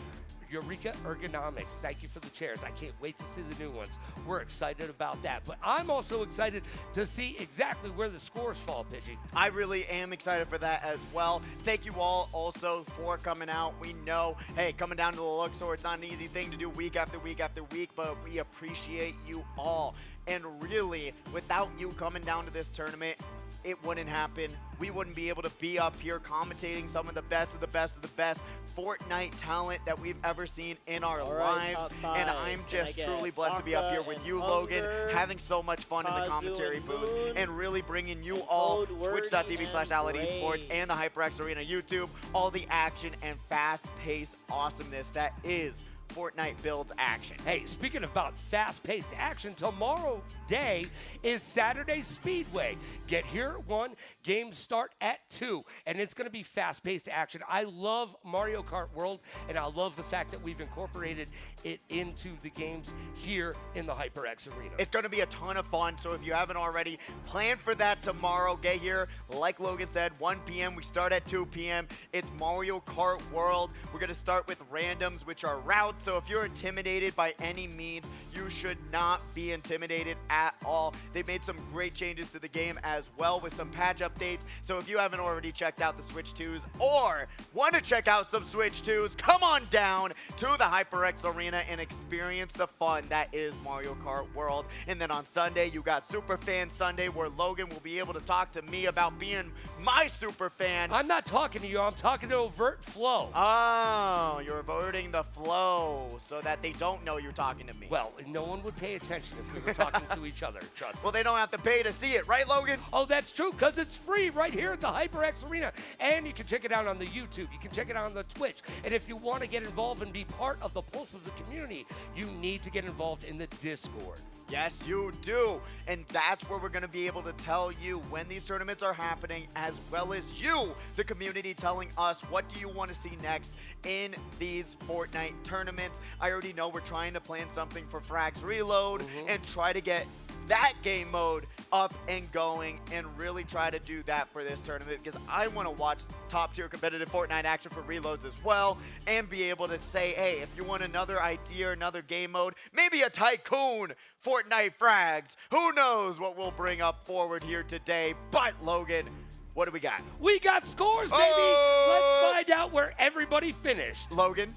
Eureka Ergonomics, thank you for the chairs. I can't wait to see the new ones. We're excited about that. But I'm also excited to see exactly where the scores fall, Pidgey. I really am excited for that as well. Thank you all also for coming out. We know, hey, coming down to the Luxor, it's not an easy thing to do week after week after week, but we appreciate you all. And really, without you coming down to this tournament, it wouldn't happen. We wouldn't be able to be up here commentating some of the best of the best of the best Fortnite talent that we've ever seen in our lives. And I'm just truly blessed to be up here with you, Logan, having so much fun in the commentary booth and really bringing you all twitch.tv/Allied Esports and the HyperX Arena YouTube, all the action and fast-paced awesomeness that is Fortnite builds action. Hey, speaking about fast-paced action, tomorrow day is Saturday Speedway. Get here at 1, games start at 2, and it's going to be fast-paced action. I love Mario Kart World, and I love the fact that we've incorporated it into the games here in the HyperX Arena. It's going to be a ton of fun, so if you haven't already, plan for that tomorrow. Get here, like Logan said, 1 p.m. We start at 2 p.m. It's Mario Kart World. We're going to start with randoms, which are routes, So if you're intimidated by any means, you should not be intimidated at all. They made some great changes to the game as well with some patch updates. So if you haven't already checked out the Switch 2s or want to check out some Switch 2s, come on down to the HyperX Arena and experience the fun that is Mario Kart World. And then on Sunday, you got Super Fan Sunday, where Logan will be able to talk to me about being my super fan. I'm not talking to you. I'm talking to Overt Flow. Oh, you're averting the flow so that they don't know you're talking to me. Well, no one would pay attention if we were talking to each other, trust me. Well, they don't have to pay to see it, right, Logan? Oh, that's true, because it's free right here at the HyperX Arena. And you can check it out on the YouTube. You can check it out on the Twitch. And if you want to get involved and be part of the pulse of the community, you need to get involved in the Discord. Yes, you do. And that's where we're going to be able to tell you when these tournaments are happening, as well as you, the community, telling us what do you want to see next in these Fortnite tournaments. I already know we're trying to plan something for Frags Reload and try to get that game mode up and going and really try to do that for this tournament, because I want to watch top tier competitive Fortnite action for reloads as well, and be able to say, hey, if you want another idea, another game mode, maybe a Tycoon Fortnite Frags, who knows what we'll bring up forward here today. But Logan, what do we got? We got scores, baby. Let's find out where everybody finished. Logan,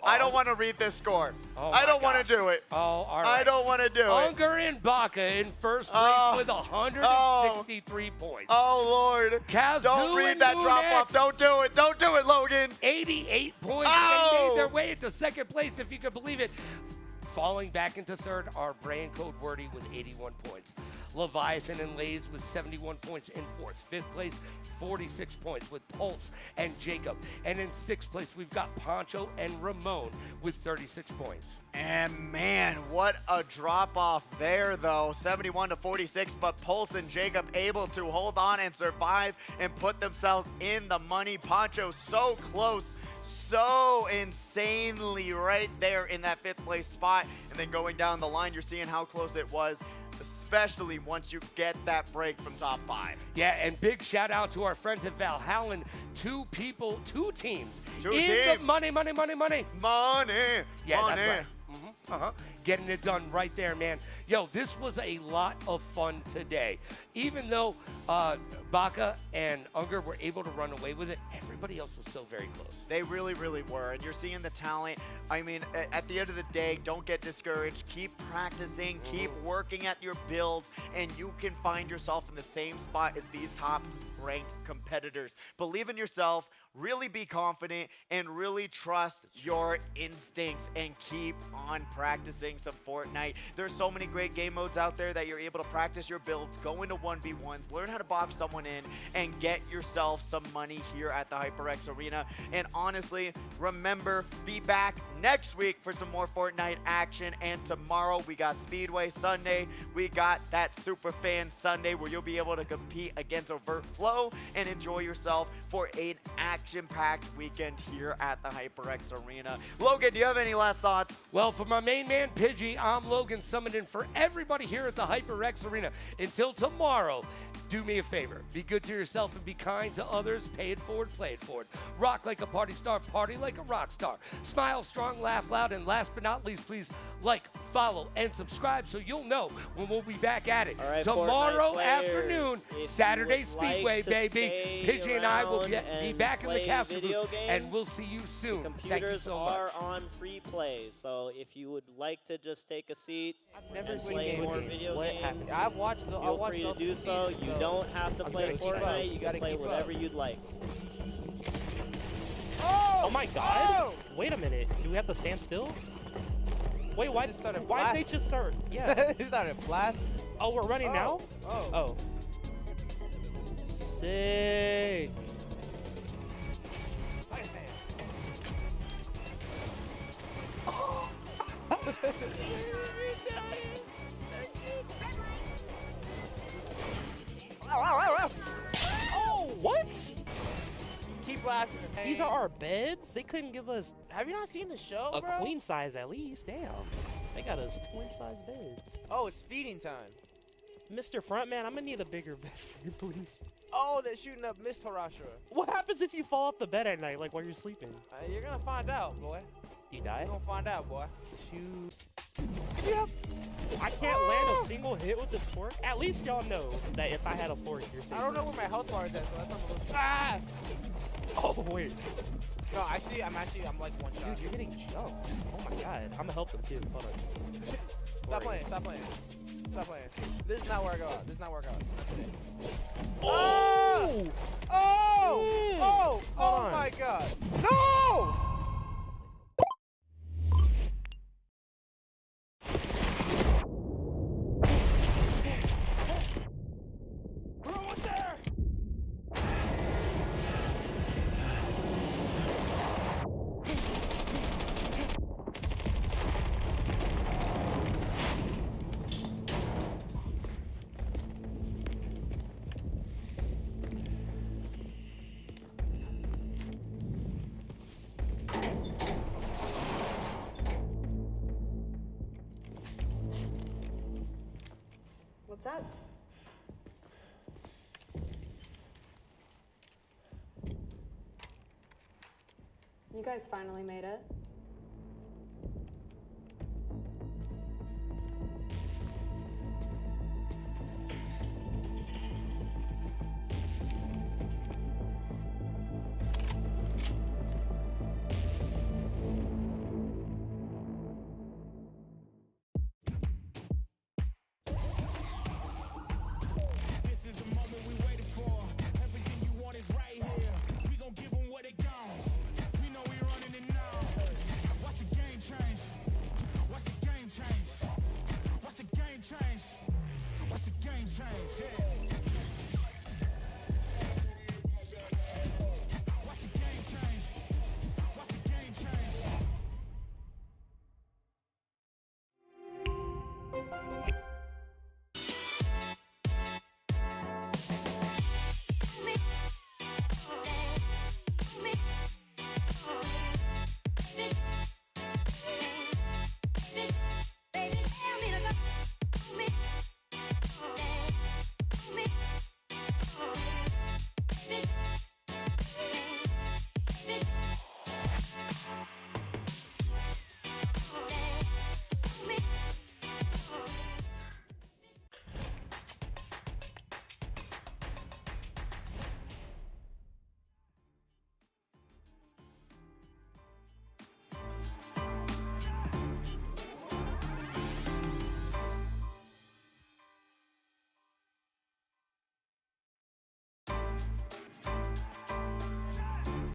I don't want to read this score. Oh I don't want to do it. Oh, all right. I don't want to do it. Unger and Baca in first place with 163 points. Oh, Lord. Kazoo Don't read and that drop off. Moonex, Don't do it. Don't do it, Logan. 88 points. Oh! They made their way into second place, if you could believe it. Falling back into third are Brand Code Wordy with 81 points. Leviathan and Lays with 71 points in fourth. Fifth place, 46 points with Pulse and Jacob. And in sixth place, we've got Poncho and Ramon with 36 points. And man, what a drop off there, though. 71 to 46, but Pulse and Jacob able to hold on and survive and put themselves in the money. Poncho so close, so insanely right there in that fifth place spot. And then going down the line, you're seeing how close it was, especially once you get that break from top 5. Yeah, and big shout out to our friends at Valhalla. Two teams. Two in teams. The money. Money. Yeah, money. that's right. Getting it done right there, man. Yo, this was a lot of fun today. Even though Baca and Unger were able to run away with it, everybody else was still very close. They really, really were. And you're seeing the talent. I mean, at the end of the day, don't get discouraged. Keep practicing. Keep working at your builds. And you can find yourself in the same spot as these top-ranked competitors. Believe in yourself. Really be confident and really trust your instincts and keep on practicing some Fortnite. There's so many great game modes out there that you're able to practice your builds, go into 1v1s, learn how to box someone in, and get yourself some money here at the HyperX Arena. And honestly, remember, be back next week for some more Fortnite action. And tomorrow we got Speedway Sunday. We got that Super Fan Sunday where you'll be able to compete against Overt Flow and enjoy yourself for an action-packed weekend here at the HyperX Arena. Logan, do you have any last thoughts? Well, for my main man, Pidgey, I'm Logan Summoning for everybody here at the HyperX Arena. Until tomorrow, do me a favor. Be good to yourself and be kind to others. Pay it forward, play it forward. Rock like a party star, party like a rock star. Smile strong, laugh loud, and last but not least, please like, follow, and subscribe so you'll know when we'll be back at it. All right, tomorrow Fortnite afternoon, players, Saturday if you would Speedway, like to baby. stay Pidgey and I will around be and back in the play capsule video booth, games, and we'll see you soon. Thank you Computers so are much. on free play, so if you would like to just take a seat Never and seen play game more games. video What games, happens? I've watched the. feel free to do so. You don't have to play gonna keep up. Fortnite. You You can gotta play keep up. whatever you'd like. Oh my god! Wait a minute. Do we have to stand still? Wait, why just started why did they blasting. just start? Yeah. He started blasting. Oh, we're running now? Oh. Oh. Sick. Oh, what? Keep blasting. These are our beds? They couldn't give us Have you not seen the show, a bro? queen size at least. Damn. They got us twin size beds. Oh, it's feeding time. Mr. Frontman, I'm gonna need a bigger bed for you, please. Oh, they're shooting up Miss Harashra. What happens if you fall off the bed at night, like while you're sleeping? You're gonna find out, boy. You die? We're gonna find out, boy. 2. Yep. I can't land a single hit with this fork. At least y'all know that if I had a fork, you're safe. I don't know where my health bar is at, so that's not the most. Ah! Oh, wait. No, I'm like one shot. Dude, you're getting jumped. Oh my god. I'm gonna help them too. Hold on. Stop playing. Stop playing. Stop playing. This is not where I go out. This is not where I go out. Not today. Oh! Oh! Oh my god. No! What's up? You guys finally made it.